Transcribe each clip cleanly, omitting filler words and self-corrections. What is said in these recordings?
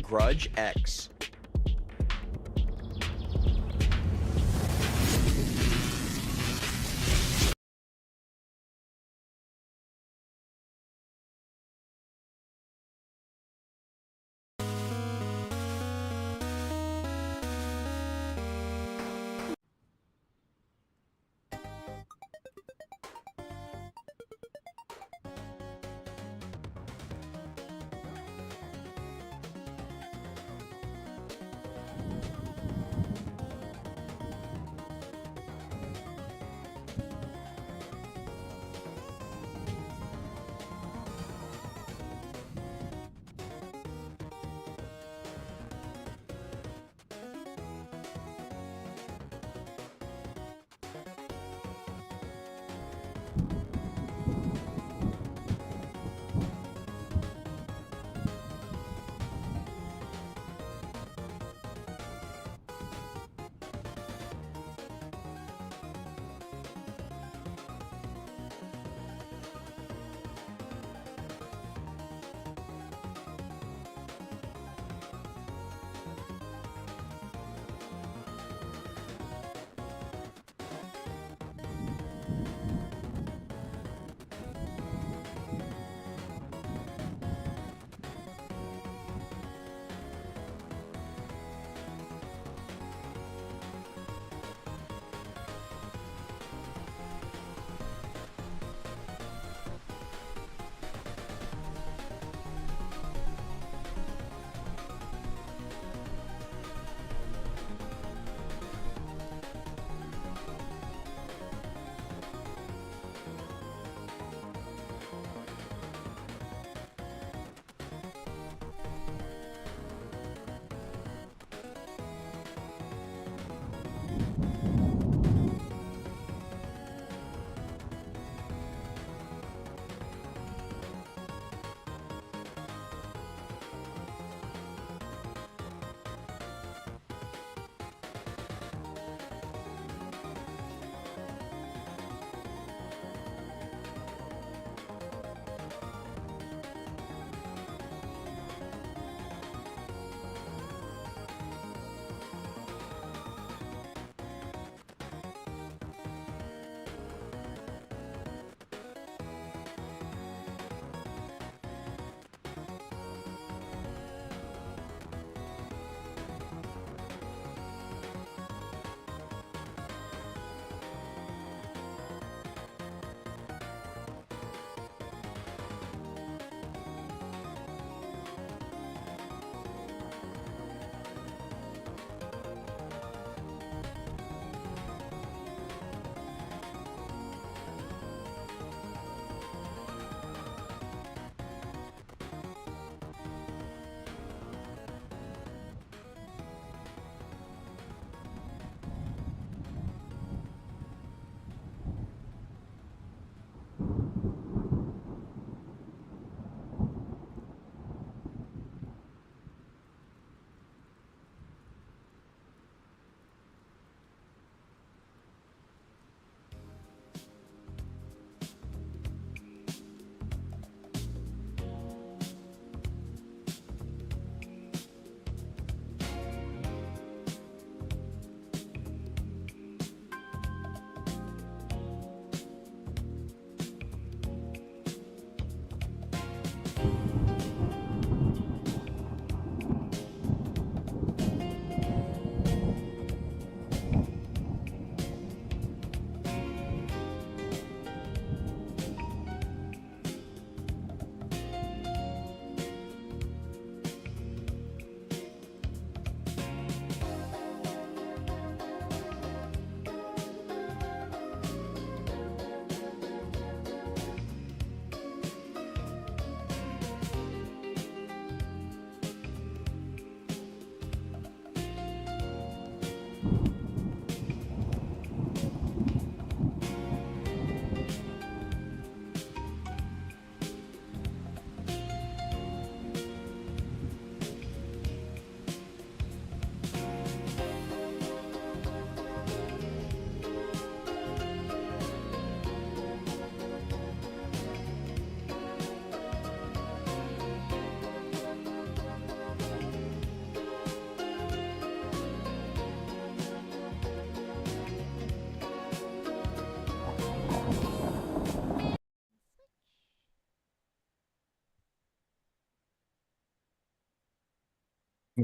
Grudge X.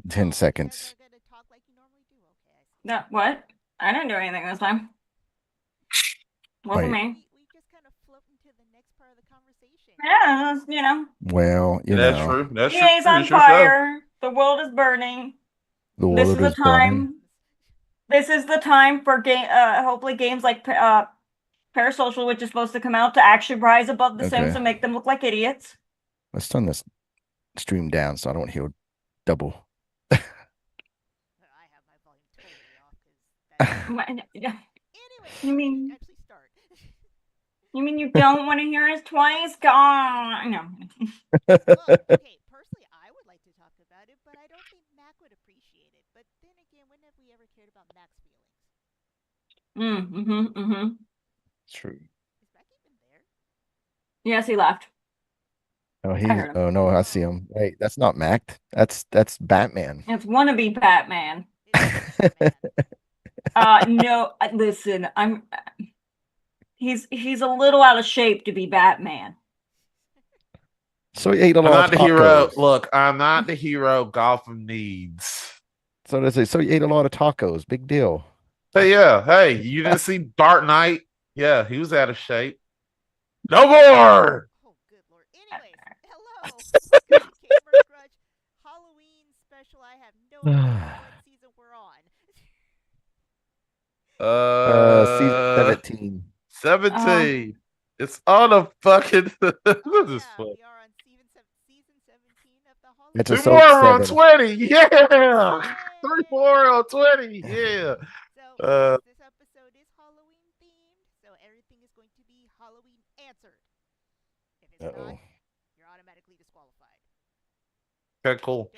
10 seconds. No, what? I didn't do anything this time. Wasn't Wait, me. Yeah, you know, well, That's true. That's true. EA's on It's your show. fire. The world is burning. the This world is the is burning. time. This is the time for game. Hopefully, games like Parasocial, which is supposed to come out, to actually rise above the Sims Okay, and make them look like idiots. let's turn this stream down so I don't hear double. You mean you mean you don't want to hear us twice? God, no. Mm-hmm. True. Yes, he left. Oh, I he's. heard him. Oh no, I see him. Wait, that's not Mac. That's Batman. It's wannabe Batman. No, listen, he's a little out of shape to be Batman. So he ate a I'm lot not of the hero. tacos. Look, I'm not the hero Gotham needs. So does it. So he ate a lot of tacos. Big deal. Hey, yeah. Hey, you didn't see Dark Knight? Yeah, he was out of shape. No more. Season Uh, 17. 17. It's on a fucking. What is fuck? Two more Episode on 7. 20. Yeah. Three more on 20. Yeah. Uh, Uh-oh. okay, cool.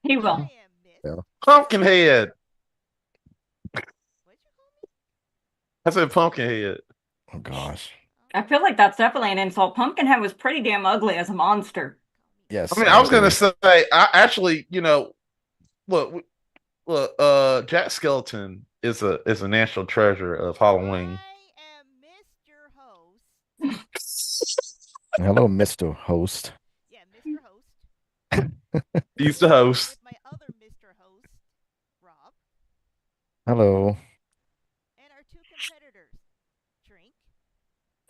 He will. Yeah. Pumpkinhead. I said Pumpkinhead. Oh gosh. I feel like that's definitely an insult. Pumpkinhead was pretty damn ugly as a monster. I Yes, mean, I I was gonna agree. say, I actually, look, look, Jack Skeleton is a national treasure of Halloween. Hello, Mr. Host. He's the host. Hello.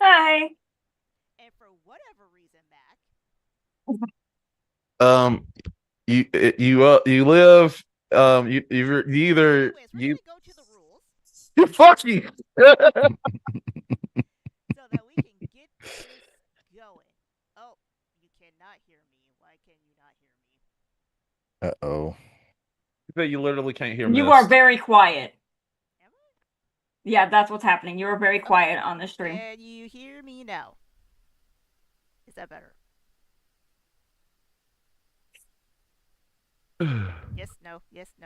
Hi. Um, you live you either you fuck you. Uh-oh. You literally can't hear You are Mist. very quiet. Yeah, that's what's happening. You are very quiet on the stream.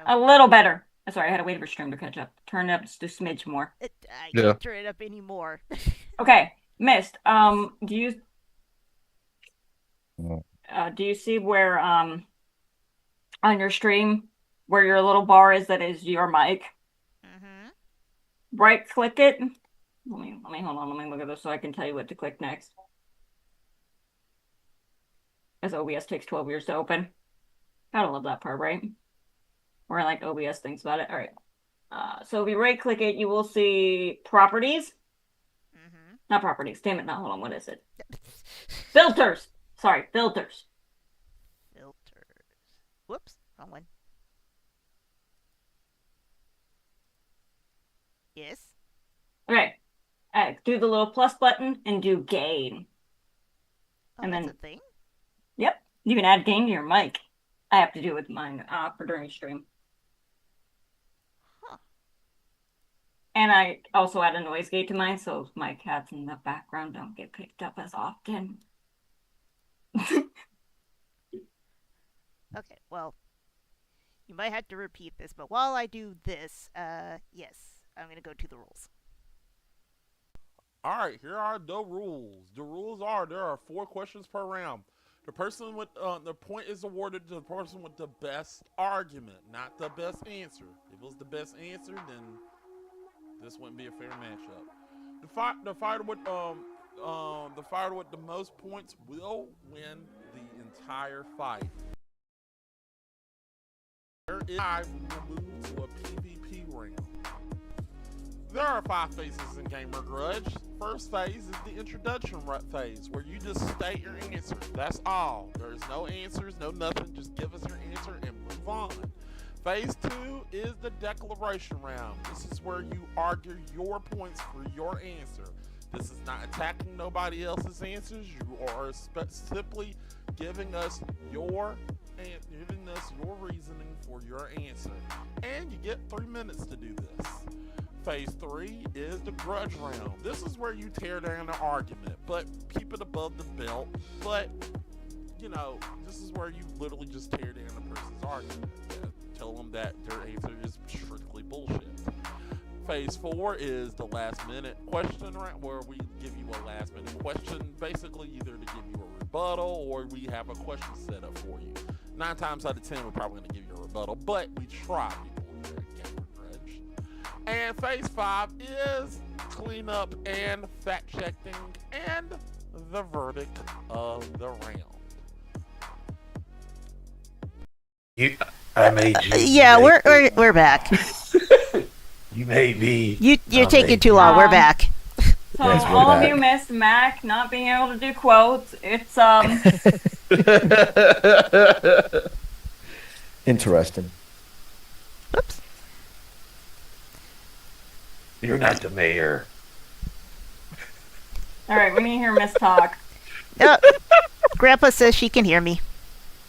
A little better. Sorry, I had to wait for stream to catch up. Turn up just a smidge more. Yeah. Okay, Mist. Oh, Do you see where on your stream where your little bar is that is your mic? Right click it. Let me hold on. Let me look at this so I can tell you what to click next. As OBS takes 12 years to open. Gotta love that part, right? Where like OBS thinks about it. All right. So if you right click it, you will see properties. Not properties. Damn it. Not hold on. What is it? Filters. Sorry, filters. Okay. Do the little plus button and do gain. And then, yep, you can add gain to your mic. I have to do it with mine for during stream. And I also add a noise gate to mine so my cats in the background don't get picked up as often. All right, here are the rules. The rules are there are 4 questions per round. The person with the point is awarded to the person with the best argument, not the best answer. If it was the best answer, then this wouldn't be a fair matchup. The fighter would the fighter with the most points will win the entire fight. There is we will move to a PvP round. There are 5 phases in Gamer Grudge. First phase is the introduction phase, where you just state your answer. That's all. There's no answers, no nothing. Just give us your answer and move on. Phase 2 is the declaration round. This is where you argue your points for your answer. This is not attacking nobody else's answers. You are simply giving us your reasoning for your answer. And you get 3 minutes to do this. Phase 3 is the grudge round. This is where you tear down the argument, but keep it above the belt. But, you know, this is where you literally just tear down a person's argument. Tell them that their answer is strictly bullshit. Phase 4 is the last minute question round, where we give you a last minute question, basically either to give you a rebuttal or we have a question set up for you. 9 times out of 10, we're probably going to give you a rebuttal, but we try, people here at Gamer Grudge. And phase 5 is cleanup and fact checking and the verdict of the round. I made you. Yeah, we're back. You made me. You're taking too long. We're back. So Yes, we're all of back. you missed Mac not being able to do quotes. It's Interesting. Oops. You're not the mayor. all right. We need to hear Miss talk. Grandpa says she can hear me.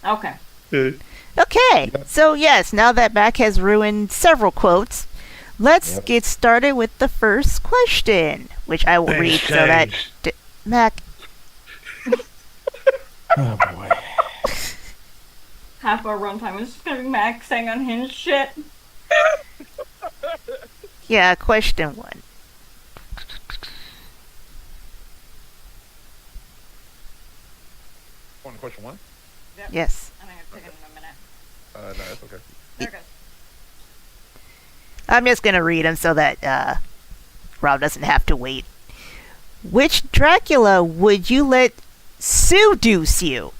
Okay. Okay, so yes, now that Mac has ruined several quotes, let's Yep. get started with the first question, which I will Things read so that changed. Mac. Oh boy. Half our runtime is just gonna be Mac saying unhinged shit. Yeah, question 1. On question 1? Yes. I think it's taking a minute. No, that's okay. There it goes. I'm just going to read them so that Rob doesn't have to wait. Which Dracula would you let suduce you?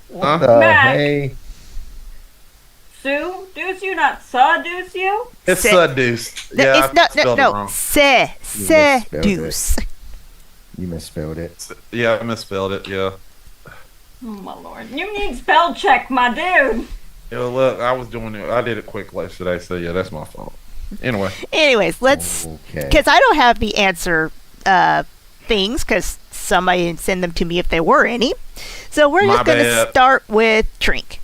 What Huh? the Mac. hey? Sue-duce you, not seduce you? It's Se- seduced. No, Yeah, it's I spelled it no. wrong. misspelled Seduce. You misspelled it. Yeah, I misspelled it, yeah. Oh my lord. You need spell check, my dude. Yeah, look, I was doing it. I did it quick yesterday, so yeah, that's my fault. Anyway. Anyways, let's. Okay. Because I don't have the answer things, because somebody didn't send them to me if there were any. So we're My just going to bad. start with Trink.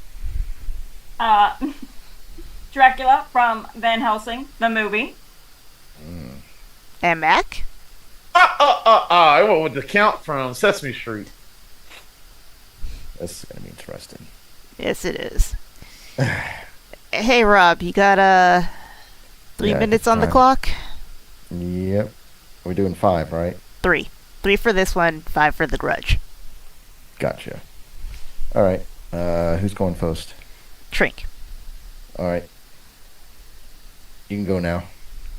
Dracula from Van Helsing, the movie. And Mac? I went with the Count from Sesame Street. This is gonna be interesting. Yes, it is. Hey, Rob, you got 3 Yeah, minutes on the fine. clock? Yep. We're doing 5, right? 3. 3 for this one, 5 for the grudge. Gotcha. All right. Who's going first? Trink. All right. You can go now.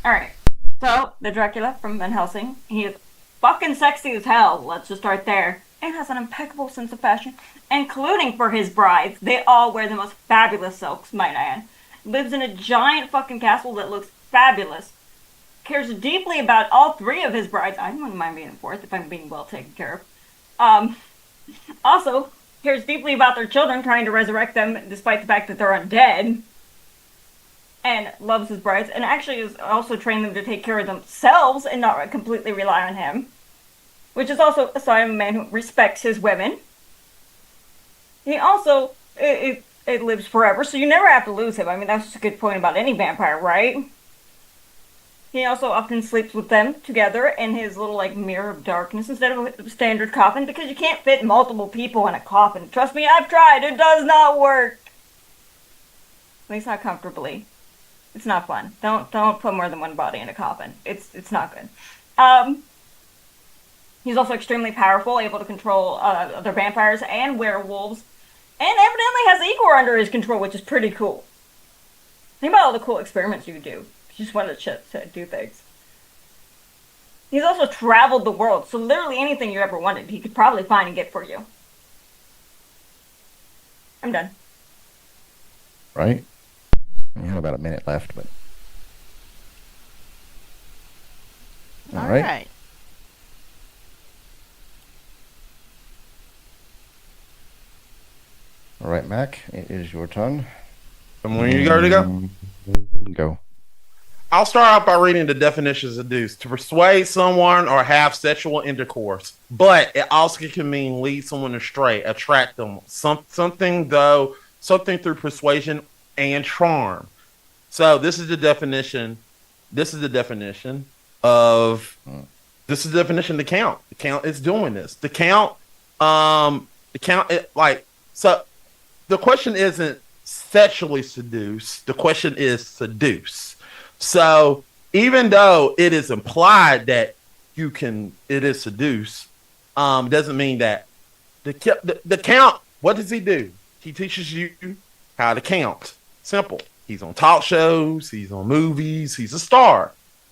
Alright. So, the Dracula from Van Helsing, he is fucking sexy as hell. Let's just start there. And has an impeccable sense of fashion, including for his brides. They all wear the most fabulous silks, might I add. Lives in a giant fucking castle that looks fabulous. Cares deeply about all 3 of his brides. I wouldn't mind being a 4th if I'm being well taken care of. Also, cares deeply about their children, trying to resurrect them despite the fact that they're undead. And loves his brides, and actually is also trained them to take care of themselves and not completely rely on him. Which is also a sign of a man who respects his women. He also it lives forever, so you never have to lose him. I mean, that's just a good point about any vampire, right? He also often sleeps with them together in his little, like, mirror of darkness instead of a standard coffin, because you can't fit multiple people in a coffin. Trust me, I've tried. It does not work. At least not comfortably. It's not fun. Don't put more than one body in a coffin. It's not good. He's also extremely powerful, able to control other vampires and werewolves, and evidently has Igor under his control, which is pretty cool. Think about all the cool experiments you could do. You just wanted to do things. He's also traveled the world, so literally anything you ever wanted, he could probably find and get for you. I'm done. Right? We have about a minute left, but All right. All right, Mac, it is your turn. And when you go to go, Go. I'll start out by reading the definitions of seduce: to persuade someone or have sexual intercourse, but it also can mean lead someone astray, attract them, something through persuasion and charm. So this is the definition. This is the definition of. This is the definition of the count. The count is doing this. The count. So. The question isn't sexually seduce. The question is seduce. So even though it is implied that it is seduce, doesn't mean that the count. What does he do? He teaches you how to count. Simple. He's on talk shows. He's on movies. He's a star.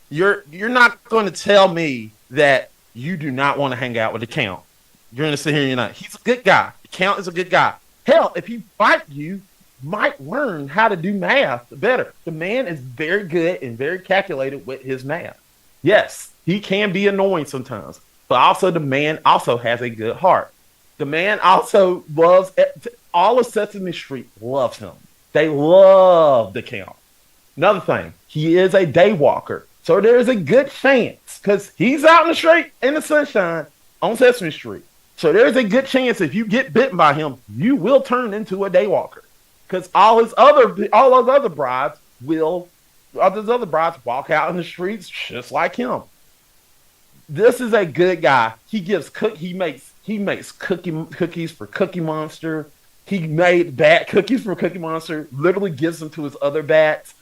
You're not going to tell me that you do not want to hang out with the count. You're going to sit here and you're not. He's a good guy. The count is a good guy. Hell, if he fight you, might learn how to do math better. The man is very good and very calculated with his math. Yes, he can be annoying sometimes, but also the man also has a good heart. The man also loves all of Sesame Street loves him. They love the count. Another thing, he is a day walker, so there is a good chance because he's out in the street in the sunshine on Sesame Street. So there's a good chance if you get bitten by him, you will turn into a daywalker. Because all those other brides walk out in the streets just like him. This is a good guy. He makes cookies for Cookie Monster. He made bat cookies for Cookie Monster, literally gives them to his other bats.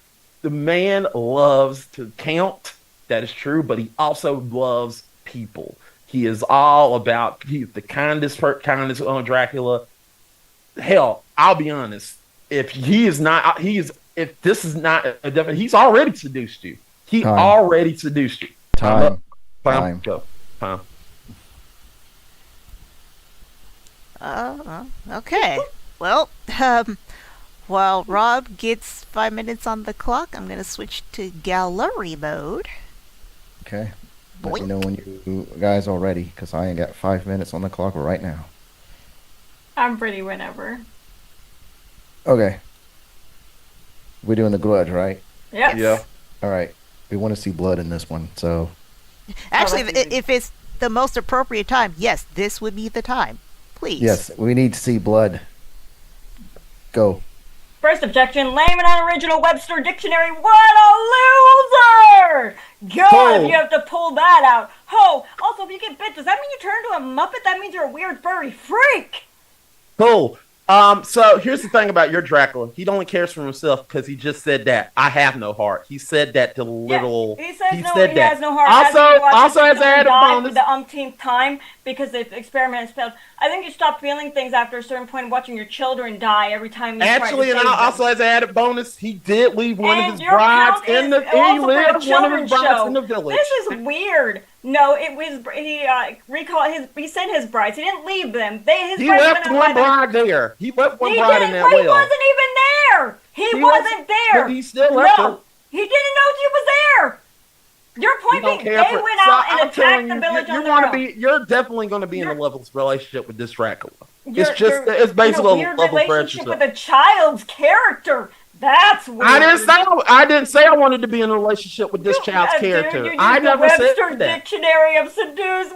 The man loves to count. That is true, but he also loves people. He is all about, he's the kindest on Dracula. Hell, I'll be honest. If this is not a definite, he's already seduced you. He already seduced you. Time. Go. Time. Okay. Well, while Rob gets 5 minutes on the clock, I'm going to switch to gallery mode. Okay. Let me know when you guys are ready, because I ain't got 5 minutes on the clock right now. I'm ready whenever. Okay. We're doing the grudge, right? Yes. Yeah. All right. We want to see blood in this one, so. Actually, that's easy. if it's the most appropriate time, yes, this would be the time. Please. Yes, we need to see blood. Go. First objection, lame and unoriginal Webster Dictionary. What a loser! God, if you have to pull that out. Also, if you get bit, does that mean you turn into a Muppet? That means you're a weird furry freak! Cool. So here's the thing about your Dracula. He only cares for himself because he just said that. I have no heart. He said that to little. Yeah, he says he that. has no heart. Also as an added bonus, for the umpteenth time because the experiment has failed. I think you stop feeling things after a certain point, watching your children die every time you actually, try to and save them. Also as an added bonus, he did leave one And of his your brides count in the. is He also for a lived one of his children's brides show. in the village. This is weird. No, it was he sent his brides. He didn't leave them. He left one bride there. He left one bride in that well. He wasn't even there. He wasn't there. But he still left her. He didn't know she was there. Your point being, they went out and attacked the village on their own. You're definitely going to be in a level relationship with this Dracula. It's It's basically a weird a level relationship with a child's character. That's weird. I didn't say I wanted to be in a relationship with this child's character. Dude, I never said Webster that. Dictionary of seduce.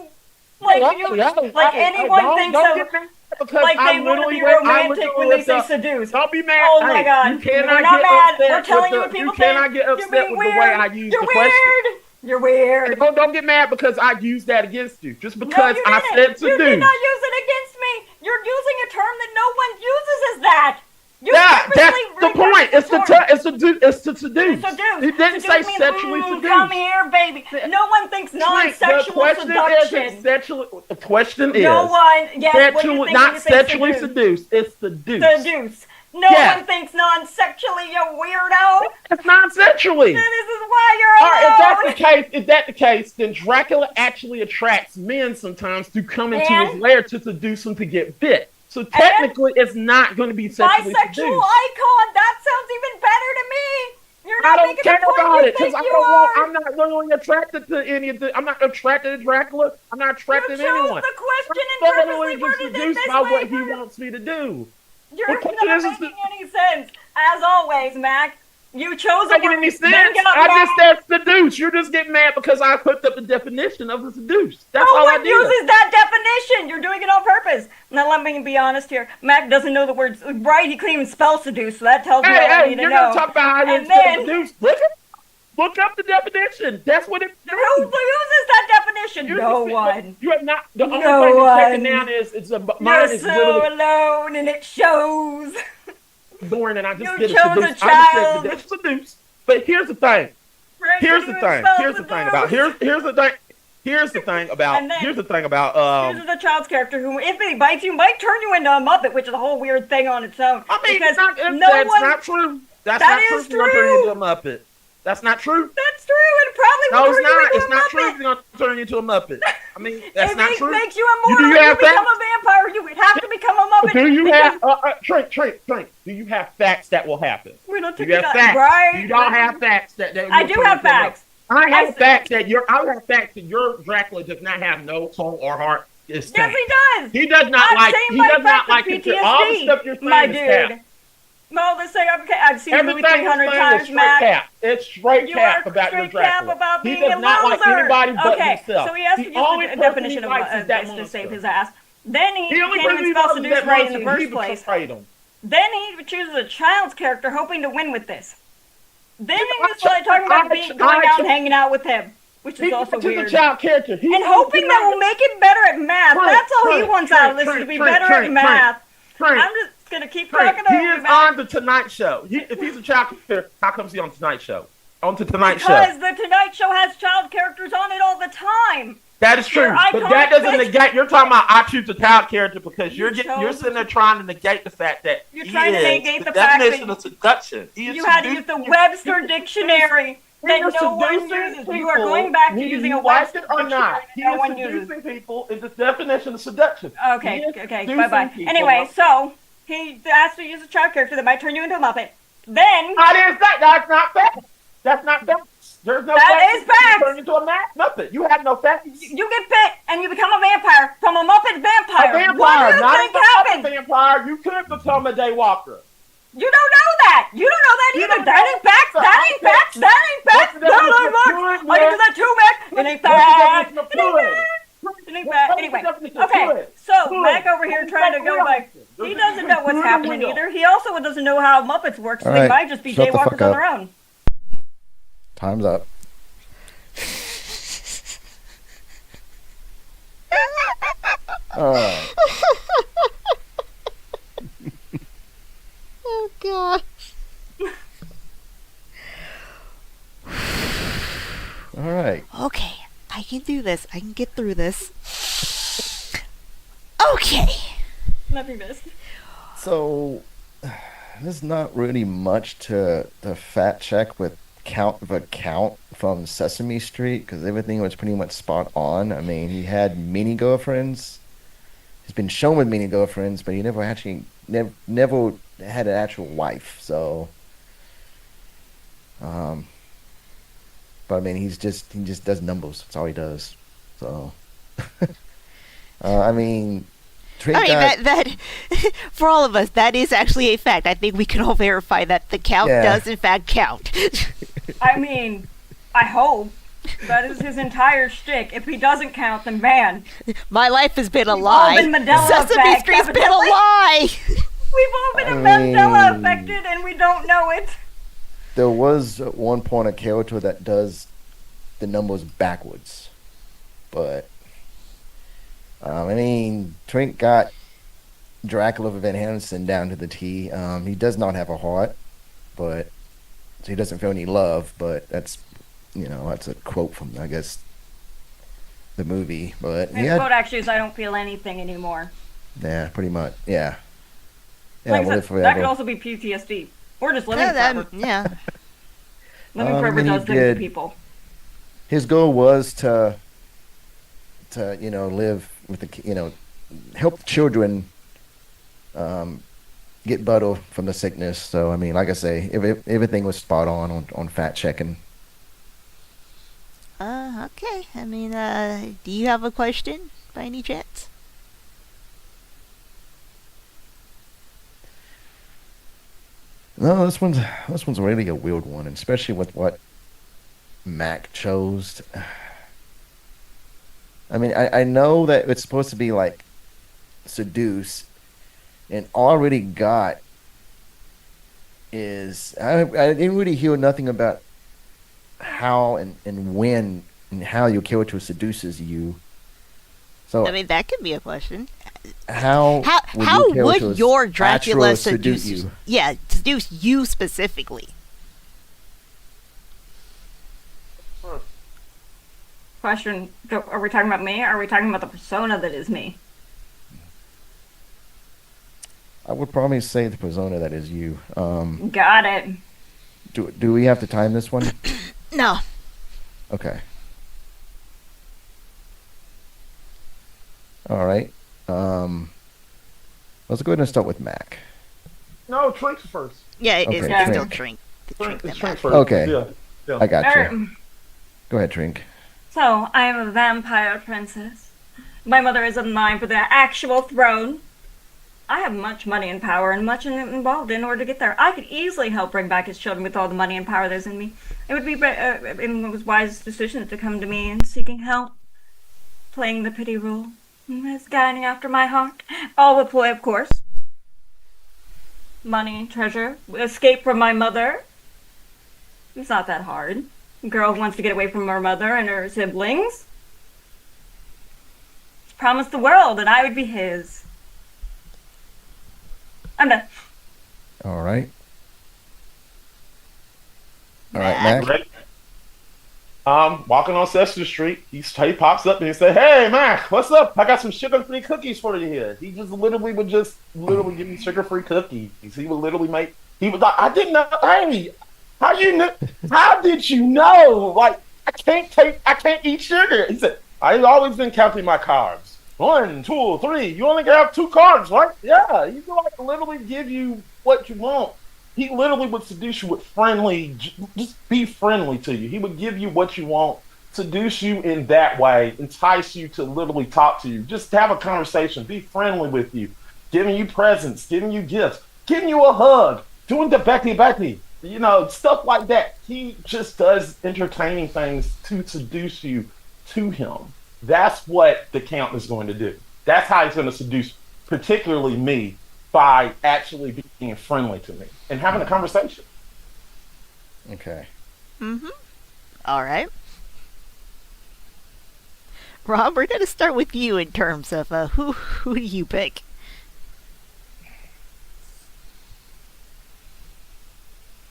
Anyone thinks of like they want to be romantic when they say seduce. Don't be mad. Oh my god. We're not mad. We're telling you what people think. You cannot get upset with the way I use the question. You're weird. Don't get mad because I used that against you. Just because No, I said seduce. You did not use it against me. You're using a term that no one uses as that. That's the point. It's to seduce. Seduce. He didn't say means, sexually seduce. Come here, baby. No one thinks non-sexual seduction. The question is. No one. Yes. What do you think not when you say sexually seduce. It's seduce. Seduce. No Yeah. one thinks non-sexually, you weirdo. It's non-sexually. This is why you're All right, alone. if that's the case, then Dracula actually attracts men sometimes to come into his And? lair to seduce them to get bit. So technically, it's not going to be sexually Bisexual seduced. icon. That sounds even better to me. You're I not don't making care the point about you it because think I you don't want. are. I'm not really attracted to any of the. I'm not attracted to Dracula. I'm not You attracted chose to anyone. the question and I'm purposely totally just worded it seduced this by way. what he wants me to do. You're What not question is this? making any sense. As always, Mac, you chose a Not making word. any then sense. got I mad. just said seduce. You're just getting mad because I hooked up the definition of the seduce. That's No all I one did. uses that definition. You're doing it on purpose. Now let me be honest here. Mac doesn't know the words right. He couldn't even spell seduce, so that tells me all I Hey, need to you're know. gonna talk about how And you then- seduce. Look up the definition. That's what it Who means. uses that definition? You're No just- one. You have not. The only No thing you're one. taking down is it's a You're mine is so literally alone, and it shows. boring, and I just You did chose a seduce. I just child. said seduce. But here's the thing. Right? Here's the You thing. spell Here's the thing about seduce. here's the thing. Here's the thing about And then- here's the thing about This is a child's character who, if he bites you, might turn you into a Muppet, which is a whole weird thing on its own. I mean, because that's no one. not true. That's That not true. is He's gonna turn you true. into a Muppet. That's not true. That's true. It probably No, will it's turn you not. into It's a not Muppet. true. He's gonna turn you into a Muppet. I mean, that's if not it true. makes you immortal, you you have become facts? a vampire. You would have to become a Muppet. Do you because have Trent? Do you have facts that will happen? we don't Do take you it have out, facts? right? You don't have facts that I will do turn have you into a Muppet. facts. I have I- facts that your Dracula does not have no soul or heart. It's Yes, he does. He does not I've like. seen He my does not facts like of it. All the PTSD, stuff you're my saying is dude. cap. No, let's say I've seen the movie Everything you're 300 saying is times, straight Matt. cap. It's straight You cap are about your straight cap Dracula. about He being does a not like loser. anybody but Okay, himself. so he has to The use only the person definition he of likes is that this to monster. save his ass. Then he The only can't person even he spell loves is seduce that right in the monster, and first he place. betrayed him. Then he chooses a child's character, hoping to win with this. Then he I- was like talking about I- going I- out and hanging out with him, which is He also is a weird. child character. He And is hoping that will make him better at math. Trent, That's all he Trent, wants Trent, out of this, is to Trent, be Trent, better Trent, at math. Trent, I'm just gonna keep Trent, talking he over you, is man. on the Tonight Show. If he's a child character, how comes he on Tonight Show? On the Tonight Show. Because the Tonight Show has child characters on it all the time. That is true, Your but iconic that doesn't bitch. negate. You're talking about I choose a child character because you're chose sitting there trying to negate the fact that You're he trying to is negate the the fact definition that of seduction. He is You had to use the seducing- Webster dictionary that He is no one seducing uses. You are people, going back to whether using you a like Webster it or not. dictionary He that no is one uses. seducing people is the definition of seduction. Okay, He is okay, seducing bye-bye. people. Anyway, so he has to use a child character that might turn you into a Muppet. Then That's not fact. That's not fact. There's no That fact. is fact. You turn into a Muppet. You have no facts. you get bit and you become a vampire from a Muppet vampire. A vampire, What do you not think a Muppet happened? vampire. You could become a daywalker. You don't know that. You don't know that You either. don't That know ain't facts. that. That ain't facts. That ain't facts. What's the No, no, definition of look. fluid, I can do man? that too, Mac. It ain't What's the facts. definition of It ain't fluid? facts. It ain't facts. What's the Anyway, definition of okay. fluid? So Fluid. Mac over here trying to go by. He doesn't know what's happening either. He also doesn't know how Muppets work, so All they right, might just be shut the daywalkers fuck on up. their own. Time's up. Alright. Oh god. Alright. Okay, I can do this. I can get through this. Okay. Nothing missed. So, there's not really much to fact check with Count from Sesame Street because everything was pretty much spot on. I mean, he had many girlfriends. He's been shown with many girlfriends, but he never actually never had an actual wife. So, but I mean, he just does numbers. That's all he does. So, I mean. I mean, that for all of us, that is actually a fact. I think we can all verify that the count Yeah. does in fact count. I mean, I hope. That is his entire shtick. If he doesn't count, then man, My life has been a We've all lie. been Mandela Sesame effect, Street's been a evidently. lie. we've all been I Mandela mean- affected and we don't know it. There was at one point a character that does the numbers backwards, but I mean, Trent got Dracula Van Helsing down to the T. He does not have a heart, but so he doesn't feel any love. But that's that's a quote from I guess the movie. But His yeah, quote actually is, "I don't feel anything anymore." yeah, pretty much, yeah. Yeah, Like I we'll live said, that forever. could also be PTSD. Or just living Yeah, forever. yeah. Living forever I mean, he does things to did. people. His goal was to live with help the children get better from the sickness. So I mean, like I say, everything was spot on fact checking. Okay. I mean, do you have a question by any chance? No, this one's really a weird one, and especially with what Mac chose. I mean, I know that it's supposed to be like seduce, and all I really got is I didn't really hear nothing about how and when and how your character seduces you. So I mean, that could be a question. how How your would character your Dracula actually seduce you? Yeah, seduce you specifically. Question, are we talking about me, or are we talking about the persona that is me? I would probably say the persona that is you. Got it. Do we have to time this one? No. Okay. All right. Let's go ahead and start with Mac. No, Trink's first. Yeah, Okay, it's Trink. still Trink. Trink It's them Trink out. first. Okay. Yeah. I got Alright. you. Go ahead, Trink. So, I am a vampire princess. My mother is in line for the actual throne. I have much money and power and much involved in order to get there. I could easily help bring back his children with all the money and power there's in me. It would be it was wise decision to come to me and seeking help, playing the pity role, as guiding after my heart. All with play, of course. Money, treasure, escape from my mother. It's not that hard. A girl who wants to get away from her mother and her siblings. Promised the world that I would be his. I'm done. All right. All right, Mac. Right. Walking on Sesame Street, he pops up and he said, "Hey, Mac, what's up? I got some sugar-free cookies for you here." He just literally would give me sugar-free cookies. He would literally make. He was like, "I didn't know. Hey, how you know? How did you know? Like, I can't eat sugar." He said, "I've always been counting my carbs. 1, 2, 3. You only have 2 carbs, right?" Yeah, he would like literally give you what you want. He literally would seduce you with friendly, just be friendly to you. He would give you what you want, seduce you in that way, entice you to literally talk to you, just have a conversation, be friendly with you, giving you presents, giving you gifts, giving you a hug, doing the Becky, stuff like that. He just does entertaining things to seduce you to him. That's what the Count is going to do. That's how he's going to seduce, particularly me, by actually being friendly to me and having a conversation. Okay. Mm-hmm. All right. Rob, we're gonna start with you in terms of who do you pick?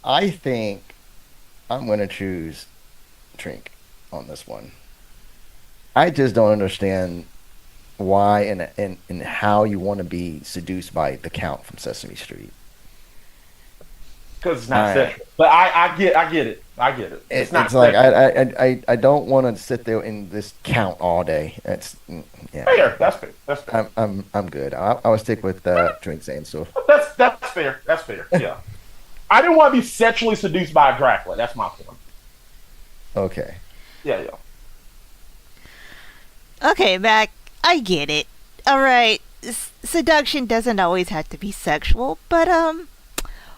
I think I'm going to choose Trink on this one. I just don't understand why and how you want to be seduced by the Count from Sesame Street. Because it's not Right. sexual. But I get it. It's not It's like sexual. I don't want to sit there in this Count all day. Yeah. Fair. That's fair. I'm good. I will stick with Trink's answer. That's fair. That's fair. Yeah. I didn't want to be sexually seduced by a Dracula. That's my point. Okay. Yeah. Okay, Mac, I get it. All right, seduction doesn't always have to be sexual, but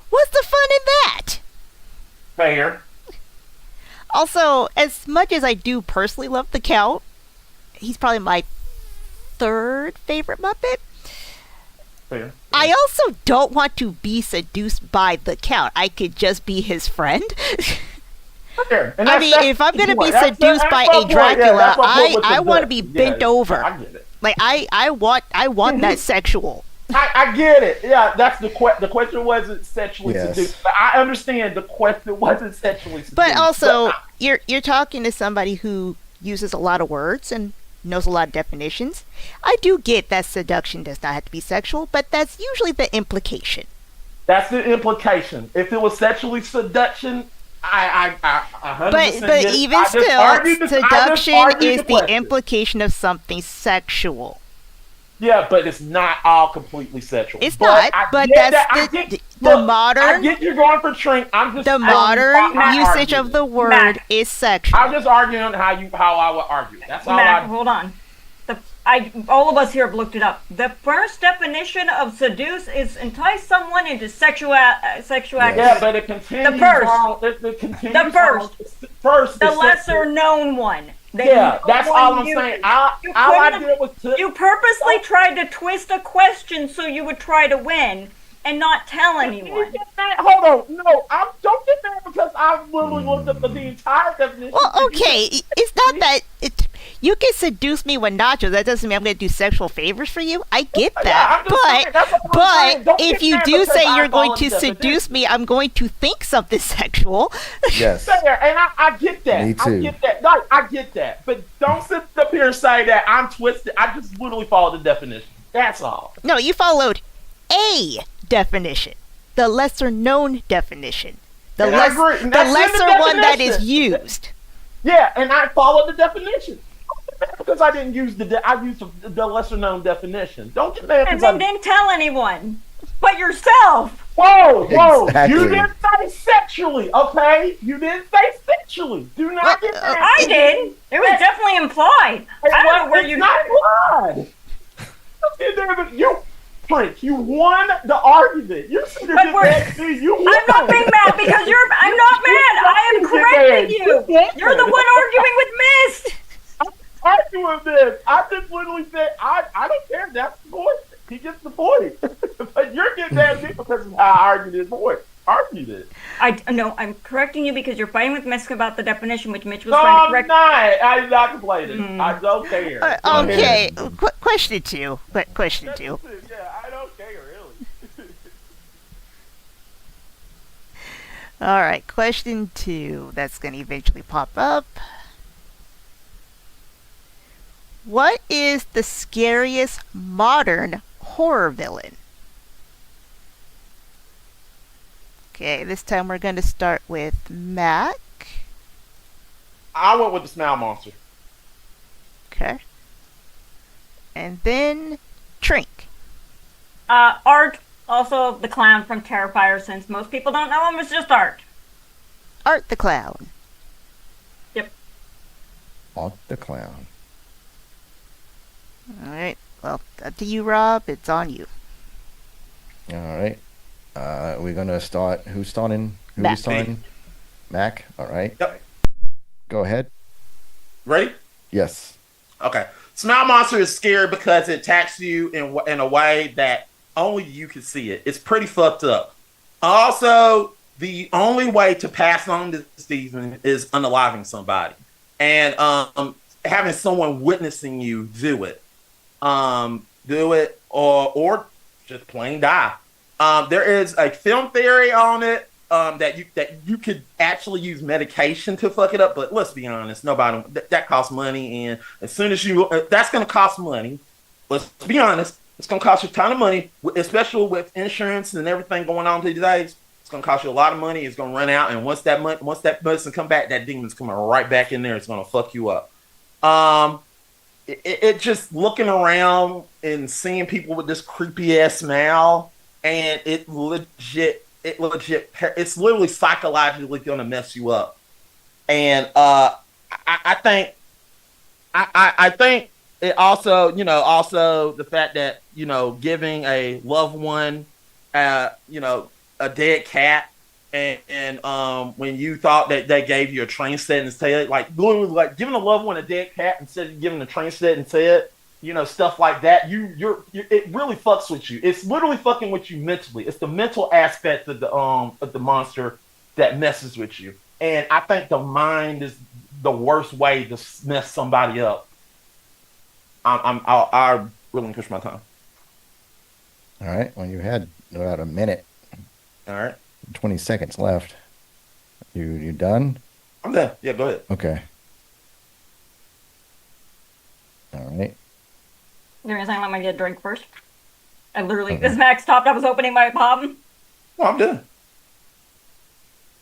what's the fun in that? Fair. Also, as much as I do personally love the Count, he's probably my 3rd favorite Muppet. Fair. I also don't want to be seduced by the Count. I could just be his friend. Fair. And I that's- mean, that's if I'm the gonna be point. That's seduced by my a point. Yeah, Dracula, that's my point with the I want to duck. be bent Yeah, over. I get it. Like I want that sexual. I get it. Yeah, that's the question. The question wasn't sexually Yes. seduced. But I understand the question wasn't sexually seduced. But also, But you're talking to somebody who uses a lot of words, and knows a lot of definitions. I do get that seduction does not have to be sexual, but that's usually the implication. That's the implication. If it was sexually seduction, I 100% But get it. even I just still, argued I just seduction argued is the question. implication of something sexual. Yeah, but it's not all completely sexual. It's but not, I but get that's that. I the get, the look, modern I get you going for Trink. I'm just the arguing modern my usage argument. of the word Matt. is sexual. I'm just arguing how I would argue. That's all Matt, I. hold on. All of us here have looked it up. The first definition of seduce is entice someone into sexual activity. Yeah, but it continues. The first. On, it continues The first. On, first. The is lesser known one. The Yeah, no that's one all I'm you- saying. you All I couldn't- did was to. You purposely tried to twist a question so you would try to win and not tell anyone. Hold on, no, don't get mad because I literally looked up the entire definition. Well, okay, it's not that you can seduce me with nachos. That doesn't mean I'm going to do sexual favors for you. I get that, I'm just saying, that's what I'm saying. Don't if get you mad do because say I you're going followed to the seduce me, I'm going to think something sexual. Yes. Fair, and I get that. Me too. I get that. Like, I get that. But don't sit up here and say that I'm twisted. I just literally followed the definition. That's all. No, you followed a definition, the lesser known definition, the And I agree, and that's in the lesser one that is definition. used. Yeah, and I followed the definition. Because I didn't use I used the lesser known definition. Don't get mad And because then didn't tell anyone but yourself. Whoa! Exactly. You didn't say sexually, okay? You didn't say sexually. Do not get mad. I did. It was definitely implied. I don't know where It's you. not implied. You, Frank, you won the argument. You should have But been we're- mad too. You won. I'm not being mad because I'm not mad. I am correcting you. You're the one arguing with Mist. Arguing this. I just literally said, I don't care. That's the point. He gets the point. But you're getting mad at me because of how I argued his point. Argued it. I'm correcting you because you're fighting with Mist about the definition, which Mitch was No, trying to I'm correct. not. I'm not complaining. I don't care. Okay, question two. Question two. Yeah, I don't care, really. All right, question two. That's going to eventually pop up. What is the scariest modern horror villain? Okay, this time we're going to start with Mac. I went with the smile monster. Okay. And then Trink. Art, also the clown from Terrifier, since most people don't know him, it's just Art. Art the Clown. Art the Clown. All right. Well, up to you, Rob. It's on you. All right. We're gonna start. Who's starting? Mac. Who's starting? Mac. All right. Yep. Go ahead. Ready? Yes. Okay. Smile monster is scary because it attacks you in a way that only you can see it. It's pretty fucked up. Also, the only way to pass on this season is unaliving somebody and having someone witnessing you do it. Do it or just plain die. There is a film theory on it that you could actually use medication to fuck it up, but let's be honest, nobody that costs money, and as soon as that's going to cost money. Let's be honest, it's going to cost you a ton of money, especially with insurance and everything going on these days. It's going to cost you a lot of money. It's going to run out, and once that medicine come back, that demon's coming right back in there. It's going to fuck you up. It just looking around and seeing people with this creepy ass smile, and it's literally psychologically gonna mess you up. And I think it also, also the fact that, giving a loved one, a dead cat, and when you thought that they gave you a train set instead, like literally like giving a loved one a dead cat instead of giving a train set instead, stuff like that, it really fucks with you. It's literally fucking with you mentally. It's the mental aspect of the monster that messes with you. And I think the mind is the worst way to mess somebody up. I relinquish my time. All right. Well, you had about a minute, All right. 20 seconds left. You done? I'm done. Yeah, go ahead. Okay. All Give me a second, let me get a drink first. I literally, this Max stopped, I was opening my pop. No, I'm done.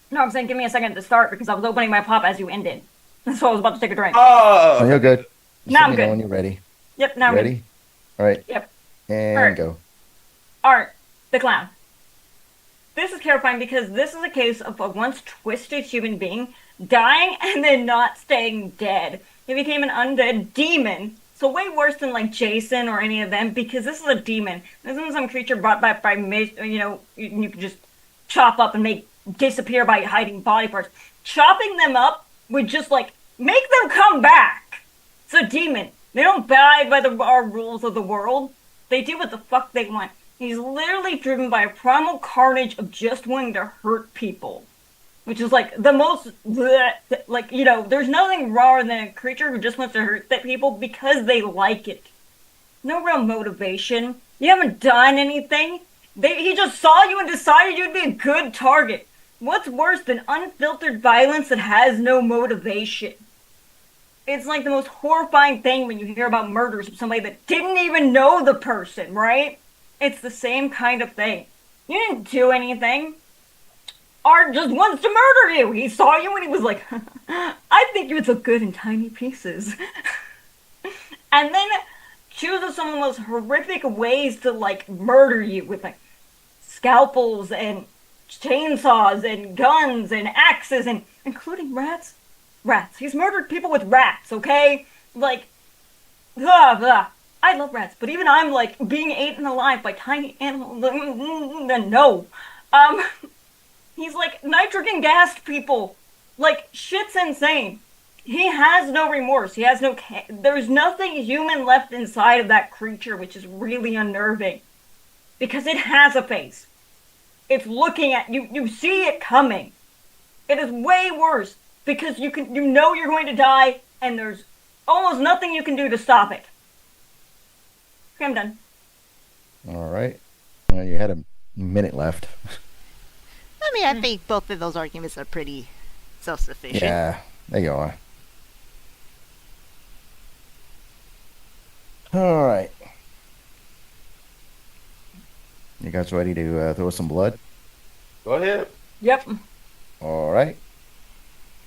No, I'm saying give me a second to start because I was opening my pop as you ended. So I was about to take a drink. Oh, you're good. Just Now let I'm me know good. when you're ready. Yep, now I'm Ready? good. All right. Yep. And All right. go. Art, the clown. This is terrifying because this is a case of a once twisted human being dying and then not staying dead. He became an undead demon. So way worse than like Jason or any of them because this is a demon. This isn't some creature brought back by, you can just chop up and make disappear by hiding body parts. Chopping them up would just like make them come back. It's a demon. They don't abide by our rules of the world. They do what the fuck they want. He's literally driven by a primal carnage of just wanting to hurt people. Which is like the most, there's nothing rawer than a creature who just wants to hurt people because they like it. No real motivation. You haven't done anything. He just saw you and decided you'd be a good target. What's worse than unfiltered violence that has no motivation? It's like the most horrifying thing when you hear about murders of somebody that didn't even know the person, right? It's the same kind of thing. You didn't do anything. Art just wants to murder you. He saw you and he was like, I think you would look good in tiny pieces. And then chooses some of the most horrific ways to like murder you with like scalpels and chainsaws and guns and axes and including rats. Rats. He's murdered people with rats, okay? Like, I love rats, but even I'm like being eaten alive by tiny animals. No. He's like nitrogen gassed people. Like, shit's insane. He has no remorse. He has no... There's nothing human left inside of that creature, which is really unnerving. Because it has a face. It's looking at you. You see it coming. It is way worse. Because you know you're going to die, and there's almost nothing you can do to stop it. Okay, I'm done. All right. Well, you had a minute left. I mean, I think both of those arguments are pretty self-sufficient. Yeah, there you are. All right. You guys ready to throw some blood? Go ahead. Yep. All right.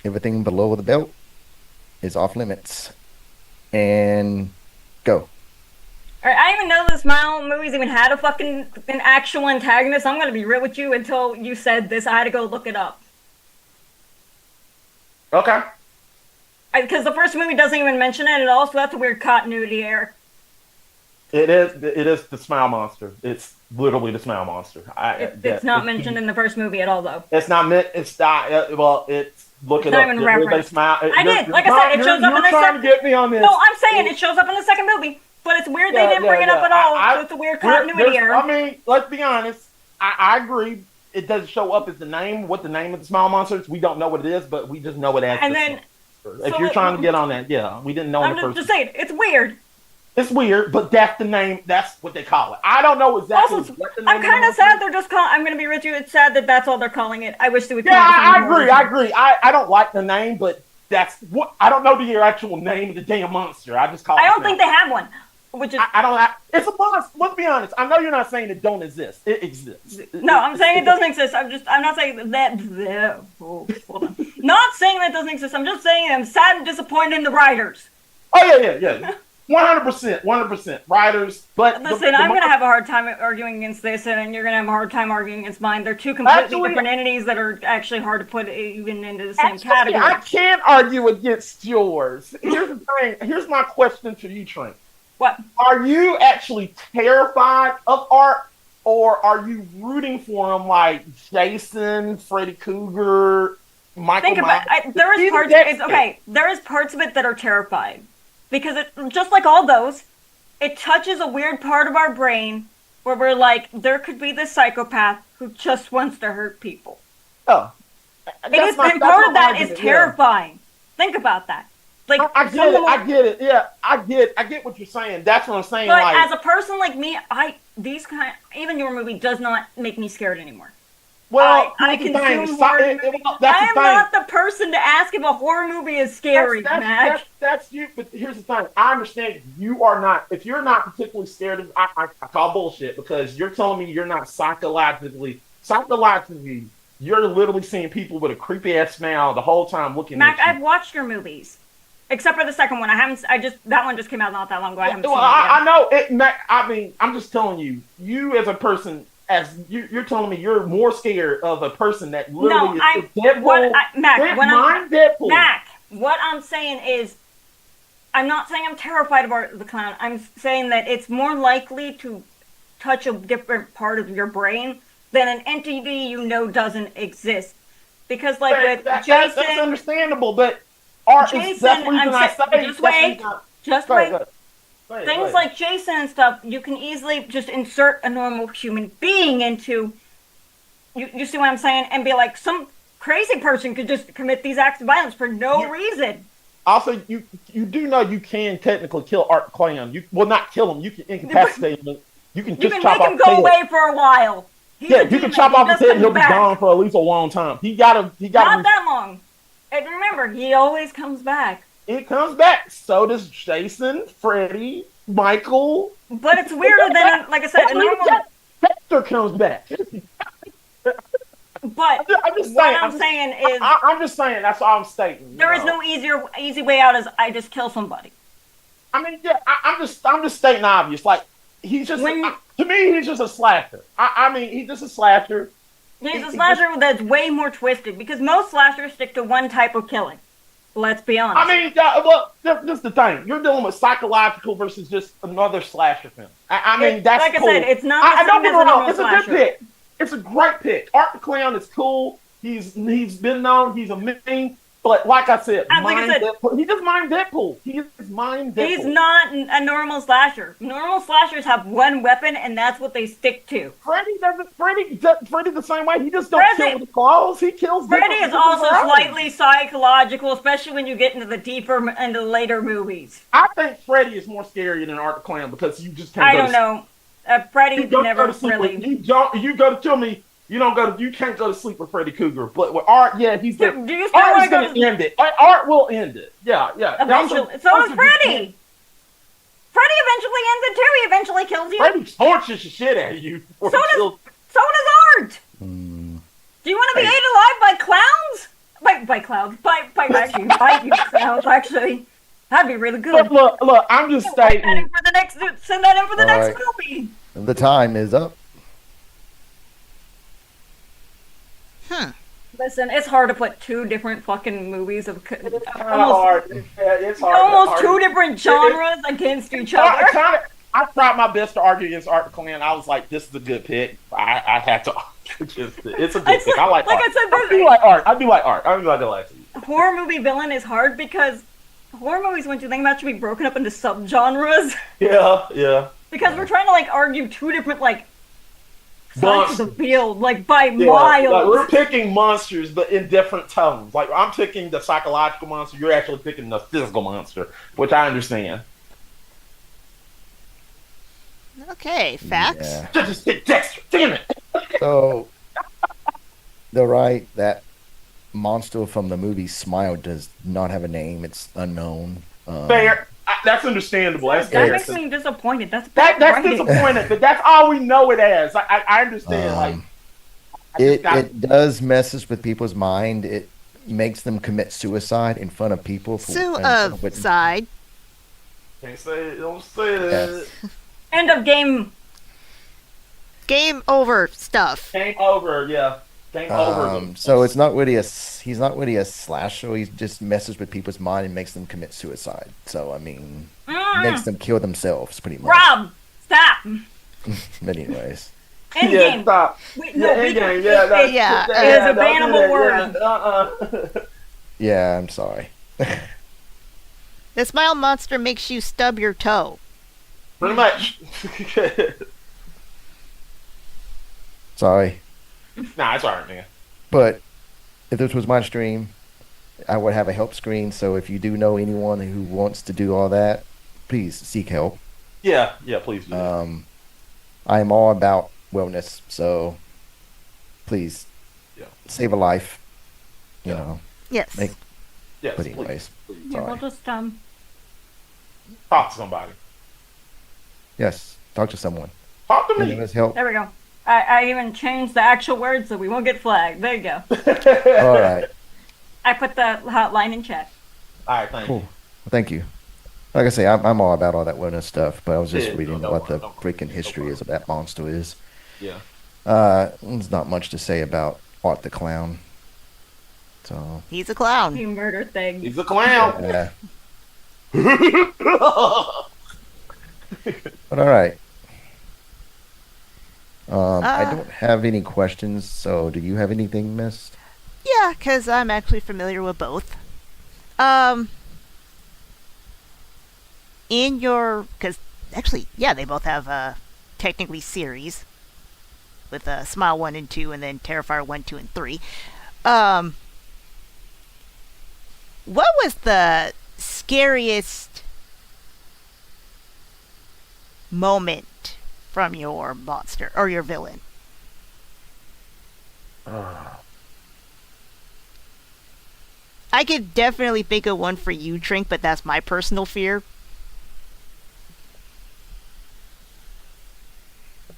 Everything below the belt is off limits. And go. Alright, I didn't even know the Smile movies even had an actual antagonist. I'm gonna be real with you until you said this. I had to go look it up. Okay. Because the first movie doesn't even mention it at all, so that's a weird continuity error. It is the Smile Monster. It's literally the Smile Monster. It's not mentioned in the first movie at all, though. It's not meant. It's not. Well, it's look it not up. even referenced. Smile. I did. Like I said, it shows up in the trying to get me on this. No, I'm saying it shows up in the second movie, but it's weird they didn't bring it up at all. So it's a weird continuity error. I mean, let's be honest. I agree. It doesn't show up as the name. What the name of the Smile Monster is, we don't know what it is, but we just know it as. And then, if you're trying to get on that, yeah, we didn't know. I'm just saying, it's weird. It's weird, but that's the name. That's what they call it. I don't know exactly. Also, what the name I'm kind of sad they're just calling. I'm going to be with you. It's sad that that's all they're calling it. I wish they would. Yeah, I agree. I don't like the name, but that's what I don't know the actual name of the damn monster. I just call it. I don't think they have one. Which is I don't. It's a monster. Let's be honest. I know you're not saying it don't exist. It exists. No, I'm saying it doesn't exist. I'm not saying that. Oh, hold on. Not saying that doesn't exist. I'm just saying I'm sad and disappointed in the writers. Oh yeah. 100%. Writers, but listen, I'm gonna have a hard time arguing against this, and you're gonna have a hard time arguing against mine. They're two completely different entities that are actually hard to put even into the same category. I can't argue against yours. Here's the thing. Here's my question to you, Trent. What? Are you actually terrified of Art, or are you rooting for him like Jason, Freddy Krueger, Michael Myers? There is parts. There is parts of it that are terrifying. Because it, just like all those, it touches a weird part of our brain where we're like, there could be this psychopath who just wants to hurt people. Oh. And part of that is terrifying. Think about that. Like I get it. Yeah, I get what you're saying. That's what I'm saying. But as a person like me, even your movie does not make me scared anymore. Well, I here's the thing. consume horror That's movies. the I am thing. not the person to ask if a horror movie is scary, Mac. That's you. But here's the thing. I understand you are not. If you're not particularly scared of, I call bullshit because you're telling me you're not psychologically. You're literally seeing people with a creepy ass smile the whole time looking Mac, at you. I've watched your movies, except for the second one. That one just came out not that long ago. I haven't Well, seen it yet. I know it, Mac. I mean, I'm just telling you. You as a person. You're telling me you're more scared of a person that literally is Deadpool. Deadpool. Mac, what I'm saying is, I'm not saying I'm terrified of Art the Clown. I'm saying that it's more likely to touch a different part of your brain than an entity you know doesn't exist. Because, like, with Jason... That's understandable, but art Jason, is that's the reason I say... Just wait. Things like Jason and stuff, you can easily just insert a normal human being into... You see what I'm saying? And be like, some crazy person could just commit these acts of violence for no reason. Also, you do know you can technically kill Art the Clown. You will not kill him. You can incapacitate him. You can just chop off his head. You can make him go away for a while. You can chop off his head and he'll be gone for at least a long time. He got Not that long. And remember, he always comes back. It comes back. So does Jason, Freddy, Michael. But it's weirder than, like I said, a normal... Hector comes back. But I'm just saying. That's all I'm stating. There is no easy way out. As I just kill somebody. I mean, yeah. I'm just stating obvious. Like he's just to me, he's just a slasher. I mean, he's just a slasher. He's a slasher that's way more twisted because most slashers stick to one type of killing. Let's be honest. I mean, well, that's the thing. You're dealing with psychological versus just another slasher film. I mean, that's like cool. I said, it's not the same as a normal slasher. It's a good pick. It's a great pick. Art the Clown is cool. He's been known. He's a meme. But like I said, he just mind Deadpool. He is mind Deadpool. He's not a normal slasher. Normal slashers have one weapon, and that's what they stick to. Freddy the same way. He just don't kill with claws. He kills. Freddy is also slightly psychological, especially when you get into the later movies. I think Freddy is more scary than Art the Clown because you just can't. I don't know. Freddy never really. You go to kill me. You can't go to sleep with Freddy Krueger. But with Art, yeah, he's Do you still Art want is to going to end it. Art will end it. Yeah. Eventually. So is Freddy. Freddy eventually ends it too. He eventually kills you. Freddy tortures the shit out of you. So does Art. Do you want to be ate alive by clowns? By clowns. By actually by you clowns. Actually, that'd be really good. Look. I'm just stating. Send that in for the next movie. The time is up. Listen, it's hard to put two different fucking movies of it's hard. Almost two different genres against each other. I tried my best to argue against Art the Clown. I was like, "This is a good pick." I had to argue against it. It's a good pick. I like Art. I do like Art. I do like Art. I'm not gonna lie to you. Horror movie villain is hard because horror movies, when you think about, it, should be broken up into subgenres. Yeah. Because we're trying to argue two different sides of the field, by miles. Like we're picking monsters, but in different tones. Like I'm picking the psychological monster. You're actually picking the physical monster, which I understand. Okay, facts. Yeah. Just hit Dexter. Damn it. So they're right. That monster from the movie Smile does not have a name. It's unknown. Fair. That's understandable. That makes me disappointed. That's disappointed, but that's all we know it as. I understand. It does messes with people's mind. It makes them commit suicide in front of people. Suicide. Can't say it. Don't say that. Yes. End of game. Game over stuff. Game over. Yeah. Game over. So it's not really he's not really a slasher. He just messes with people's mind and makes them commit suicide. So I mean, makes them kill themselves pretty much. Rob, stop. But anyways. Endgame. Yeah, stop. Endgame. Yeah. It is a bannable word. Yeah, I'm sorry. The smile monster makes you stub your toe. Pretty much. Sorry. Nah, it's alright, man. But if this was my stream, I would have a help screen. So if you do know anyone who wants to do all that, please seek help. Yeah, please do. I am all about wellness, so please save a life. You Yeah. know. Yes. Make, Yes, but please, anyways, please. Yeah, we'll sorry. just Talk to somebody. Yes, talk to someone. Talk to Can me. us help? there we go. I even changed the actual words so we won't get flagged. There you go. All right. I put the hotline in chat. All right, thank Cool. you. Well, thank you. Like I say, I'm all about all that wellness stuff, but I was just Yeah, reading no what the problem, freaking no history problem. is of that monster is. Yeah. There's not much to say about Art the Clown. So, He's a clown. You murder thing. He's a clown. yeah. But all right. I don't have any questions, so do you have anything, Miss? Yeah, because I'm actually familiar with both. In your, because actually, yeah, they both have technically series with Smile 1 and 2, and then Terrifier 1, 2, and 3. What was the scariest moment from your monster or your villain? I could definitely think of one for you, Trink, but that's my personal fear.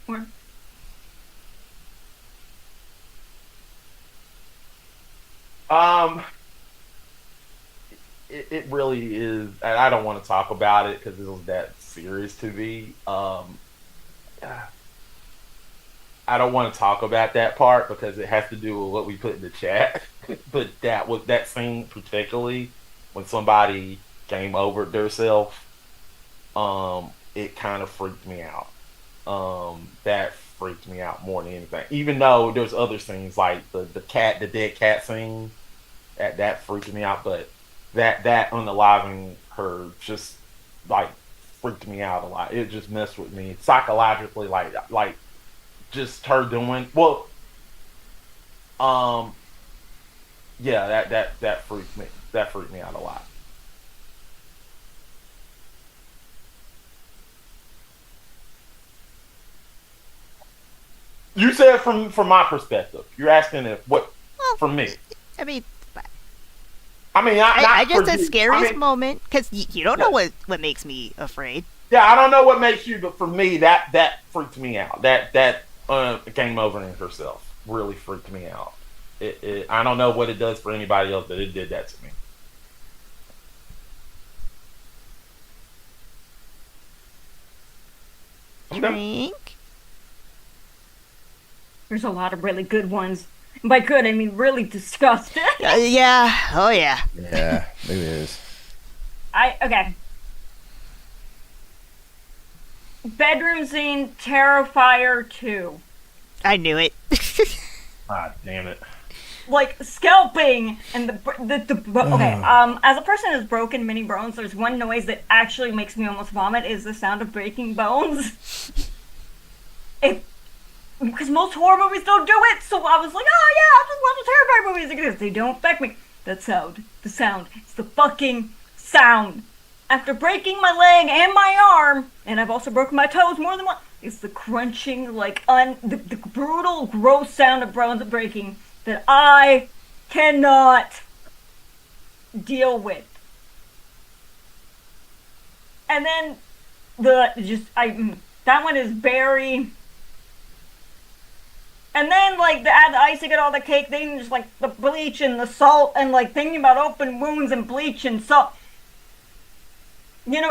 Or- It really is, and I don't want to talk about it because it was that serious to me. I don't want to talk about that part because it has to do with what we put in the chat. But that scene particularly when somebody came over themselves, it kind of freaked me out. That freaked me out more than anything. Even though there's other scenes like the dead cat scene, that freaked me out. But that unaliving her just like freaked me out a lot. It just messed with me psychologically, like just her doing well. Yeah, that freaked me. That freaked me out a lot. You said from my perspective. You're asking if what Well, from me. I mean, I mean, I just for said you. scariest I mean, moment because you don't know yeah. what makes me afraid. Yeah, I don't know what makes you, but for me, that freaked me out. That came over in herself really freaked me out. I don't know what it does for anybody else, but it did that to me. Okay. Trink. There's a lot of really good ones. And by good, I mean really disgusting. Yeah. Oh yeah. Yeah, it is. Okay. Bedroom scene, Terrifier 2. I knew it. Ah, damn it. Like scalping and okay. As a person who's broken many bones, there's one noise that actually makes me almost vomit. Is the sound of breaking bones. Because most horror movies don't do it, so I was like, oh yeah, I'll just watch the Terrifier movies because they don't affect me. The sound, it's the fucking sound. After breaking my leg and my arm, and I've also broken my toes more than once, it's the crunching, the brutal, gross sound of bones breaking that I cannot deal with. And then that one is very. And then, to add the icing and all the cake, then just, the bleach and the salt and, thinking about open wounds and bleach and salt. You know,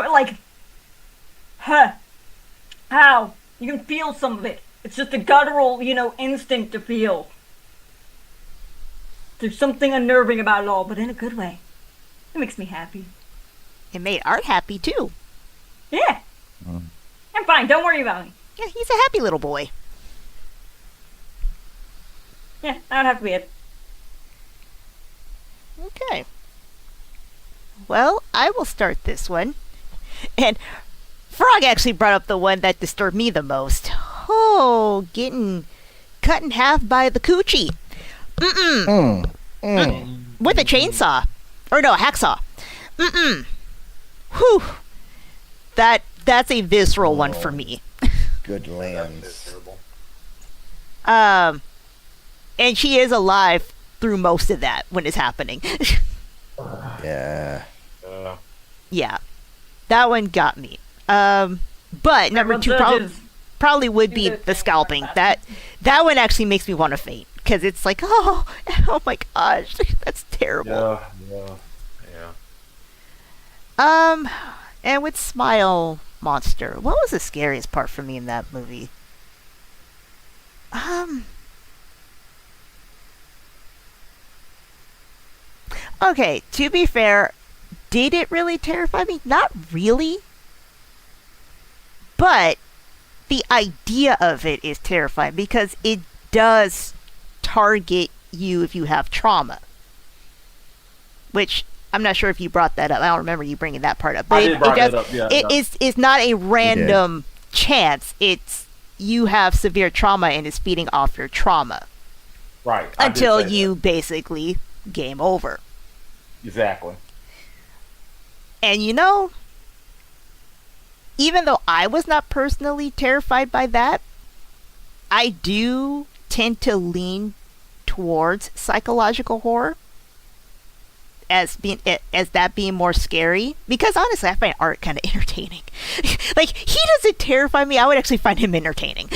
how? You can feel some of it. It's just a guttural, instinct to feel. There's something unnerving about it all, but in a good way. It makes me happy. It made Art happy too. Yeah. I'm fine, don't worry about me. Yeah, he's a happy little boy. Yeah, that would have to be it. Okay. Well, I will start this one. And Frog actually brought up the one that disturbed me the most. Oh, getting cut in half by the coochie. With a chainsaw. Or no, a hacksaw. Whew. That's a visceral one for me. Good lands. And she is alive through most of that when it's happening. Yeah. Yeah. That one got me. But number two probably would be the scalping. That one actually makes me want to faint. Because it's like, oh my gosh, that's terrible. Yeah. And with Smile Monster, what was the scariest part for me in that movie? Okay, to be fair, did it really terrify me? Not really. But the idea of it is terrifying because it does target you if you have trauma. Which, I'm not sure if you brought that up. I don't remember you bringing that part up. But I did bring it up, yeah. It's not a random chance. It's you have severe trauma and it's feeding off your trauma. Right. Until you basically game over. Exactly. And even though I was not personally terrified by that, I do tend to lean towards psychological horror as that being more scary, because honestly I find art kind of entertaining. Like, he doesn't terrify me, I would actually find him entertaining.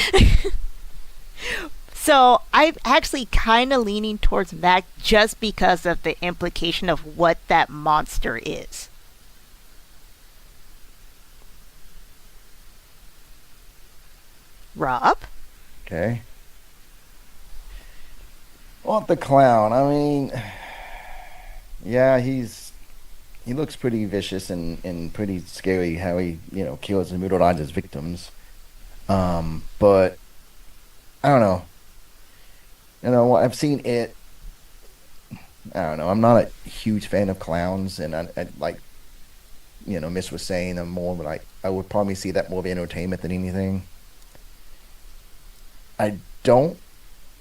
So I'm actually kind of leaning towards that just because of the implication of what that monster is. Rob? Okay. Well, the clown. I mean, yeah, he looks pretty vicious and pretty scary how he kills and mutilates victims. But I don't know. I've seen it. I don't know. I'm not a huge fan of clowns, and I like, Miss was saying I'm more like I would probably see that more of entertainment than anything. I don't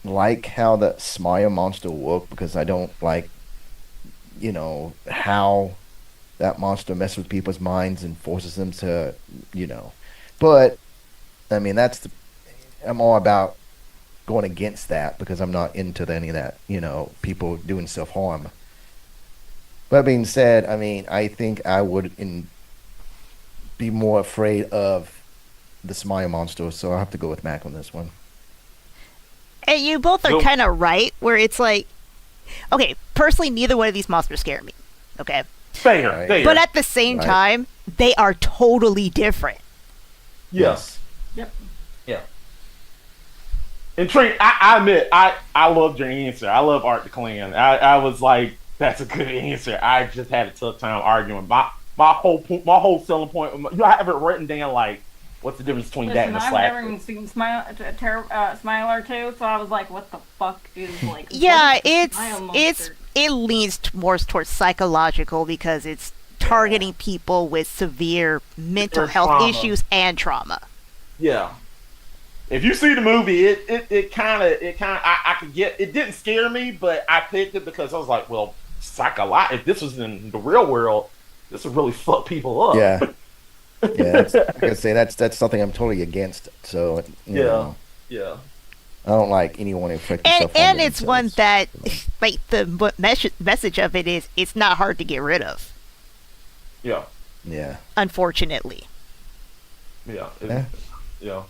like how the smile monster worked because I don't like, how that monster messes with people's minds and forces them to, But I mean, I'm all about going against that because I'm not into any of that, people doing self-harm. That being said, I mean, I think I would be more afraid of the smile monster, so I'll have to go with Mac on this one. And you both are kind of right, where it's like, okay, personally, neither one of these monsters scare me, okay? Fair, Right. fair. But at the same time, they are totally different. Yes. Yep. Yeah. And Trent, I admit, I loved your answer. I love Art the Clan. I was like, that's a good answer. I just had a tough time arguing. My whole selling point. You have it written down like, what's the difference between that and the I've slack? never even seen Smiler 2, so I was like, what the fuck is like? Yeah, what is the Smile Monster? it leans more towards psychological because it's targeting people with severe mental Or health trauma. issues and trauma. Yeah. If you see the movie, it kind of I could get it. Didn't scare me, but I picked it because I was like, well, if this was in the real world, this would really fuck people up. Yeah. Yeah, like I say, that's something I'm totally against. So Yeah. I don't like anyone inflicting And, self-harm and on it's one themselves. that, like, the message of it is, it's not hard to get rid of, Yeah. Yeah. unfortunately. Yeah. Yeah. Yeah.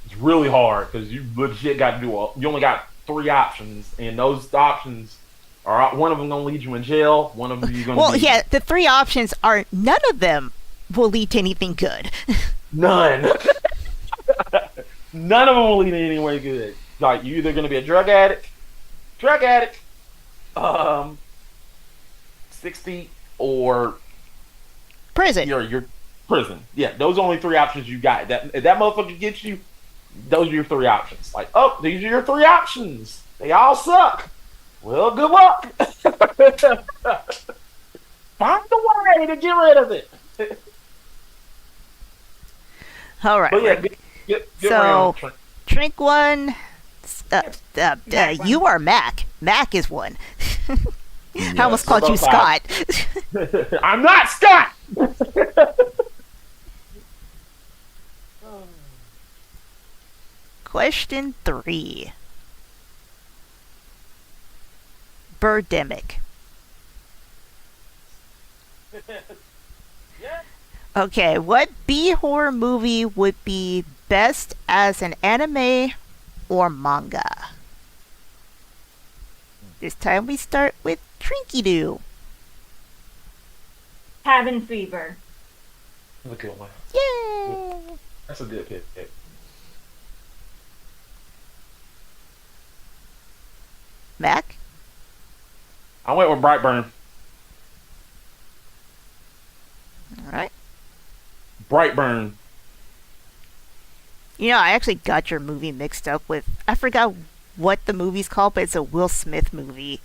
It's really hard because you legit got to you only got 3 options, and those options are one of them gonna lead you in jail. One of them you're gonna Well, be yeah, the 3 options are, none of them will lead to anything good. none. None of them will lead anywhere good. Like, you're either gonna be a drug addict, 60, or Prison. your prison. Yeah, those are only 3 options you got. If that motherfucker gets you, those are your 3 options. Like, oh, these are your 3 options. They all suck. Well, good luck. Find a way to get rid of it. All right. But yeah, get So- around, Trent. Drink one. You are Mac. Mac is one. I almost called you about Scott. I'm not Scott. Question 3. Birdemic. Okay, what B horror movie would be best as an anime or manga? This time we start with Trinky Doo. Cabin Fever. That's a good one. Yay! That's a good pick. Mac? I went with Brightburn. Alright. Brightburn. You know, I actually got your movie mixed up with, I forgot what the movie's called, but it's a Will Smith movie.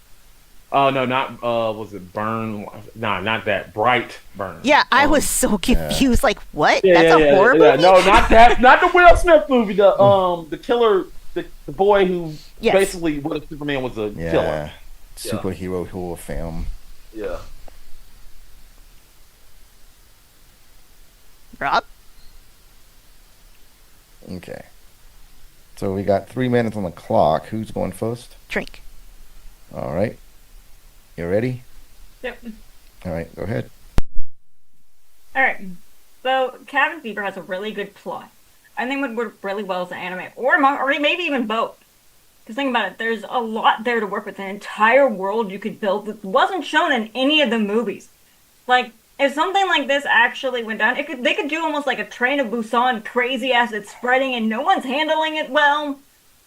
Oh no, not was it Burn? No, not that. Brightburn. Yeah, I was so confused. Like, what? Yeah, That's a horror movie? No, not that. Not the Will Smith movie. The killer, the boy who basically what if Superman was a killer. Superhero horror film. Yeah. Rob? Okay. So we got 3 minutes on the clock. Who's going first? Trink. All right. You ready? Yep. All right, go ahead. Alright. So, Cabin Fever has a really good plot. I think it would work really well as an anime, or manga, or maybe even both. Because think about it, there's a lot there to work with, an entire world you could build that wasn't shown in any of the movies. Like, if something like this actually went down, they could do almost like a Train of Busan, crazy as it's spreading and no one's handling it well.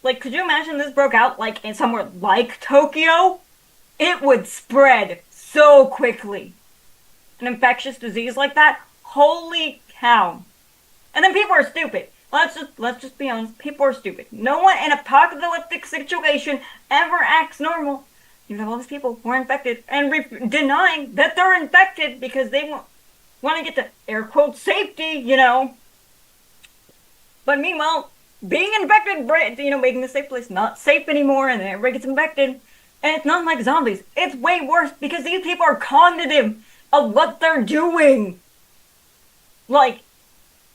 Like, could you imagine this broke out like in somewhere like Tokyo? It would spread so quickly. An infectious disease like that? Holy cow. And then people are stupid. Let's just be honest. People are stupid. No one in a apocalyptic situation ever acts normal. You have all these people who are infected and denying that they're infected because they want to get to air quote safety, you know. But meanwhile, being infected, making the safe place not safe anymore, and then everybody gets infected. And it's not like zombies. It's way worse because these people are cognitive of what they're doing. Like,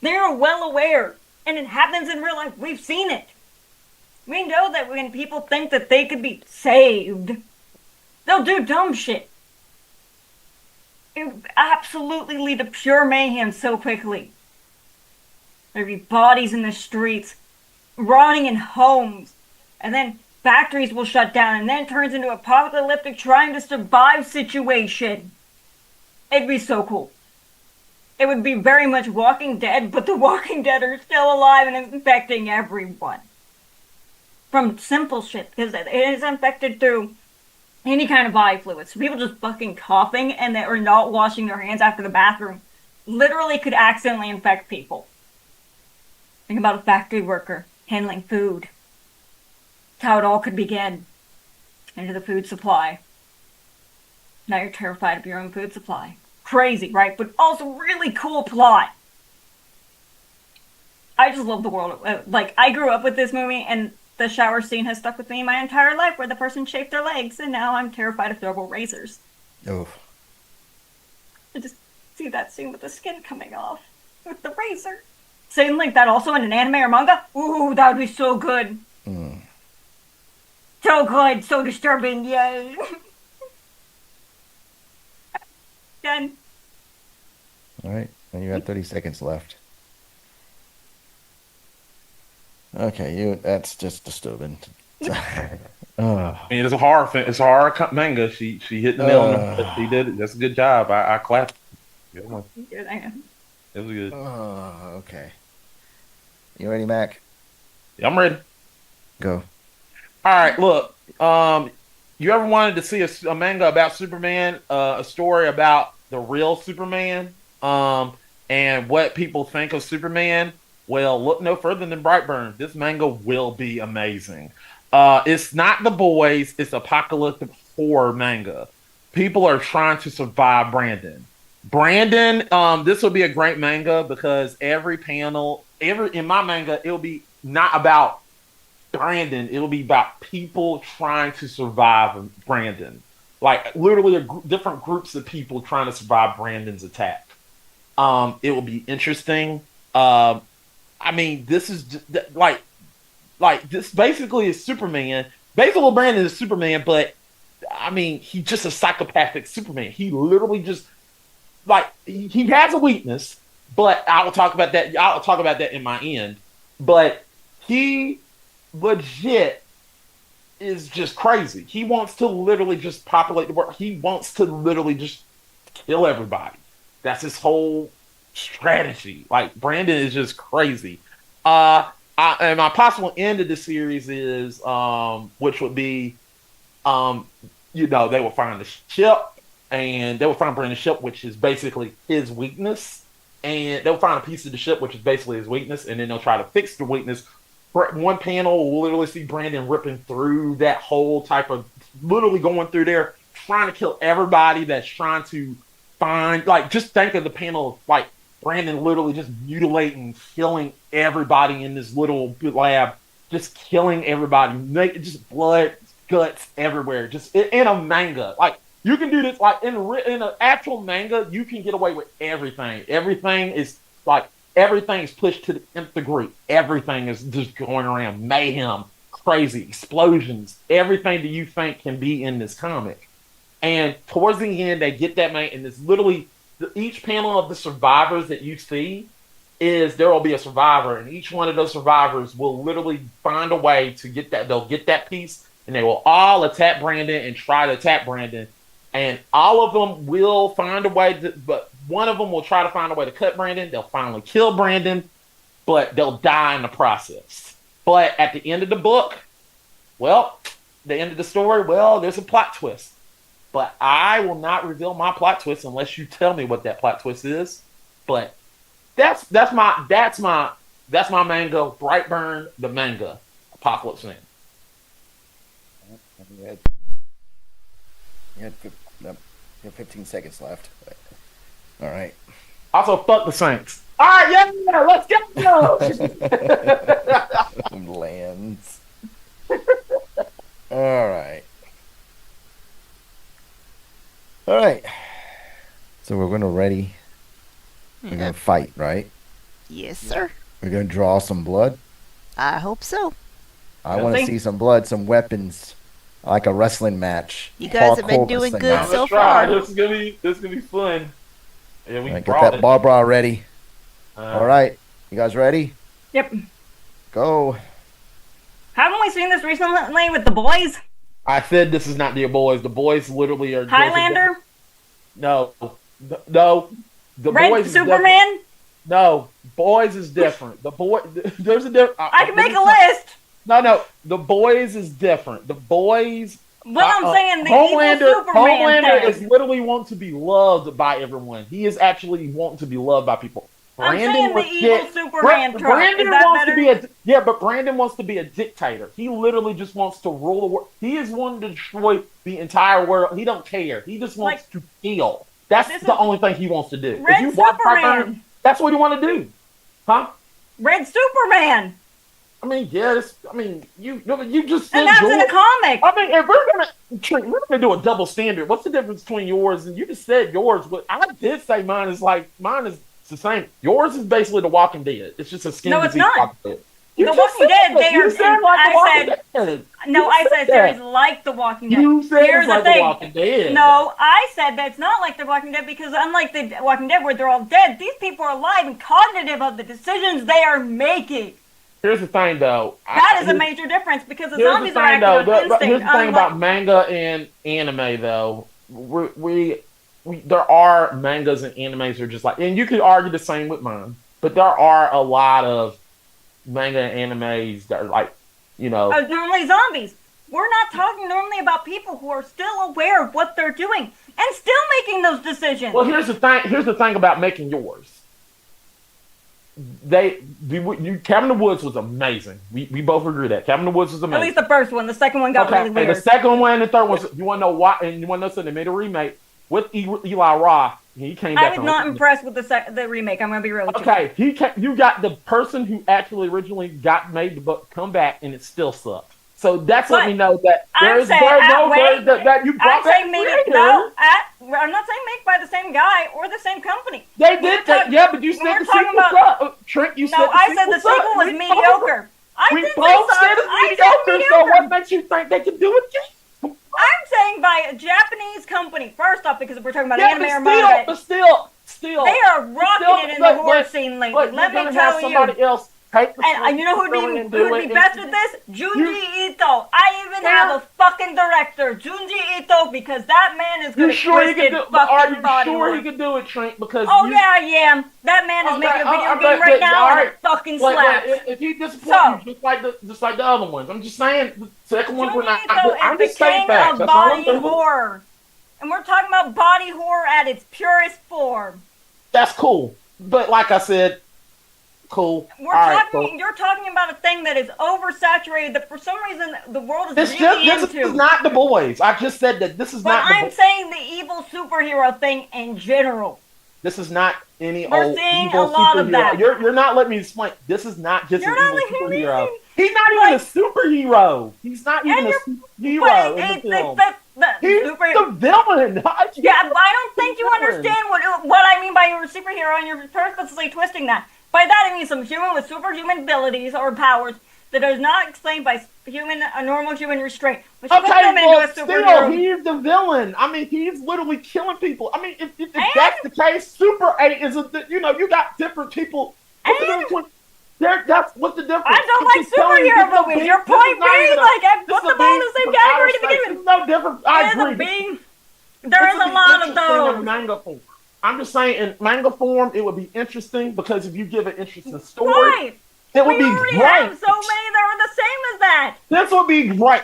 they're well aware. And it happens in real life. We've seen it. We know that when people think that they could be saved, they'll do dumb shit. It would absolutely lead to pure mayhem so quickly. There'd be bodies in the streets, rotting in homes, and then factories will shut down, and then it turns into an apocalyptic trying to survive situation. It'd be so cool. It would be very much Walking Dead, but the Walking Dead are still alive and infecting everyone. From simple shit, because it is infected through any kind of body fluids. So people just fucking coughing and they are not washing their hands after the bathroom literally could accidentally infect people. Think about a factory worker handling food. That's how it all could begin. Into the food supply. Now you're terrified of your own food supply. Crazy, right? But also really cool plot. I just love the world. Like, I grew up with this movie, and the shower scene has stuck with me my entire life, where the person shaved their legs, and now I'm terrified of thermal razors. Oh. I just see that scene with the skin coming off with the razor. Something like that also in an anime or manga? Ooh, that would be so good. So good, so disturbing, yay. Done. All right, and you got 30 seconds left. Okay, that's just disturbing. I mean, it's a horror manga. She hit the nail on the head. She did it. That's a good job. I clapped. Good one. Good, I am. It was good. Okay. You ready, Mac? Yeah, I'm ready. Go. All right, look. You ever wanted to see a manga about Superman, a story about the real Superman, and what people think of Superman? Well, look no further than Brightburn. This manga will be amazing. It's not The Boys. It's apocalyptic horror manga. People are trying to survive Brandon. This will be a great manga because every panel, in my manga, it'll be not about Brandon. It'll be about people trying to survive Brandon. Like, literally different groups of people trying to survive Brandon's attack. It will be interesting. I mean, this is like this basically is Superman. Basically, Brandon is Superman, but I mean, he's just a psychopathic Superman. He literally just like he has a weakness, but I will talk about that. I'll talk about that in my end. But he legit is just crazy. He wants to literally just populate the world. He wants to literally just kill everybody. That's his whole strategy. Like Brandon is just crazy. And my possible end of the series is, which would be, they will find the ship, and they will find Brandon's ship, which is basically his weakness, and they'll find a piece of the ship, which is basically his weakness, and then they'll try to fix the weakness. One panel will literally see Brandon ripping through that whole type of, literally going through there, trying to kill everybody that's trying to find, like, just think of the panel of, like, Brandon literally just mutilating, killing everybody in this little lab, just killing everybody, just blood, guts everywhere, just in a manga. Like, you can do this, like, in an actual manga, you can get away with everything. Everything is pushed to the nth degree. Everything is just going around, mayhem, crazy, explosions, everything that you think can be in this comic. And towards the end, they get that man, and it's literally, each panel of the survivors that you see is there will be a survivor, and each one of those survivors will literally find a way to get that. They'll get that piece, and they will all attack Brandon and try to attack Brandon. And all of them will find a way, but one of them will try to find a way to cut Brandon. They'll finally kill Brandon, but they'll die in the process. But at the end of the book, well, the end of the story, well, there's a plot twist. But I will not reveal my plot twist unless you tell me what that plot twist is. But that's my manga, Brightburn, the manga, Apocalypse Now. You had 15 seconds left. All right. Also, fuck the Saints. All right, yeah, let's go. Lands. All right. All right. So we're gonna ready. We're gonna fight, right? Yes, sir. We're gonna draw some blood. I hope so. I want to see some blood, some weapons, like a wrestling match. You guys have been Hardcore doing wrestling good match. so far. This is gonna be fun. Yeah, we All right, get that Barbara ready. All right, you guys ready? Yep. Go. Haven't we seen this recently with the boys? I said this is not the boys. The boys literally are Highlander? No. The Red boys Superman? No, boys is different. The boy, there's a different. I can make a list. No, the boys is different. The boys. What I'm saying, the evil Superman Homelander thing. is literally wanting to be loved by everyone. He is actually wanting to be loved by people. I'm saying the evil Superman trope. Brandon Is that wants better? but Brandon wants to be a dictator. He literally just wants to rule the world. He is wanting to destroy the entire world. He don't care. He just wants to kill. That's the only thing he wants to do. Red If you watch Superman. Brightburn, that's what you want to do, huh? Red Superman. I mean, yes. I mean, you just said And that's in a comic. I mean, if we're gonna do a double standard, what's the difference between yours and you just said yours? But I did say mine is the same. Yours is basically The Walking Dead. It's just a skin. No, it's disease not. Walking Dead. The Walking Dead, they are. I said that. series like The Walking Dead. You said Here's it's like the The thing. Walking Dead. No, I said that it's not like The Walking Dead because unlike The Walking Dead where they're all dead, these people are alive and cognitive of the decisions they are making. Here's the thing, though. That is a major difference because the Here's zombies the are thing, acting though. on instinct. Here's the thing about manga and anime, though. There are mangas and animes that are just like, and you could argue the same with mine, but there are a lot of manga and animes that are like, normally zombies. We're not talking normally about people who are still aware of what they're doing and still making those decisions. Well, here's the thing about making yours. Cabin in the Woods was amazing. We both agree that Cabin in the Woods was amazing. At least the first one. The second one got really weird. And the second one and the third one. You want to know why? And you want to know something? They made a remake with Eli Roth. He came back. I was not impressed with the remake. I'm going to be real with you. Okay, you got the person who actually originally got made the book come back, and it still sucked. So that's letting me know that I'm not saying made by the same guy or the same company. They did that, yeah, but you said the sequel sucked. Trent, you said the sequel I said the sequel was mediocre. We both said it's mediocre, so what makes you think they can do it again? I'm saying by a Japanese company. First off, because we're talking about Yeah, anime or but manga, still, they are rocking it in the horror scene lately. but Let you're me gonna have tell somebody you. else take the And you know who'd be best at this? Junji Ito. I even have a fucking director, Junji Ito, because that man is good at twisted fucking body Are you sure work. he could do it, Trink? Because Oh yeah, I am. That man is making a video game right now, and it fucking slaps. If he disappoints you, just like the other ones, I'm just saying the second one we're not. I'm Junji just Ito is saying the facts. king That's of all I'm body saying. horror. And we're talking about body horror at its purest form. That's cool, but like I said, cool. You're talking about a thing that is oversaturated that for some reason the world is This really this into. is not the boys. I just said that this is But not. I'm saying the evil superhero thing in general. This is not any We're old seeing evil a lot superhero. of that. You're not letting me explain. This is not just You're an not evil letting me superhero. explain. He's not even a superhero. He's not even a But superhero in the film. He's the villain. Yeah, but I don't think you understand what I mean by you're a superhero, and you're purposely twisting that. By that I mean some human with superhuman abilities or powers that is not explained by a normal human restraint. Which puts them into a still, superhero. he's the villain. I mean, he's literally killing people. I mean, if that's the case, Super 8 is you got different people. That's what's the difference? I don't like superhero movies. Your point being, like, I put them all in the same category to begin with. No difference. I agree. There is a lot of those. In manga form. I'm just saying, in manga form, it would be interesting because if you give an interesting story, Right. it would be already great. have so many that are the same as that. This would be great.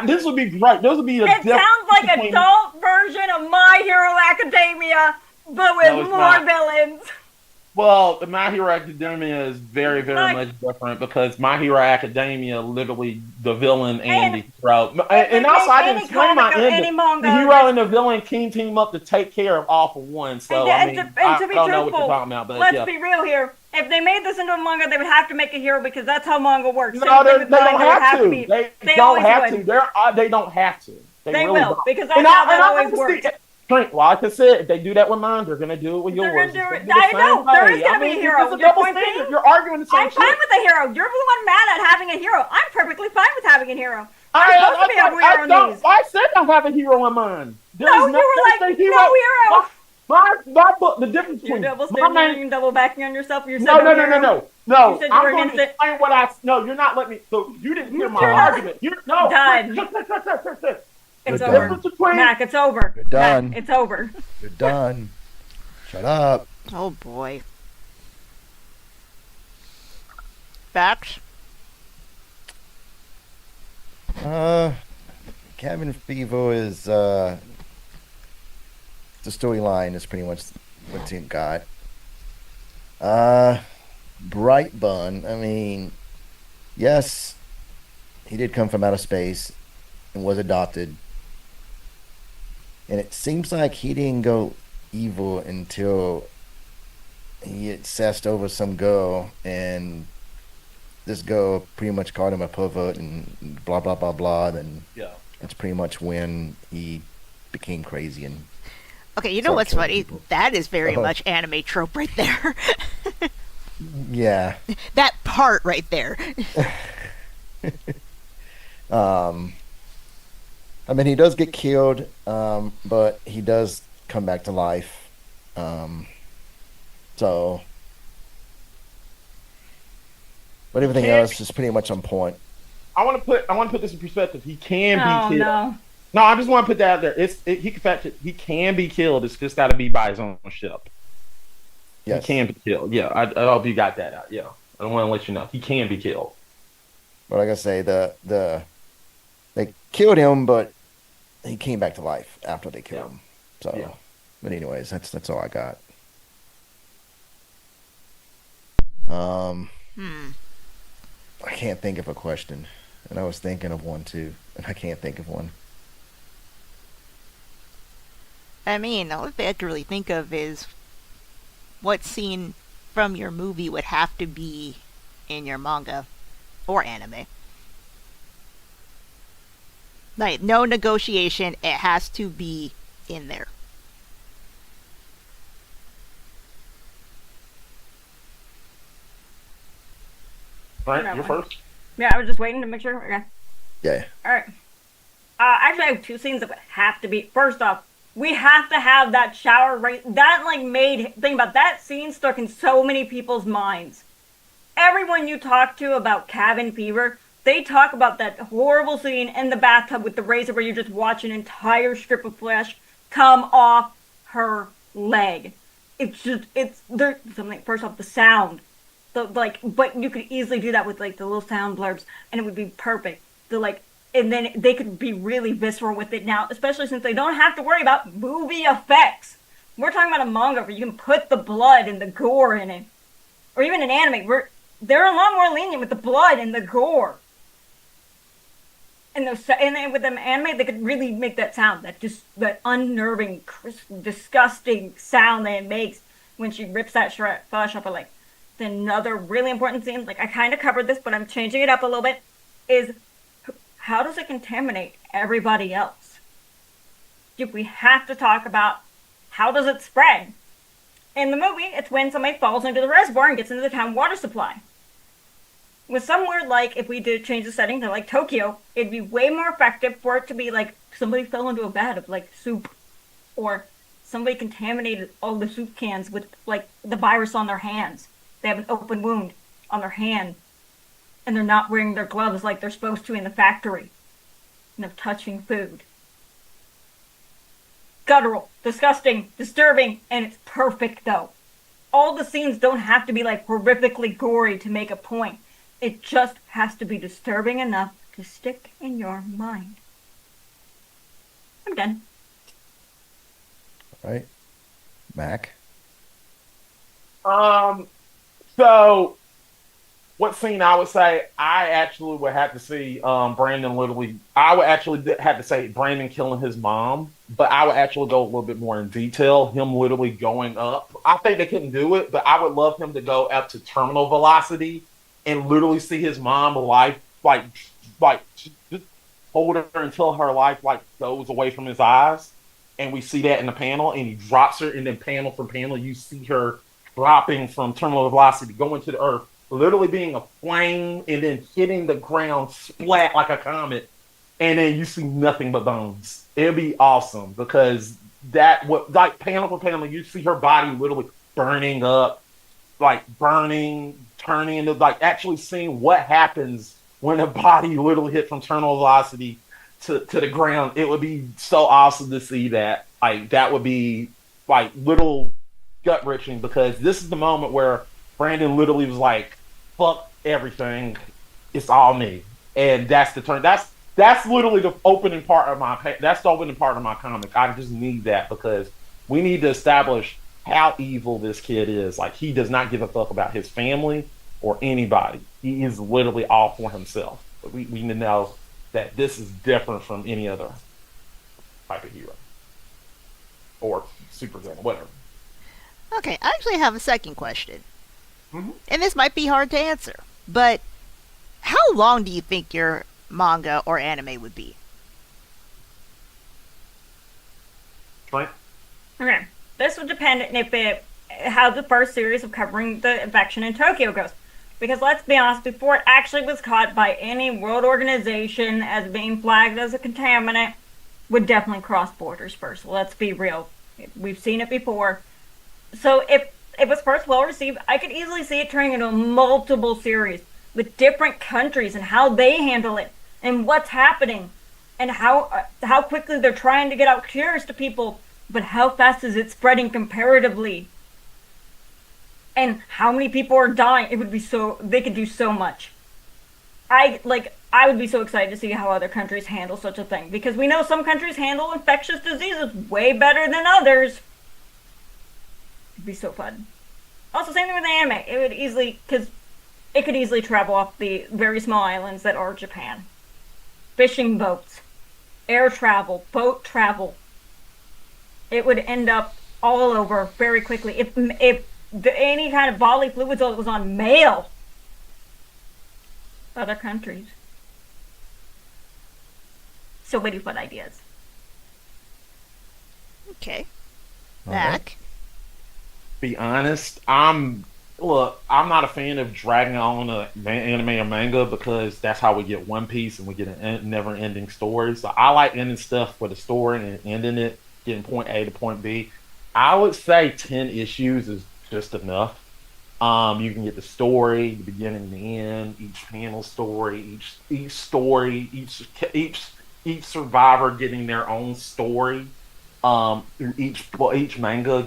This would be great. Those would be the. It sounds like an adult version of My Hero Academia, but with more villains. Well, My Hero Academia is very, very much different because My Hero Academia, literally, the villain and the hero. And also, I didn't explain my ending. The hero and the villain team up to take care of all for one. So, I mean, I don't know what you're talking about. But let's be real here. If they made this into a manga, they would have to make a hero because that's how manga works. No, they don't have to. They don't have to. They don't have to. They will, because that's how that always works. Like I said, if they do that with mine, they're gonna do it with yours. I know there is gonna be a hero. It's a double standard. You're arguing the same shit. I'm fine with a hero. You're the one mad at having a hero. I'm perfectly fine with having a hero. I said I have a hero in mine. No, you were like, no hero. My book, the difference between you're double standing, you're double backing on yourself. You said no. You said you were against it. No, you're not letting me. So you didn't hear my argument. Done. It's over. Mac, it's over. You're done. Mac, it's over. You're done. Shut up. Oh boy. Facts? Cabin Fever is the storyline is pretty much what it got. Bright Bun, I mean, yes, he did come from outer space and was adopted. And it seems like he didn't go evil until he obsessed over some girl, and this girl pretty much called him a pervert and blah, blah, blah, blah. And that's pretty much when he became crazy. And okay, you know what's funny? People. That is very much anime trope right there. Yeah. That part right there. I mean, he does get killed, but he does come back to life. So, but everything else is pretty much on point. I want to put this in perspective. He can be killed. No, I just want to put that out there. He can be killed. It's just got to be by his own ship. Yes. He can be killed. Yeah, I hope you got that out. Yeah, I don't want to let you know he can be killed. But like I say, they killed him, but he came back to life after they killed him. So, but anyways, that's all I got. I can't think of a question, and I was thinking of one too, and I can't think of one. I mean, all I have to really think of is what scene from your movie would have to be in your manga or anime. Like, no negotiation, it has to be in there. Right, you're first. Yeah, I was just waiting to make sure. Okay. Yeah. All right. Actually, I have two scenes that would have to be. First off, we have to have that shower right. That like made think about that scene stuck in so many people's minds. Everyone you talk to about cabin fever, they talk about that horrible scene in the bathtub with the razor where you just watch an entire strip of flesh come off her leg. It's there's something. First off, the sound, but you could easily do that with like the little sound blurbs, and it would be perfect. And then they could be really visceral with it now, especially since they don't have to worry about movie effects. We're talking about a manga where you can put the blood and the gore in it, or even an anime where they're a lot more lenient with the blood and the gore. And then with an anime, they could really make that sound, that unnerving, crisp, disgusting sound that it makes when she rips that flesh off her leg. Then another really important scene, like I kind of covered this, but I'm changing it up a little bit, is how does it contaminate everybody else? We have to talk about how does it spread. In the movie, it's when somebody falls into the reservoir and gets into the town water supply. With somewhere like, if we did change the setting to like Tokyo, it'd be way more effective for it to be like somebody fell into a vat of like soup, or somebody contaminated all the soup cans with like the virus on their hands. They have an open wound on their hand, and they're not wearing their gloves like they're supposed to in the factory, and they're touching food. Guttural, disgusting, disturbing, and it's perfect though. All the scenes don't have to be like horrifically gory to make a point. It just has to be disturbing enough to stick in your mind. I'm done. All right. Mac? So what scene I would say I actually would have to see Brandon literally. I would actually have to say Brandon killing his mom, but I would actually go a little bit more in detail. Him literally going up. I think they couldn't do it, but I would love him to go up to terminal velocity and literally see his mom life like just hold her until her life like goes away from his eyes, and we see that in the panel, and he drops her, and then panel for panel you see her dropping from terminal velocity, going to the earth, literally being a flame, and then hitting the ground splat like a comet, and then you see nothing but bones. It'd be awesome because that what like panel for panel you see her body literally burning up, like burning, turning into like actually seeing what happens when a body literally hit from terminal velocity to the ground. It would be so awesome to see that. Like that would be like little gut wrenching because this is the moment where Brandon literally was like, "Fuck everything, it's all me," and that's the turn. That's literally the opening part of my. That's the opening part of my comic. I just need that because we need to establish how evil this kid is. Like he does not give a fuck about his family or anybody. He is literally all for himself. But we need to know that this is different from any other type of hero or supervillain, whatever. Okay, I actually have a second question. Mm-hmm. And this might be hard to answer, but how long do you think your manga or anime would be? Right? Okay, this would depend how the first series of covering the infection in Tokyo goes. Because let's be honest, before it actually was caught by any world organization as being flagged as a contaminant, would definitely cross borders first. Let's be real. We've seen it before. So if it was first well received, I could easily see it turning into multiple series with different countries and how they handle it and what's happening and how quickly they're trying to get out cures to people, but how fast is it spreading comparatively? And how many people are dying? It would be they could do so much. I would be so excited to see how other countries handle such a thing because we know some countries handle infectious diseases way better than others. It'd be so fun. Also, same thing with anime. It could easily travel off the very small islands that are Japan. Fishing boats, air travel, boat travel. It would end up all over very quickly. If any kind of bodily fluids was on mail, other countries. So many fun ideas. Okay. All Mac? Be honest, I'm look, I'm not a fan of dragging on a anime or manga because that's how we get One Piece and we get never-ending story. So I like ending stuff with a story and ending it, getting point A to point B. I would say 10 issues is just enough. You can get the story, the beginning, the end, each panel story, each story, each survivor getting their own story. Through each manga,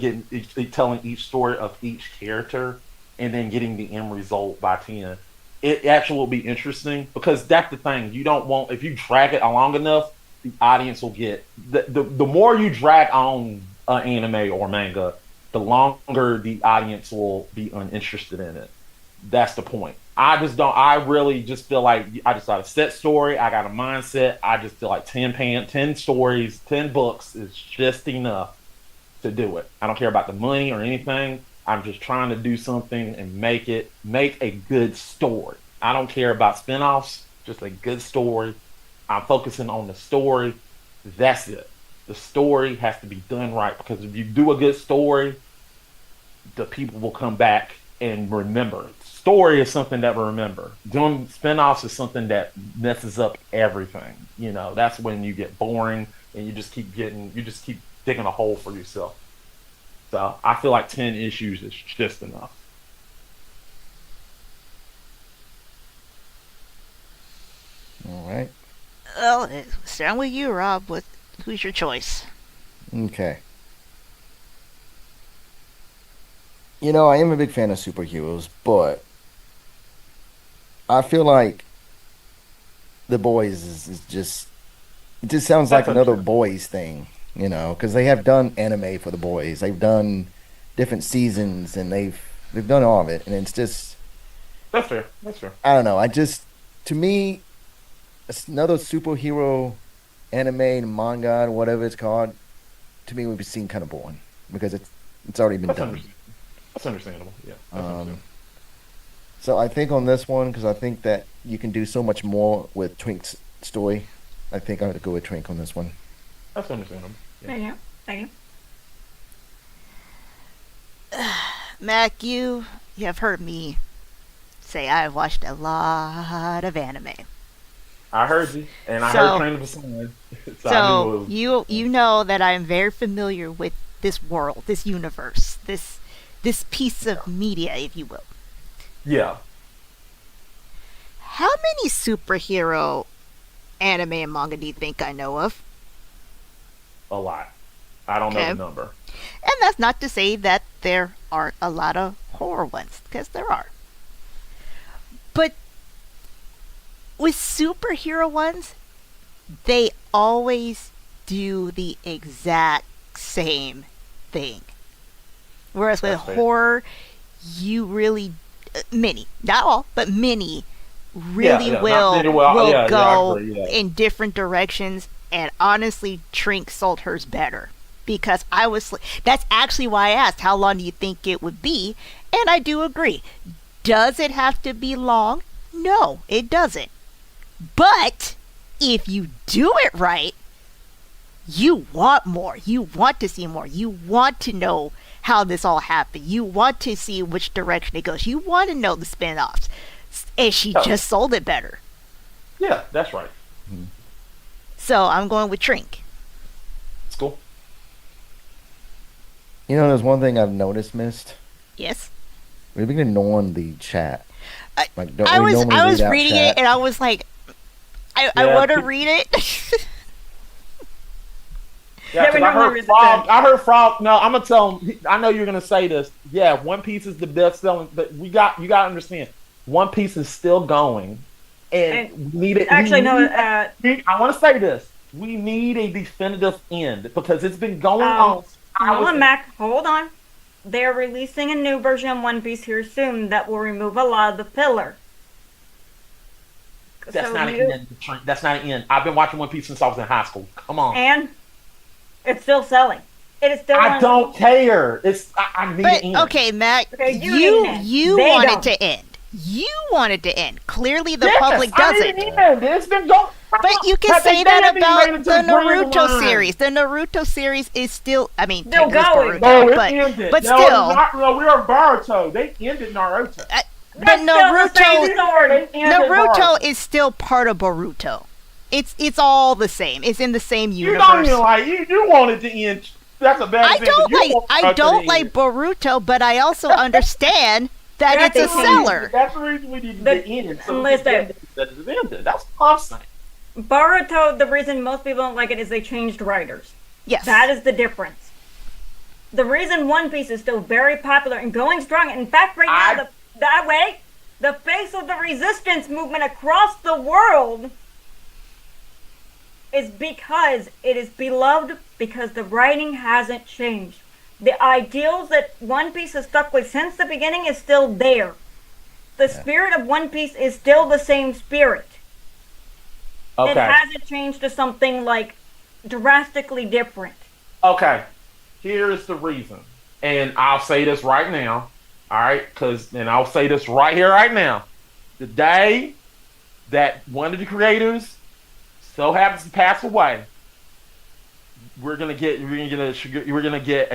telling each story of each character, and then getting the end result by 10. It actually will be interesting because that's the thing. You don't want, if you drag it long enough, the audience will get the more you drag on an anime or manga, the longer the audience will be uninterested in it. That's the point. I really just feel like I just got a set story. I got a mindset. I just feel like 10 stories, 10 books is just enough to do it. I don't care about the money or anything. I'm just trying to do something and make a good story. I don't care about spinoffs, just a good story. I'm focusing on the story. That's it. The story has to be done right because if you do a good story, the people will come back and remember. Story is something that we remember. Doing spinoffs is something that messes up everything. You know, that's when you get boring and you just keep digging a hole for yourself. So I feel like 10 issues is just enough. All right. Well, starting with you, Rob. Who's your choice? Okay. You know, I am a big fan of superheroes, but I feel like The Boys is just, it just sounds like That's another untrue. boys thing, you know, because they have done anime for The Boys. They've done different seasons and they've done all of it, and it's just, That's fair. That's fair. I don't know. To me, it's another superhero anime, manga, whatever it's called, to me would seem kind of boring because it's already been That's done. understandable. That's understandable. Yeah. That's understandable. So I think on this one, because I think that you can do so much more with Twink's story, I think I'm going to go with Twink on this one. That's understandable. Yeah. Thank you. Thank you. Mac, you have heard me say I've watched a lot of anime. I heard you, and I So- heard Train to Busan. So I knew it So was, you know that I'm very familiar with this world, this universe, this piece of media, if you will. yeah. How many superhero anime and manga do you think I know of? A lot. I don't know Okay. the number. And that's not to say that there aren't a lot of horror ones, because there are. But with superhero ones, they always do the exact same thing. Whereas with That's fair. horror, you really, many, not all, but many, really not will many will- yeah, I go agree, yeah. in different directions. And honestly, Trink sold hers better. Because that's actually why I asked, how long do you think it would be? And I do agree. Does it have to be long? No, it doesn't. But if you do it right, you want more. You want to see more. You want to know how this all happened. You want to see which direction it goes. You want to know the spin-offs. And she Oh. just sold it better. Yeah, that's right. So I'm going with Trink. It's cool. You know, there's one thing I've noticed, Mist. Yes. We've been ignoring the chat. I- Like, don't I we was normally read out reading chat? it and I was like, I Yeah, want to pe- read it. Yeah, Yeah, 'cause we I normally heard read the Frog. chat. I heard Frog. No, I'm gonna tell him. I know you're gonna say this. Yeah, One Piece is the best selling. But you got to understand. One Piece is still going, and we need it. Actually, no. I want to say this. We need a definitive end because it's been going on. Hold on, Mac. Hold on. They're releasing a new version of One Piece here soon that will remove a lot of the filler. That's So not you- an end. That's not an end. I've been watching One Piece since I was in high school. Come on. And it's still selling. It is still. I don't care. I need But an end. okay, Mac, Okay, you you need it. you They want don't. it to end. You want it to end. Clearly, the Yes, public I doesn't. need an end. It's been going. But you can But say they that haven't about made it to the the grand Naruto line. series. The Naruto series is still, I mean, Still technically it's going. No, Boruto, it but ended. but no, still. no, we're Boruto. They ended Naruto. But That's still the same Naruto, story. They ended Naruto is still part of Boruto. It's all the same. It's in the same You universe. don't even like you wanted to end. That's a bad I example. don't You like want I Naruto don't to like end. Boruto, but I also understand that That's it's a the seller. That's the reason we needed The- to end. So listen. that is ended. That's what I'm saying. Boruto, the reason most people don't like it is they changed writers. Yes. That is the difference. The reason One Piece is still very popular and going strong, in fact, right now, the face of the resistance movement across the world is because it is beloved because the writing hasn't changed. The ideals that One Piece has stuck with since the beginning is still there. The spirit of One Piece is still the same spirit. Okay. It hasn't changed to something like drastically different. Okay. Here's the reason, and I'll say this right now. All right, and I'll say this right here, right now. The day that one of the creators so happens to pass away, we're gonna get a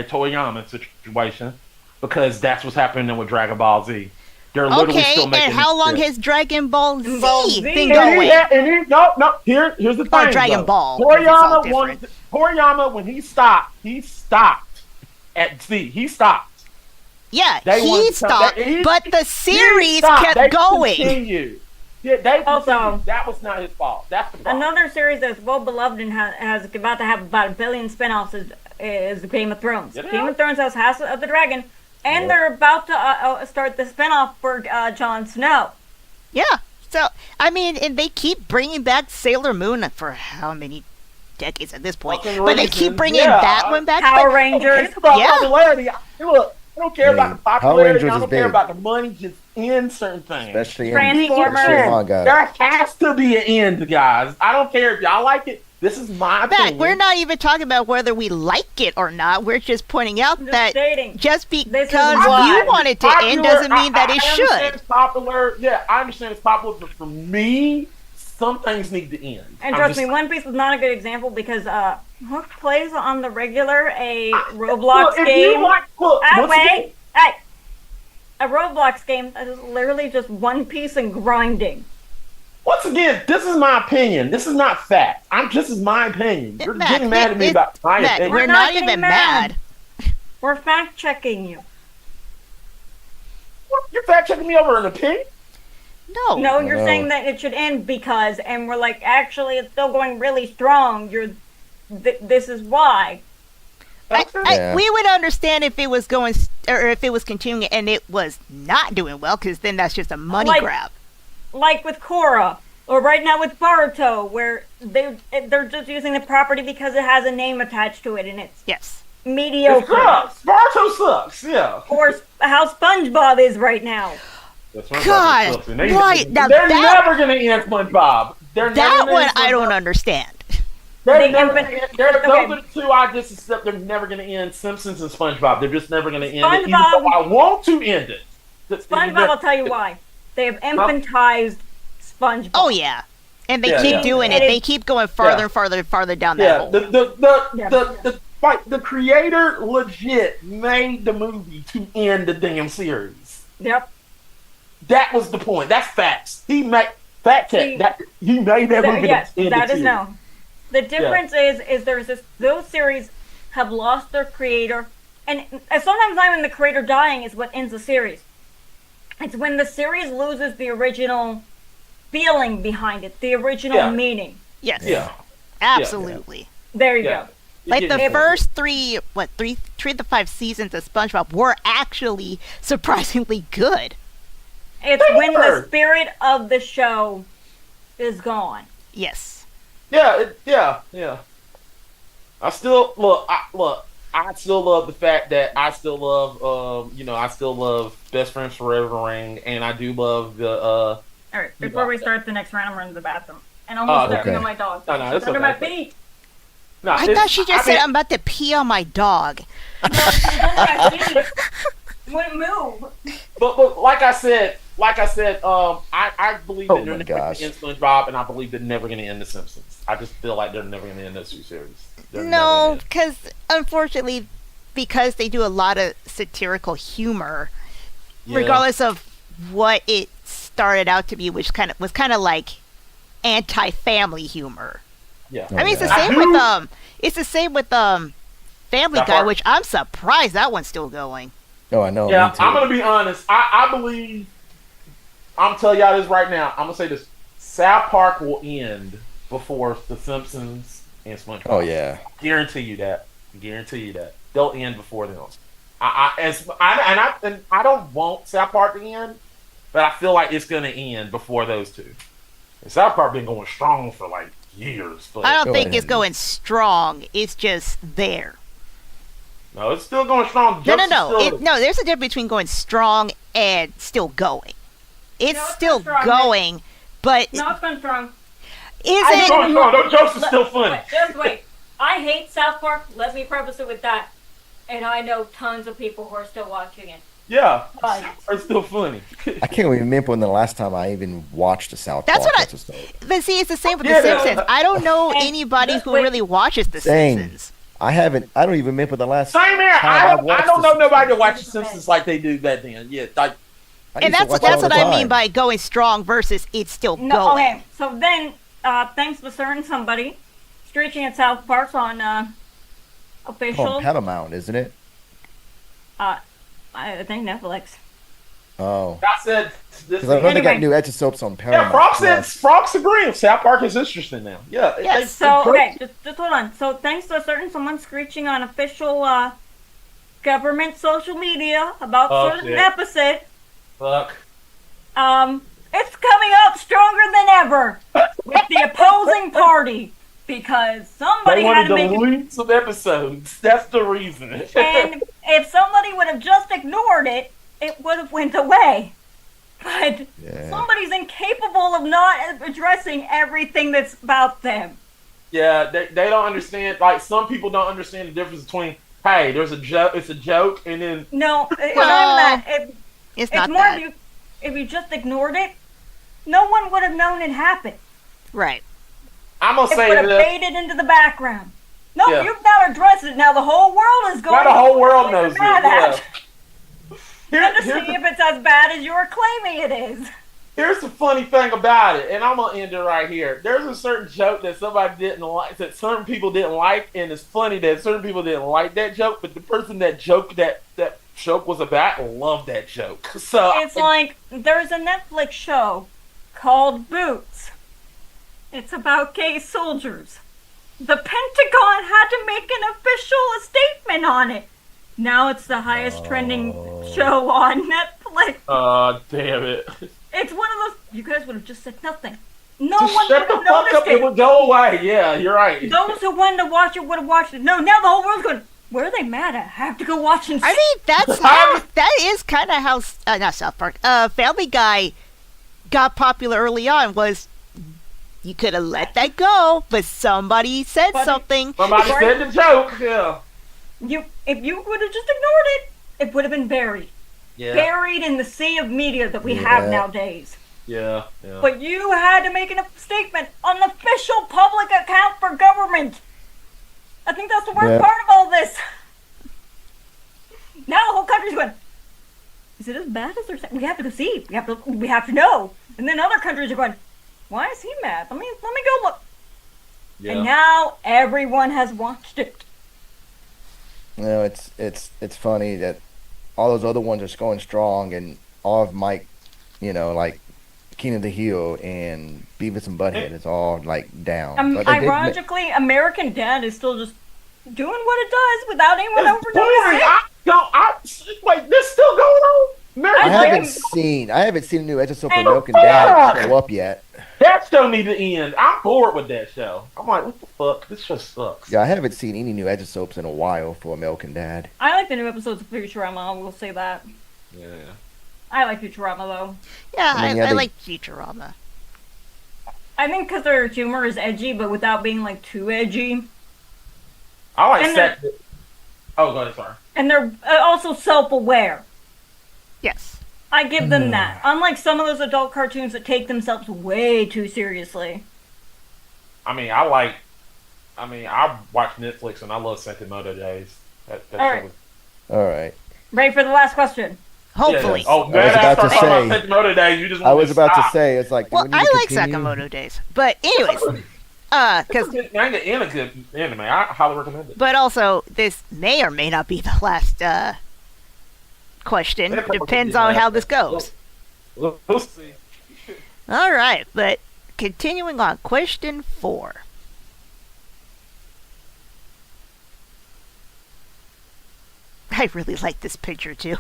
Toriyama situation, because that's what's happening with Dragon Ball Z. They're literally Okay, still making and how long shit. has Dragon Ball Z been And going? no. Here's the thing. Dragon though. Ball, 'cause it's all different. Toriyama, when he stopped at Z. He stopped. Yeah, They he wanted to stopped, come- but the He series stopped. kept They going. continued. Yeah, they Also- continued. That was not his fault. That's the problem. Another series that's well beloved and has about to have about 1 billion spin-offs is Game of Thrones. Yeah. Game of Thrones has House of the Dragon, and Yeah. they're about to start the spin-off for Jon Snow. Yeah, so, I mean, and they keep bringing back Sailor Moon for how many decades at this point? Fucking But they keep reasons, bringing yeah. that one back. Power but- Rangers. It's about Yeah. popularity. Look, I don't care about the Power popularity. Rangers I is don't care big. about the money. Just end certain things. Especially in Transformers. manga. There has to be an end, guys. I don't care if y'all like it. This is my Back, opinion. we're not even talking about whether we like it or not. We're just pointing out Just that stating. just This because is why. you want it to end doesn't mean that it I understand should. it's popular. Yeah, I understand it's popular, but for me, some things need to end. And I'm trust just- me, One Piece is not a good example because Hook plays on the regular a Roblox Look, if you game. like, look, once again- Wait, hey, a Roblox game that is literally just One Piece and grinding. Once again, this is my opinion. This is not fact. This is my opinion. You're Matt, getting mad at me it- about my Matt, opinion. we're We're not not even getting mad. mad. We're fact checking you. You're fact checking me over an opinion? No. No, you're No. saying that it should end because, and we're like, actually, it's still going really strong. This is why. Yeah. We would understand if it was going or if it was continuing and it was not doing well, because then that's just a money Like- grab. Like with Korra, or right now with Boruto, where they're just using the property because it has a name attached to it, and it's Yes. It mediocre. sucks. Naruto sucks. Yeah. Or how SpongeBob is right now. That's what God, SpongeBob sucks. And they- right, now They're that- never gonna end SpongeBob. They're never That gonna one end I don't SpongeBob. understand. They're They never infant- gonna end- they're- okay. Those are the two I just accept. They're never gonna end Simpsons and SpongeBob. They're just never gonna end it, even SpongeBob- though I want to end it. SpongeBob, I'll tell you why. They have infantized SpongeBob. Oh yeah, and they Yeah, keep yeah. doing it. It They is- keep going farther Yeah. and farther and farther down that Yeah, hole. the creator legit made the movie to end the damn series. Yep. That was the point. That's facts. He made fact check. See, He made that movie Yes, to end that the is series. known. The difference is there's those series have lost their creator, and sometimes not even the creator dying is what ends the series. It's when the series loses the original feeling behind it, the original Yeah. meaning. Yes, Yeah, absolutely. There you yeah. go. Like You the get- first three of the 5 seasons of SpongeBob were actually surprisingly good. It's They when the were. spirit of the show is gone. Yes. Yeah. I still look. I still love the fact that I still love. I still love Best Friends Forever Ring, and I do love the. All right, You before got we that. start the next round, I'm running to the bathroom. And almost okay. stepping on my dog. No, It's it's under okay. my feet. No, I thought she just said, I'm about to pee on my dog. No, it's under my feet. Wouldn't move. But like I said, like I said, I believe that Oh they're my never gosh. going to end SpongeBob, and I believe they're never going to end The Simpsons. I just feel like they're never going to end those two series. They're never No, gonna end. because unfortunately, because they do a lot of satirical humor, Yeah. regardless of what it started out to be, which was kind of like anti-family humor. Yeah. Oh, I mean, it's the yeah. same with it's the same with Family South Guy, Park. which I'm surprised that one's still going. Oh, I know. Yeah, me too. I'm gonna be honest. I believe. I'm telling y'all this right now. I'm gonna say this: South Park will end before The Simpsons and SpongeBob. Oh yeah. Guarantee you that. Guarantee you that they'll end before them. I don't want South Park to end, but I feel like it's gonna end before those two. And South Park been going strong for like years, but I don't Go think ahead. it's going strong. It's just there. no, it's still going strong. No, Jokes are still- no. There's a difference between going strong and still going. It's No, it's still not strong. going, but No, it's been strong. is It's it? going strong. Those jokes are still funny. Wait, just wait. I hate South Park. Let me preface it with that. And I know tons of people who are still watching it. Yeah, But it's still funny. I can't remember when the last time I even watched a South That's Park what I- episode. But see, it's the same with Yeah, The no, Simpsons. I don't know Hey, anybody just who wait. really watches The Same. Simpsons. I don't even remember the last Same here. time I watched don't The know nobody that Simpsons. watches Simpsons like they do back then. Yeah, like I And used to that's watch it all what the I mean time. by going strong versus it's still no, going. okay. So then, thanks to certain somebody, screeching at South Park's on official. Oh, Paramount, isn't it? I think Netflix. Oh, I said, this because I know they got Anyway. new episodes on Paramount. yeah, Frog said Plus. Frog's agreeing. South Park is interesting now. Yeah. Yes, So okay, just hold on. So thanks to a certain someone screeching on official government social media about Oh, certain shit. episode, Fuck. it's coming out stronger than ever with the opposing party because somebody They had wanted to to make it. delete some episodes. That's the reason. And if somebody would have just ignored it, it would have went away. But Yeah. somebody's incapable of not addressing everything that's about them. Yeah, they don't understand. Like some people don't understand the difference between hey, there's a joke. It's a joke, and then No, it's Well, not even that. It's It's not more that. if you just ignored it, no one would have known it happened. Right. I'm gonna It say would have this. faded into the background. No, Yeah. you've now addressed it. Now the whole world is going. Now the whole world "What are you knows it. mad Yeah. at?" Here- And to here's see the- if it's as bad as you're claiming it is. Here's the funny thing about it, and I'm gonna end it right here. There's a certain joke that somebody didn't like, that certain people didn't like, and it's funny that certain people didn't like that joke, but the person that joke was about loved that joke. So It's like there's a Netflix show called Boots. It's about gay soldiers. The Pentagon had to make an official statement on it. Now it's the highest trending show on Netflix. damn it! It's one of those. You guys would have just said nothing. No Just one shut would the have fuck up. noticed It it. would go away. Yeah, you're right. Those who wanted to watch it would have watched it. No, now the whole world's going. Where are they mad at? I have to go watch and see. I mean, that is kind of how not South Park. Family Guy got popular early on. Was you could have let that go, but somebody said But- something. Somebody Right. said the joke. Yeah. If you would have just ignored it, it would have been buried. Yeah. Buried in the sea of media that we have Yeah. nowadays. Yeah. Yeah. But you had to make a statement on an official public account for government. I think that's the worst Yeah. part of all this. Now the whole country's going, is it as bad as they're saying? We have to go see. We have to know. And then other countries are going, why is he mad? Let me go look. Yeah. And now everyone has watched it. You know, it's funny that all those other ones are going strong, and all of Mike, you know, like King of the Hill and Beavis and Butthead is all like down. But they did ma- Ironically, American Dad is still just doing what it does without anyone It's over boring. noticing. Wait, this still going on? I I haven't think- seen a new episode for And- American Dad show up yet. That show need to end. I'm bored with that show. I'm like, what the fuck? This show sucks. Yeah, I haven't seen any new episodes in a while for American Dad. I like the new episodes of Futurama, I will say that. Yeah. I like Futurama, though. Yeah, I mean, yeah, I they- like Futurama. I think because their humor is edgy, but without being, like, too edgy. I like And that. Oh, go ahead, sorry. And they're also self-aware. Yes. I give them that. Unlike some of those adult cartoons that take themselves way too seriously. I mean, I watch Netflix and I love Sakamoto Days. That All right. All right. Ready for the last question? Hopefully. Yeah. Oh, I was man, about to talking about say- Sakamoto Days. You just I want was to about to stop. say, it's like, do Well, we need I to like continue? Sakamoto Days, but anyways, because Manga and a good anime. I highly recommend it. but also this may or may not be the last question. It probably Depends could be on the how last this one. goes. We'll see. All right, but continuing on, question 4. I really like this picture too.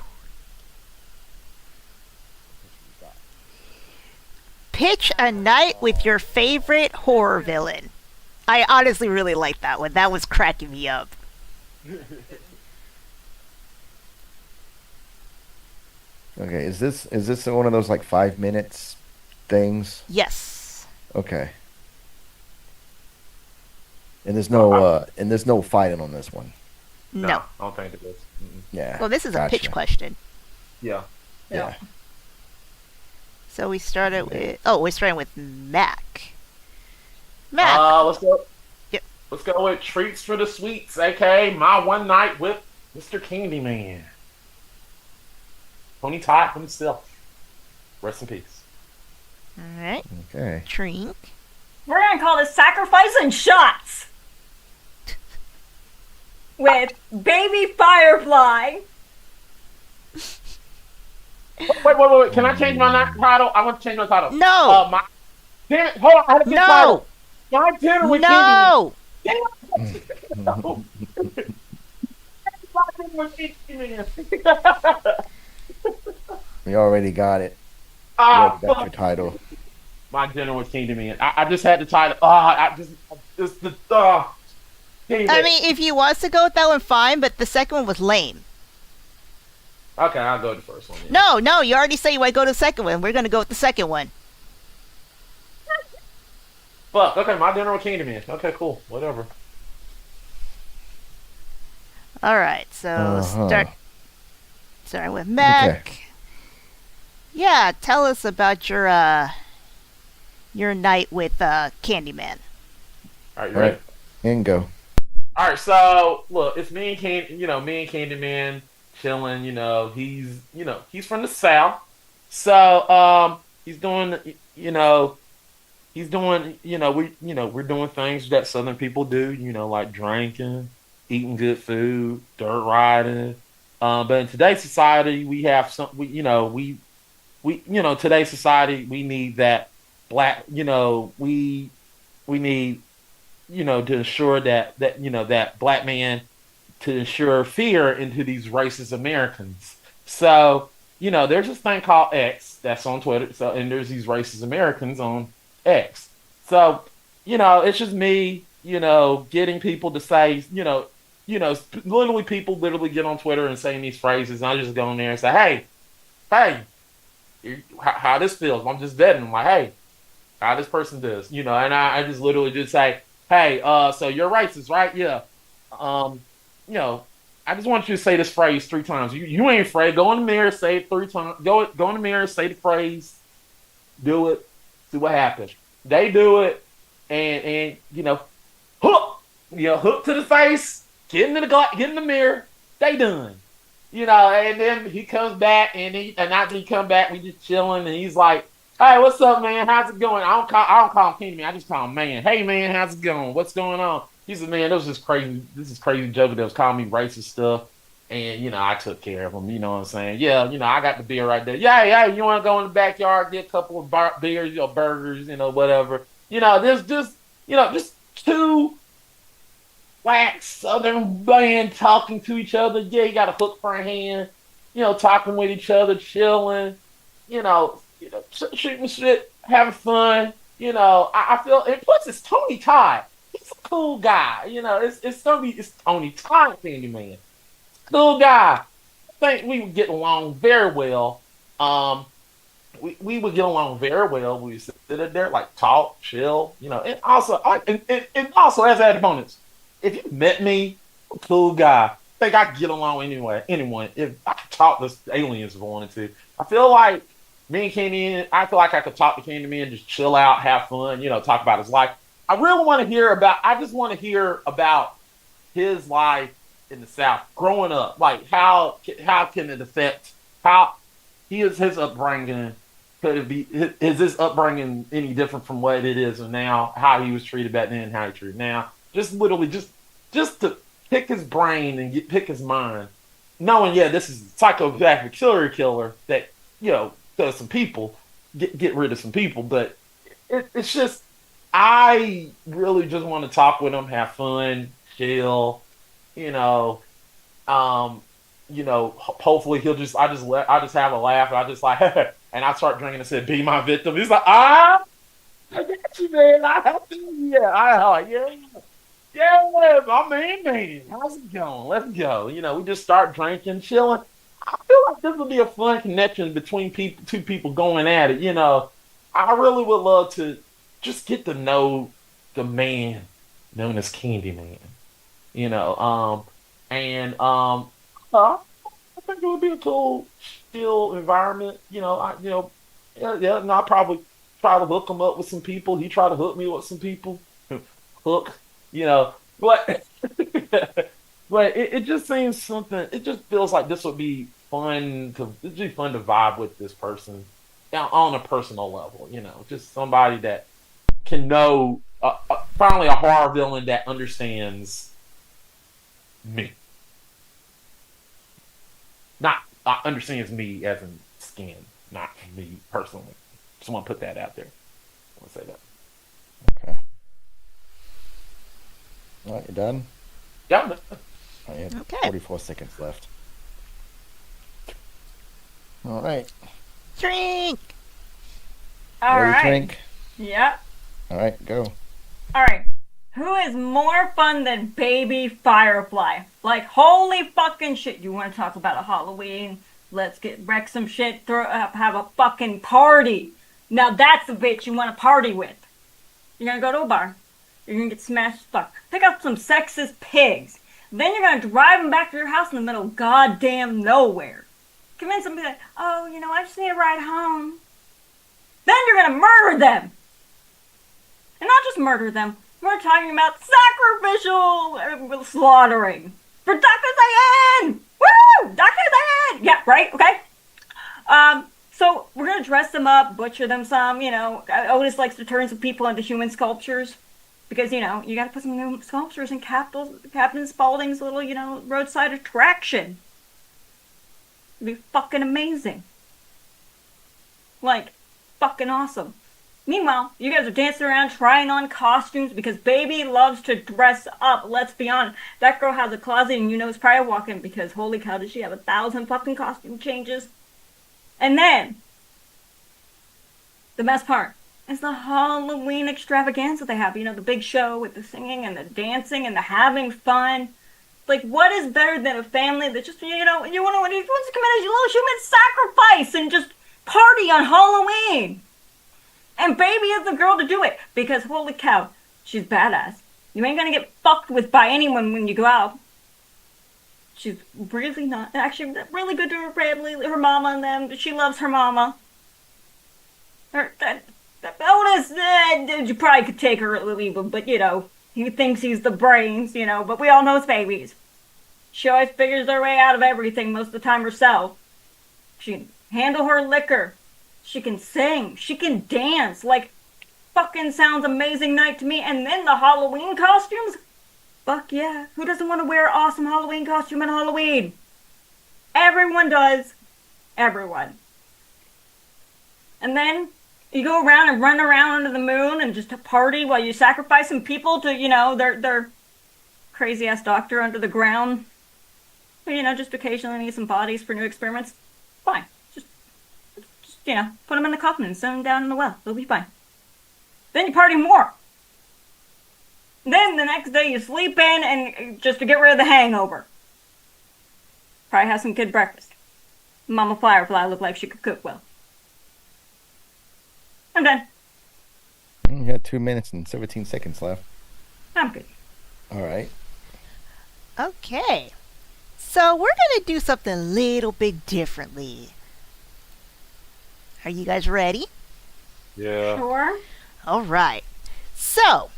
Pitch a night with your favorite horror villain. I honestly really like that one. That was cracking me up. Okay, is this one of those like 5 minutes things? Yes. Okay. And there's no fighting on this one. No. I don't think it is. Yeah. Well, this is a pitch gotcha. question. Yeah. Yeah. So we started with. Oh, we're starting with Mac. Mac. Let's go. Yep. Let's go with Treats for the Sweets, aka My One Night with Mr. Candyman. Tony Todd himself. Rest in peace. All right. Okay. Trink. We're gonna call this Sacrifice and Shots. With Baby Firefly. Wait. Can I change my title? I want to change my title. No. Damn it. Hold on. I have a good No. title. My dinner with No. Candyman. No. My dinner with Candyman. We already got it. You Ah, already got your fuck. title. My dinner with Candyman. I just had the title. It's the. Candyman. I mean, if you was to go with that one, fine, but the second one was lame. Okay, I'll go with the first one. Yeah. No, you already say you want to go to the second one. We're going to go with the second one. Fuck. Okay, my dinner with Candyman. Okay, cool. Whatever. All right, so Uh-huh. starting with Mac. Okay. Yeah, tell us about your night with Candyman. All right, you All ready? right. And go. All right, so look, it's me and Candyman chilling. He's from the South, so we're doing things that Southern people do. Like drinking, eating good food, dirt riding. But in today's society, we have today's society, we need that black. We need to ensure that black man, to ensure fear into these racist Americans. So, there's this thing called X that's on Twitter. So, and there's these racist Americans on X. So, it's just me, getting people to say, literally people literally get on Twitter and saying these phrases. And I just go in there and say, hey, how this feels. I'm just vetting. I'm like, hey, how this person does, and I just literally just say, hey, so you're racist, right? Yeah. I just want you to say this phrase 3 times. You ain't afraid. Go in the mirror, say it 3 times. Go in the mirror, say the phrase. Do it. See what happens. They do it, and hook. Hook to the face. Get in the mirror. They done. And then he comes back, and after he come back, we just chilling, and he's like, hey, what's up, man? How's it going? I don't call him Candyman. I just call him man. Hey, man, how's it going? What's going on? He said, man, this is crazy. This is crazy joke that was calling me racist stuff. And, I took care of him. You know what I'm saying? Yeah, I got the beer right there. Yeah, you want to go in the backyard, get a couple of beers, burgers, whatever. There's just 2 black Southern men talking to each other. Yeah, you got a hook for a hand. Talking with each other, chilling. Shooting shit, having fun. I feel, and plus it's Tony Todd. He's a cool guy. It's Tony Todd, Candyman. Cool guy. I think we would get along very well. We would get along very well. We would sit there, like talk, chill. And also, and also as added bonus, if you met me, I'm a cool guy. think I could get along with anyone if I could talk to aliens if I wanted to. I feel like me and Candyman, I feel like I could talk to Candyman, just chill out, have fun, talk about his life. I really want to I just want to hear about his life in the South, growing up. Like, how can it affect, how his upbringing, could it be, is his upbringing any different from what it is now, how he was treated back then, how he treated now? Just literally, just to pick his brain and pick his mind, knowing, this is a psychopathic serial killer that, does some people, get rid of some people, but it's just, I really just want to talk with him, have fun, chill, hopefully I just have a laugh, and I just like, and I start drinking and said, "Be my victim." He's like, I got you, man. I help you. Yeah, my man. How's it going? Let's go. We just start drinking, chilling. I feel like this would be a fun connection between two people going at it. I really would love to just get to know the man known as Candyman. I think it would be a cool, chill environment. And I probably try to hook him up with some people. He tried to hook me with some people. Hook, but but it just seems something. It just feels like this would be fun to vibe with this person on a personal level. Just somebody that can know. Finally, a horror villain that understands me. Not understands me as in skin, not me personally. Just want to put that out there. I want to say that. Okay. All right, you done? Yeah. I have Okay. 44 seconds left. All right. Drink. All Ready, right. drink? Yep. All right, go. All right. Who is more fun than Baby Firefly? Like, holy fucking shit. You want to talk about a Halloween? Let's wreck some shit, have a fucking party. Now that's the bitch you want to party with. You're going to go to a bar. You're going to get smashed fuck. Pick up some sexist pigs. Then you're going to drive them back to your house in the middle of goddamn nowhere. Convince them to be like, oh, I just need a ride home. Then you're going to murder them. And not just murder them. We're talking about sacrificial slaughtering. For Dr. Diane! Woo! Dr. Diane! Yeah, right? Okay. So we're going to dress them up, butcher them some, Otis likes to turn some people into human sculptures. Because, you got to put some new sculptures in Captain Spaulding's little, roadside attraction. It'd be fucking amazing. Like, fucking awesome. Meanwhile, you guys are dancing around trying on costumes because Baby loves to dress up. Let's be honest. That girl has a closet and it's probably walking because holy cow, does she have 1,000 fucking costume changes? And then, the best part is the Halloween extravaganza they have. The big show with the singing and the dancing and the having fun. Like, what is better than a family that just, you want to commit a little human sacrifice and just party on Halloween? And Baby is the girl to do it. Because, holy cow, she's badass. You ain't gonna get fucked with by anyone when you go out. She's really not. Actually, really good to her family, her mama and them. She loves her mama. Otis, you probably could take her or leave him, but, he thinks he's the brains, but we all know it's Babies. She always figures her way out of everything most of the time herself. She can handle her liquor. She can sing. She can dance. Like, fucking sounds amazing night to me. And then the Halloween costumes? Fuck yeah. Who doesn't want to wear an awesome Halloween costume on Halloween? Everyone does. Everyone. And then you go around and run around under the moon and just party while you sacrifice some people to, their crazy-ass doctor under the ground. Just occasionally need some bodies for new experiments. Fine. Put them in the coffin and send them down in the well. They'll be fine. Then you party more. Then the next day you sleep in and just to get rid of the hangover. Probably have some good breakfast. Mama Firefly looked like she could cook well. I'm done. You got 2 minutes and 17 seconds left. I'm good. All right. Okay. So we're gonna do something a little bit differently. Are you guys ready? Yeah. Sure. All right. So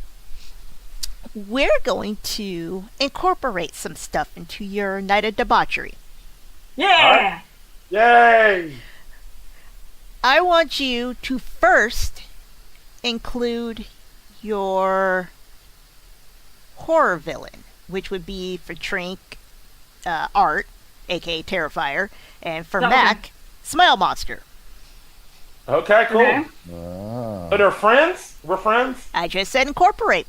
we're going to incorporate some stuff into your night of debauchery. Yeah. Yay! I want you to first include your horror villain, which would be for Trink, Art, aka Terrifier, and for Okay. Mac, Smile Monster. Okay, cool. Okay. Ah. So they're friends? We're friends? I just said incorporate.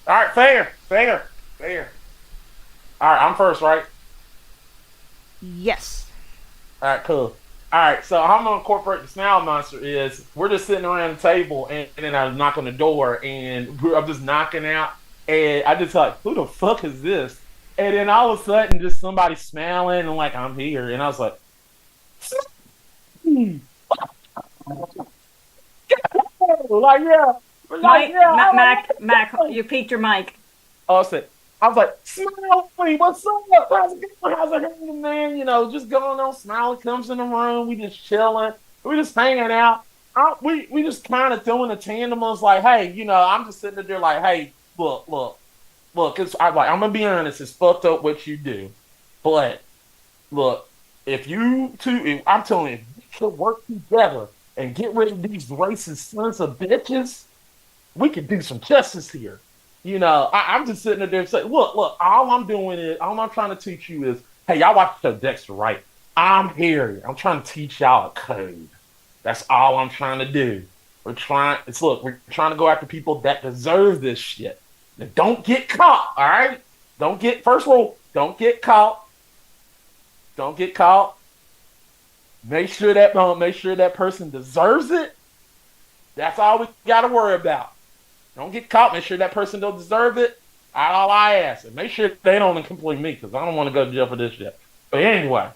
All right, fair. All right, I'm first, right? Yes. All right, cool. All right, so how I'm gonna incorporate the Smile Monster is we're just sitting around the table, and then I knock on the door, and I'm just knocking out, and I just like, who the fuck is this? And then all of a sudden, just somebody smiling, and like I'm here, and I was like, like yeah, Mike, yeah, Mac, you peaked your mic. I was like, Smiley, what's up? How's it going? How's it going, man? You know, just going on. Smiley comes in the room. We just chilling. We just hanging out. We just kind of throwing a tandem. I was like, hey, you know, I'm just sitting there like, hey, look. Cause I'm gonna be honest. It's fucked up what you do, but look, if you two, I'm telling you, if we could work together and get rid of these racist sons of bitches, we could do some justice here. You know, I'm just sitting there saying, look, all I'm trying to teach you is, hey, y'all watch the show Dexter, right? I'm here. I'm trying to teach y'all a code. That's all I'm trying to do. We're trying to go after people that deserve this shit. Now, don't get caught, all right? First rule, don't get caught. Don't get caught. Make sure that person deserves it. That's all we got to worry about. Don't get caught. Make sure that person don't deserve it. That's all I ask. And make sure they don't incomplete me, because I don't want to go to jail for this shit. But anyway,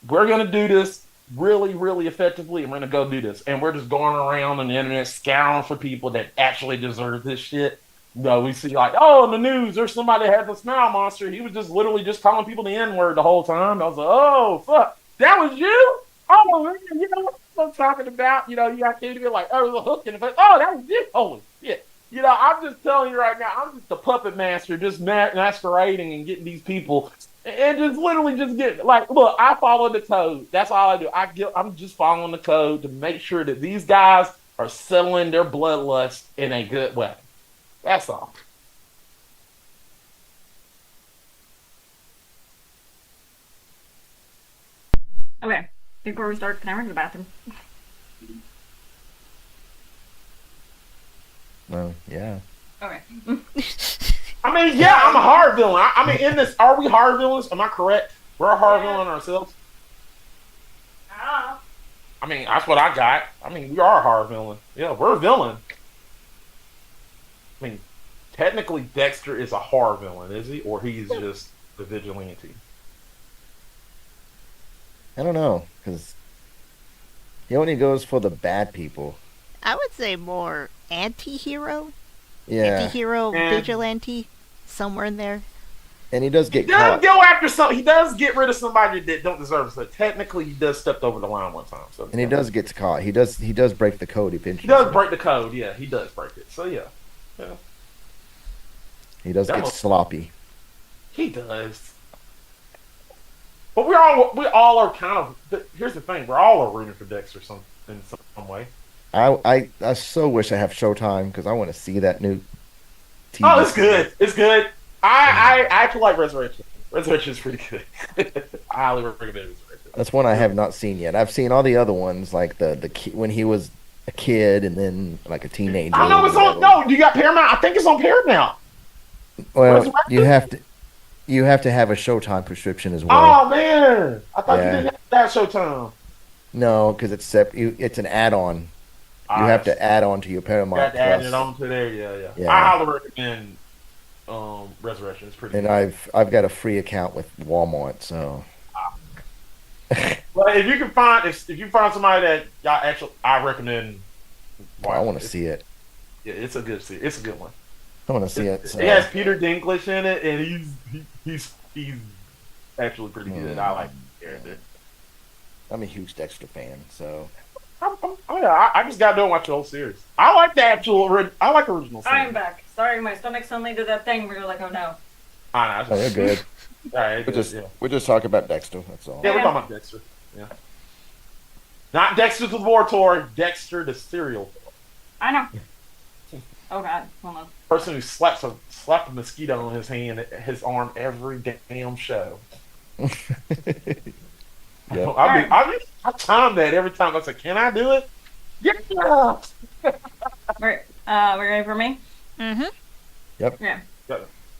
we're going to do this really, really effectively, and we're going to go do this. And we're just going around on the internet scouring for people that actually deserve this shit. You know, we see like, oh, in the news, there's somebody that had the Smile Monster. He was just literally just calling people the N-word the whole time. I was like, oh, fuck. That was you? Oh, man, you know what I'm talking about? You know, you got to be like, oh, there's a hook in the face. Oh, that was you? Holy shit. You know, I'm just telling you right now, I'm just a puppet master, just masquerading and getting these people, and just literally just get like, look, I follow the code. That's all I do. I'm just following the code to make sure that these guys are settling their bloodlust in a good way. That's all. Okay. Before we start, can I run to the bathroom? Well, yeah. Okay. I mean, yeah, I'm a horror villain. I mean, in this, are we horror villains? Am I correct? We're a horror villain ourselves. I mean, that's what I got. I mean, we are a horror villain. Yeah, we're a villain. I mean, technically, Dexter is a horror villain, is he? Or he's just the vigilante? I don't know, because he only goes for the bad people. I would say more anti-hero. Yeah. Anti-hero, And- vigilante, somewhere in there. And he does He get does caught. go after some. He does get rid of somebody that don't deserve it. So technically, he does stepped over the line one time. So And he does get caught. He does break the code eventually. He does break the code. Yeah, he does break it. So yeah. He does That get was- sloppy. He does. But we all are kind of. Here's the thing: we're all are rooting for Dexter in some way. I so wish I have Showtime because I want to see that new TV. Oh, it's good. It's good. I actually like Resurrection. Resurrection is pretty good. I highly recommend Resurrection. That's one I have not seen yet. I've seen all the other ones, like when he was a kid and then like a teenager. I know it's on. No, you got Paramount. I think it's on Paramount. Well, Resurrection? you have to have a Showtime prescription as well. Oh man, I thought Yeah. you didn't have that Showtime. No, because it's an add-on. You have to add on to your Paramount Got to add Plus. it on to there. Yeah. Yeah. I highly recommend Resurrection. It's pretty. And good. I've got a free account with Walmart, so But if you can find if you find somebody that y'all actually, I recommend. I want to it. see it. Yeah, it's a good one. I want to see it. So. It has Peter Dinklage in it, and he's actually pretty good. I like the character. I'm a huge Dexter fan, so I just got done watching the whole series. I like the I like original series. I am back. Sorry, my stomach suddenly did that thing where you're like, oh no. I know. oh, you're good. All right, We're just talking about Dexter. That's all. Yeah, we're talking about Dexter. Yeah. Not Dexter the Laboratory, Dexter the serial I know. Oh god, hold on. person who slapped a mosquito on his arm every damn show. Yeah. I timed that every time. I said, "Can I do it?" Yeah. We're ready for me? Mm-hmm. Yeah. Yeah.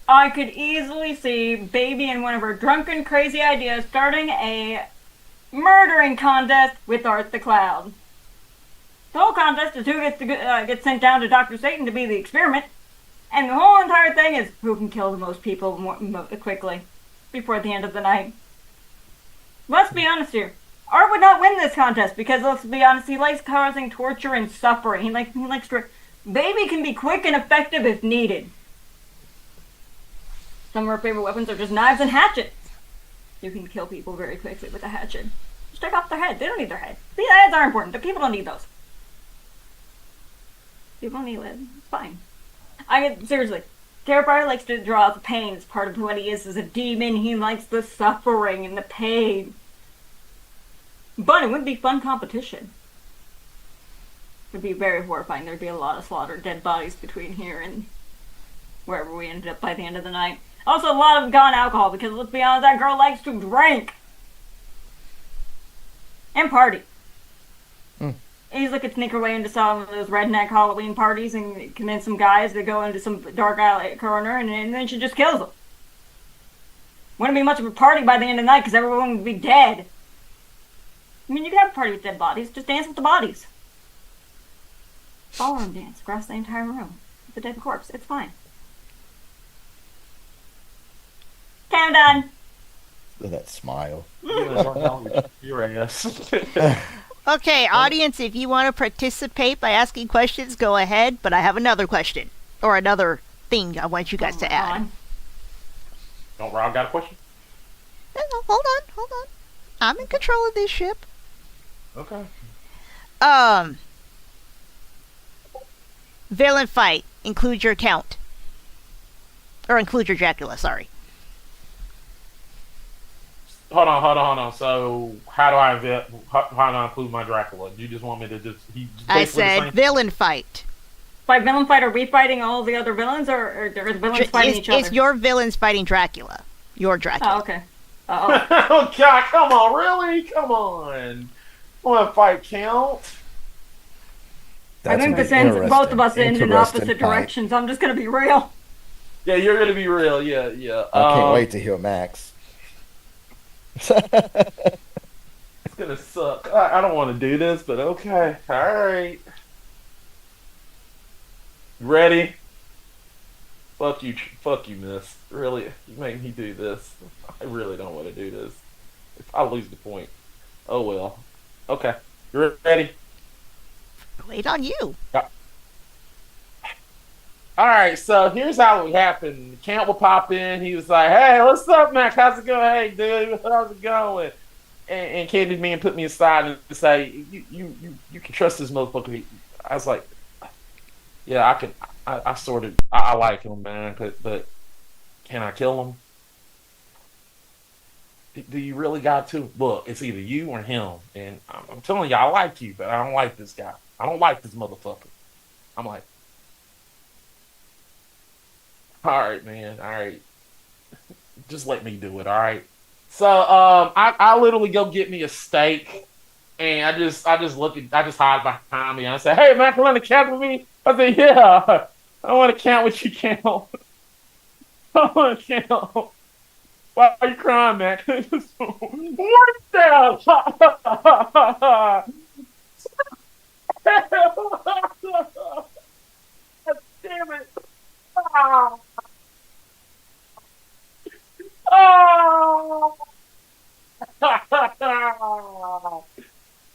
I could easily see Baby and one of her drunken, crazy ideas starting a murdering contest with Art the Clown. The whole contest is who gets to get sent down to Dr. Satan to be the experiment, and the whole entire thing is who can kill the most people more quickly before the end of the night. Let's be honest here. Art would not win this contest because, let's be honest, he likes causing torture and suffering. He likes to. Baby can be quick and effective if needed. Some of our favorite weapons are just knives and hatchets. You can kill people very quickly with a hatchet. Just take off their head. They don't need their head. The heads are important. The people don't need those. People don't need it. It's fine. Seriously. Terrifier likes to draw out the pain. It's part of what he is as a demon. He likes the suffering and the pain. But it would be fun competition. It would be very horrifying. There'd be a lot of slaughtered dead bodies between here and wherever we ended up by the end of the night. Also, a lot of gone alcohol, because let's be honest, that girl likes to drink. And party. He's like to sneak her way into some of those redneck Halloween parties and convince some guys to go into some dark alley corner, and then she just kills them. Wouldn't be much of a party by the end of the night, because everyone would be dead. I mean, you could have a party with dead bodies. Just dance with the bodies. Ballroom dance across the entire room with a dead corpse. It's fine. Okay, I'm done. That smile. Your ass. Okay, audience, if you want to participate by asking questions, go ahead. But I have another question. Or another thing I want you guys to add. Don't Rob got a question? No, hold on. I'm in control of this ship. Okay. Villain fight. Include your count. Or include your Dracula, sorry. Hold on. So, how do I include my Dracula? You just want me to I said villain fight. By villain fight, are we fighting all the other villains, or are the villains fighting each other? It's your villains fighting Dracula. Your Dracula. Oh, okay. Oh, God, come on, really? Come on. Want to fight count? I think this ends both of us end in opposite directions. I'm just going to be real. Yeah, you're going to be real. Yeah. I can't wait to hear Max. It's going to suck. I don't want to do this, but okay. All right. Ready? Fuck you, miss. Really? You make me do this. I really don't want to do this. If I lose the point. Oh, well. Okay. You ready? Wait on you. Alright, so here's how it happened. Count will pop in. He was like, "Hey, what's up, Mac? How's it going? Hey, dude, how's it going?" And Candyman put me aside and say, you can trust this motherfucker. I was like, yeah, I can. I like him, man, but can I kill him? Do you really got to? Look, it's either you or him. And I'm telling you, I like you, but I don't like this guy. I don't like this motherfucker. I'm like, all right, man. All right. Just let me do it, all right? So I literally go get me a steak, and I just hide behind me, and I say, "Hey, man, can you want to count with me?" I say, "Yeah, I want to count what you count. I want to count." Why are you crying, Mac? What the? Damn it. Oh!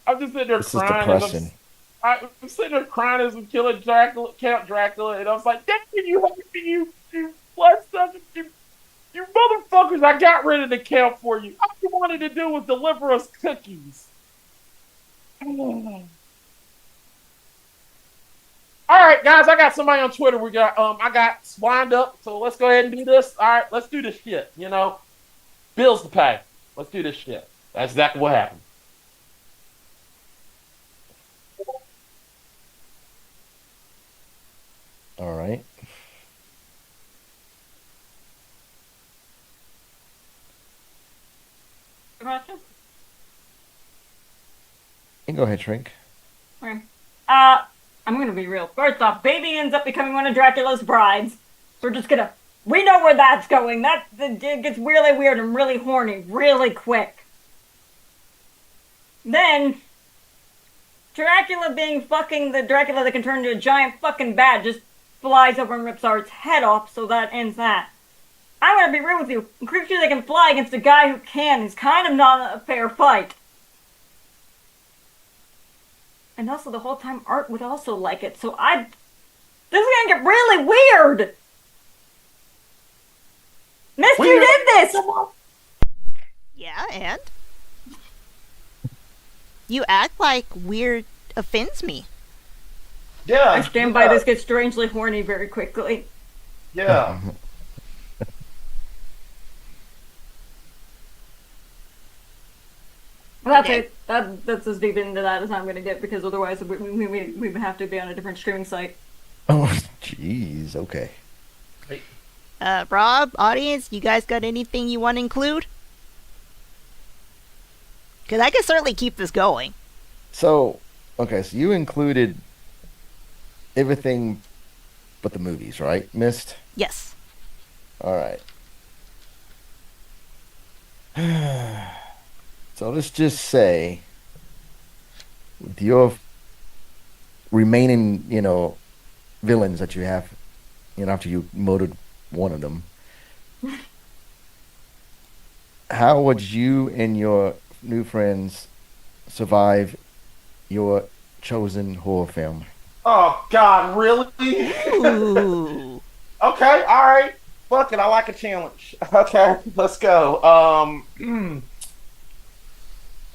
I'm just sitting there crying. I'm sitting there crying as I'm killing Count Dracula, and I was like, "Damn, you hate me, you bloodsucker, you You motherfuckers, I got rid of the camp for you. All you wanted to do was deliver us cookies. All right, guys, I got somebody on Twitter. I got lined up, so let's go ahead and do this. All right, let's do this shit. Bills to pay. Let's do this shit. That's exactly what happened. All right. Question? You can go ahead, Shrink. Okay. I'm gonna be real. First off, baby ends up becoming one of Dracula's brides. We know where that's going. It gets really weird and really horny really quick. Then, Dracula being fucking the Dracula that can turn into a giant fucking bat just flies over and rips Art's head off, so that ends that. I'm gonna be real with you. A creature that can fly against a guy who can is kind of not a fair fight. And also, the whole time, Art would also like it, so this is gonna get really weird! Mist, you did this! Yeah, and? You act like weird offends me. Yeah. I stand by this gets strangely horny very quickly. Yeah. That's it. That's as deep into that as I'm gonna get, because otherwise we would have to be on a different streaming site. Oh, jeez. Okay. Rob, audience, you guys got anything you want to include? Because I can certainly keep this going. So you included everything but the movies, right, Mist? Yes. All right. So let's just say, with your remaining, villains that you have, after you murdered one of them, how would you and your new friends survive your chosen horror film? Oh, God, really? Ooh. Okay, all right. Fuck it, I like a challenge. Okay, let's go.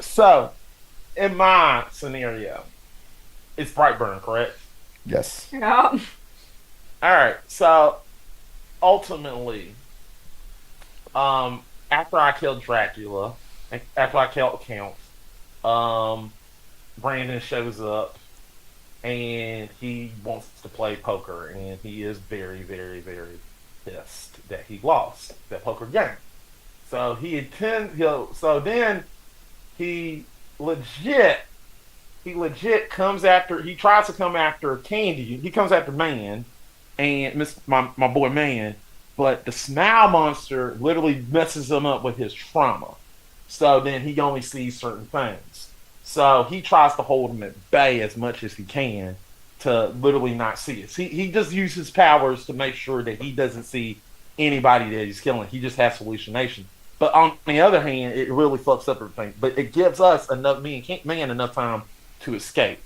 So, in my scenario, it's Brightburn, correct? Yes. Yeah. All right. So, ultimately, after I killed Dracula, after I killed Count, Brandon shows up and he wants to play poker, and he is very, very, very pissed that he lost that poker game. So then he legit comes after. He tries to come after Candy. He comes after Man and my boy Man, but the Smile Monster literally messes him up with his trauma. So then he only sees certain things. So he tries to hold him at bay as much as he can to literally not see it. He just uses powers to make sure that he doesn't see anybody that he's killing. He just has hallucination. But on the other hand, it really fucks up everything. But it gives us me and Man enough time to escape.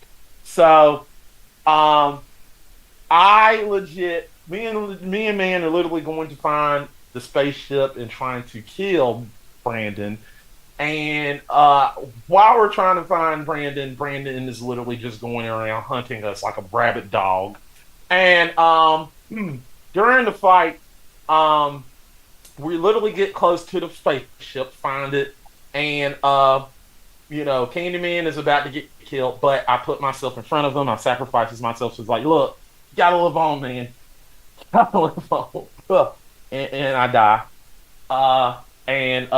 So, me and Man are literally going to find the spaceship and trying to kill Brandon. And while we're trying to find Brandon is literally just going around hunting us like a rabid dog. And during the fight, we literally get close to the spaceship, find it, and Candyman is about to get killed, but I put myself in front of him. I sacrifices myself. So it's like, look, you gotta live on, man. You gotta live on. And I die. And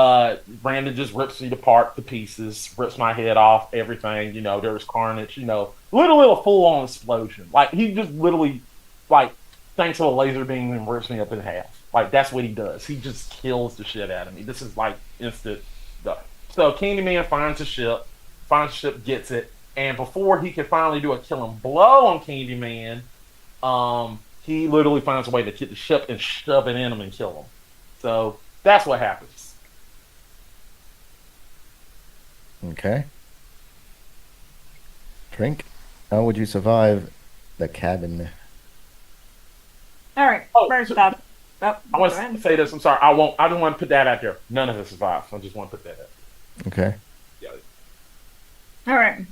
Brandon just rips me apart to pieces, rips my head off, everything. There's carnage. Literally a full-on explosion. Like, he just literally, thanks to a laser beam and rips me up in half. Like, that's what he does. He just kills the shit out of me. This is instant done. So Candyman finds the ship, gets it, and before he can finally do a killing blow on Candyman, he literally finds a way to get the ship and shove it in him and kill him. So that's what happens. Okay. Drink. How would you survive the cabin? Alright, first up, Oh, I want go ahead. to say this. I'm sorry. I won't. I don't want to put that out there. None of it survives. I just want to put that out Okay. there. Yeah. All right.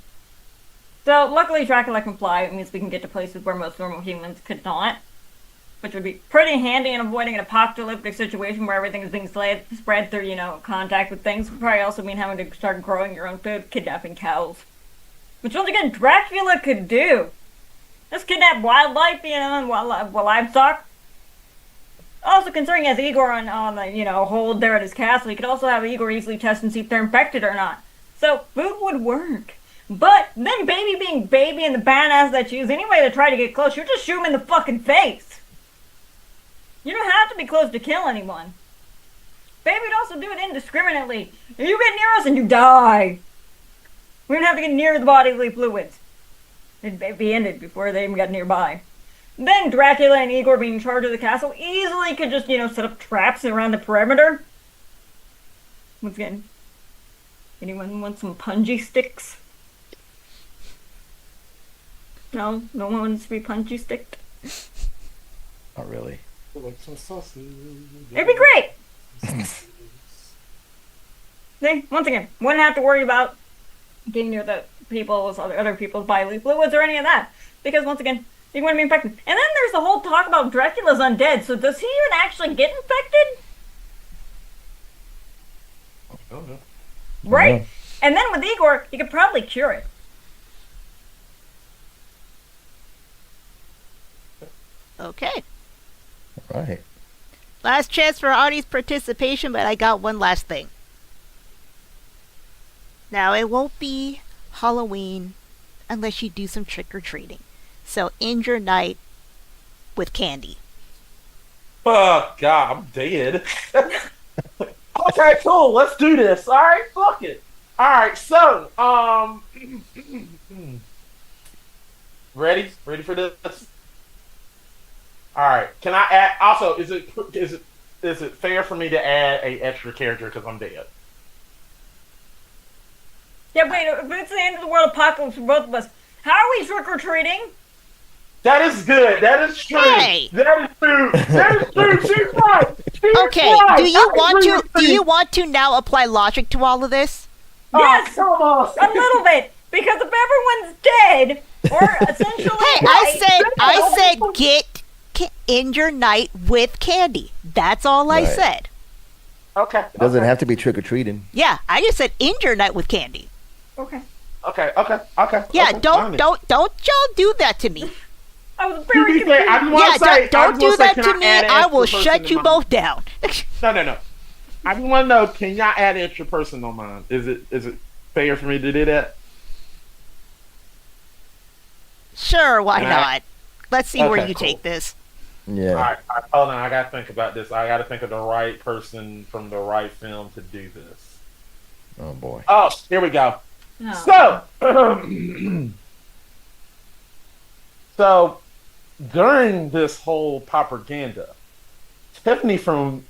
So luckily Dracula can fly. It means we can get to places where most normal humans could not, which would be pretty handy in avoiding an apocalyptic situation where everything is being spread through, contact with things. Would probably also mean having to start growing your own food, kidnapping cows, which once again Dracula could do. Just kidnap wildlife, and livestock. Also, considering he has Igor on the hold there at his castle, he could also have Igor easily test and see if they're infected or not. So food would work. But then baby being baby and the badass that you use, any way to try to get close, you just shoot him in the fucking face. You don't have to be close to kill anyone. Baby would also do it indiscriminately. If you get near us and you die, we don't have to get near the bodily fluids. It'd be ended before they even got nearby. Then Dracula and Igor being in charge of the castle easily could just, set up traps around the perimeter. Once again, anyone want some punji sticks? No one wants to be punchy sticked. Not really. It'd be great. See, once again, wouldn't have to worry about getting near the other people's bodily fluids or any of that, because once again, you wouldn't be infected. And then there's the whole talk about Dracula's undead. So does he even actually get infected? I don't know. Right. Yeah. And then with Igor, you could probably cure it. Okay. All right. Last chance for audience participation, but I got one last thing. Now, it won't be Halloween unless you do some trick-or-treating. So end your night with candy. Oh, God, I'm dead. Okay, cool. Let's do this. All right, fuck it. All right, so, ready for this? All right. Can I add? Also, is it fair for me to add a extra character because I'm dead? Yeah, wait, if it's the end of the world apocalypse for both of us, how are we trick-or-treating? That is good. That is true. Hey. That is true. That is true. She's right. She's Okay, right. do you want to now apply logic to all of this? Yes, come on. a little bit. Because if everyone's dead, or essentially... Hey, I said end your night with candy. That's all I Right. said. Okay. It doesn't have to be trick or treating. Yeah, I just said end your night with candy. Okay. Okay. Yeah, okay, don't y'all do that to me. I was To very be fair, I confused. just want to say, don't do that to me. I will shut shut you both down. No. I just want to know, can y'all add an extra person on mine? Is it fair for me to do that? Sure, why Can I- not? Let's see where Okay, you cool. take this. Yeah. All right, hold on. I gotta think about this. I gotta think of the right person from the right film to do this. Oh boy. Oh, here we go. Oh. So during this whole propaganda, Tiffany from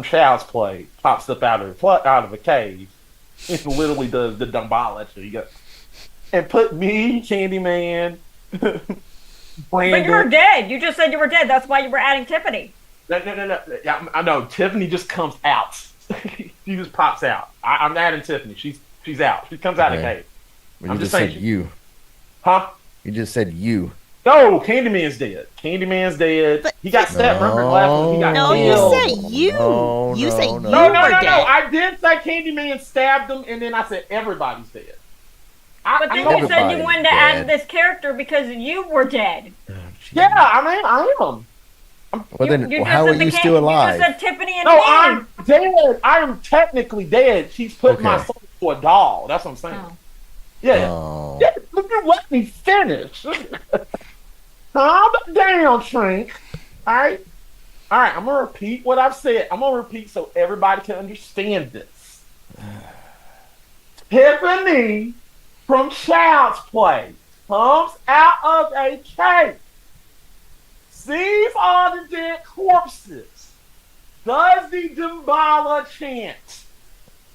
Child's Play pops up out of a cave. It literally does the Dumbology. And put me, Candyman, But Brandon. you were dead. You just said you were dead. That's why you were adding Tiffany. No. Yeah, I know. Tiffany just comes out. She just pops out. I'm adding Tiffany. She's out. She comes out of the Okay. cave. Well, I'm you just just said saying- you. Huh? You just said you. No, Candyman's dead. Candyman's dead. But- He got stabbed. Remember last week? He got No, killed. you said you. No, You no, said no. you No. were dead. I did say Candyman stabbed him, and then I said everybody's dead. But then know- you said you Everybody's wanted to add dead. this character because you were dead. Oh, jeez. Yeah, I am. Well then, just how said are the you Can- still You alive? just said Tiffany and No, me. I'm dead. I am technically dead. She's put my Okay. soul to a doll. That's what I'm saying. Oh. Yeah. Oh. Yeah, let me finish. Calm down, Shrink. All right. I'm gonna repeat what I've said. I'm gonna repeat so everybody can understand this. Tiffany from Child's Play comes out of a cave, sees all the dead corpses, does the Damballa chant,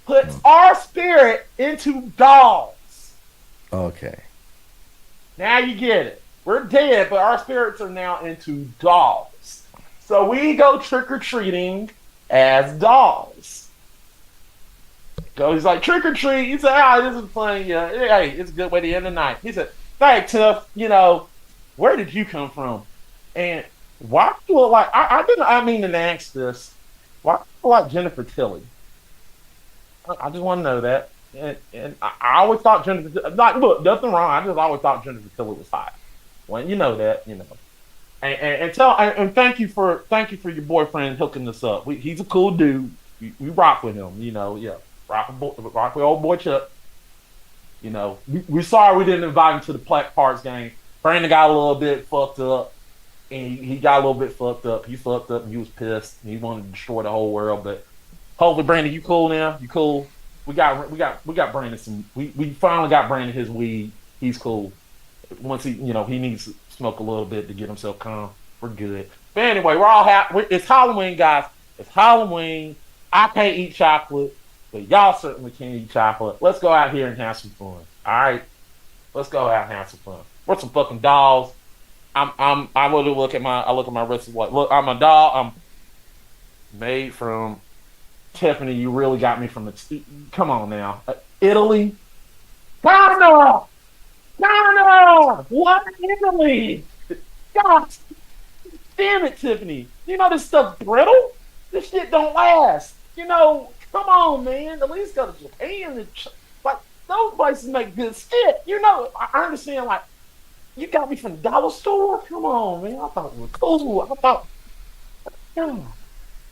puts our spirit into dolls. Okay. Now you get it. We're dead, but our spirits are now into dolls. So we go trick or treating as dolls. So he's like, trick or treat. He said, this is fun. Yeah, hey, it's a good way to end the night. He said, thanks, Tiff. Where did you come from? And why do you look like, I mean to ask this, why do you look like Jennifer Tilly? I just want to know that. And I always thought Jennifer, look, nothing wrong. I just always thought Jennifer Tilly was hot. Well, you know that. And thank you for your boyfriend hooking us up. He's a cool dude. We rock with him. Yeah, rock with old boy Chuck. We sorry we didn't invite him to the Black Parks game. Brandon got a little bit fucked up, and he got a little bit fucked up. He fucked up, and he was pissed. And he wanted to destroy the whole world. But hopefully, Brandon, you cool now? You cool? We got Brandon some. We finally got Brandon his weed. He's cool. Once he needs to smoke a little bit to get himself calm. We're good. But anyway, we're all happy. It's Halloween, guys. It's Halloween. I can't eat chocolate, but y'all certainly can eat chocolate. Let's go out here and have some fun. All right, let's go out and have some fun. We're some fucking dolls. I would look at my wrist. Look, I'm a doll. I'm made from. Tiffany, you really got me from the. Come on now, Italy. No. What Italy? God damn it, Tiffany. This stuff's brittle. This shit don't last. Come on, man. At least go to Japan. Those places make good shit. I understand. You got me from the dollar store. Come on, man. I thought it was cool.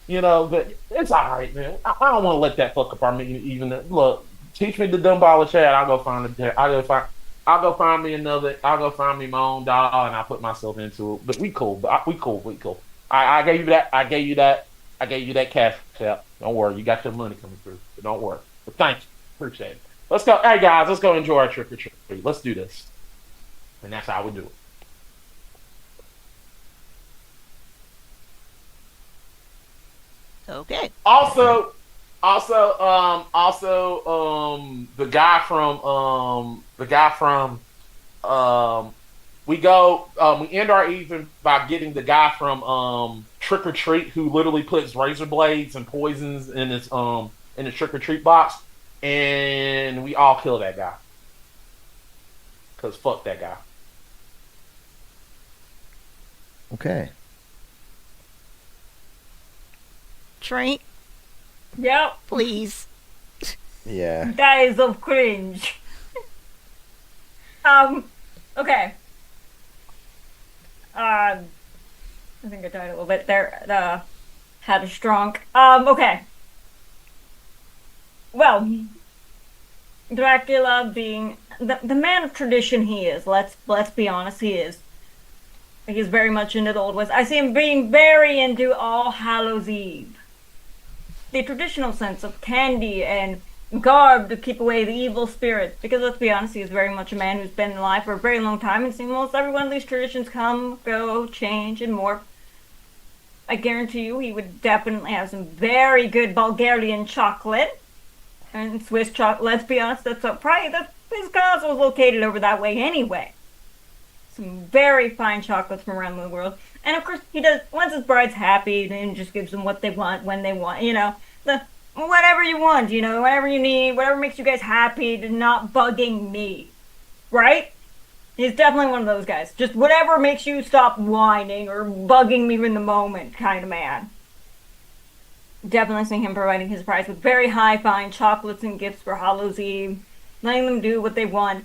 But it's all right, man. I don't want to let that fuck apart me. Even look, teach me the dumb ball of chat. I'll go find me my own doll, and I'll put myself into it. But we cool. We cool. I gave you that. I gave you that cash tap. Don't worry, you got your money coming through. But don't worry. But thank you, appreciate it. Let's go. Hey guys, let's go enjoy our trick or treat. Let's do this, and that's how we do it. Okay. Also, the guy from we end our evening by getting the guy from Trick or Treat, who literally puts razor blades and poisons in his Trick or Treat box, and we all kill that guy. Cause fuck that guy. Okay. Trent, Yep. please. Yeah. Guys of cringe. Okay. I think I died a little bit there. Had a strong. Okay. Well, Dracula being the man of tradition he is. Let's be honest, he is. He's very much into the old west. I see him being very into All Hallows Eve. The traditional sense of candy and garb to keep away the evil spirits. Because let's be honest, he's very much a man who's been alive for a very long time and seen most every one of these traditions come, go, change, and morph. I guarantee you he would definitely have some very good Bulgarian chocolate. And Swiss chocolate, let's be honest, his castle was located over that way anyway. Some very fine chocolates from around the world. And of course, he does, once his bride's happy, then just gives them what they want, when they want, whatever you want, whatever you need, whatever makes you guys happy, not bugging me. Right? He's definitely one of those guys. Just whatever makes you stop whining or bugging me in the moment kind of man. Definitely seeing him providing his prize with very high fine chocolates and gifts for Hallows Eve, letting them do what they want.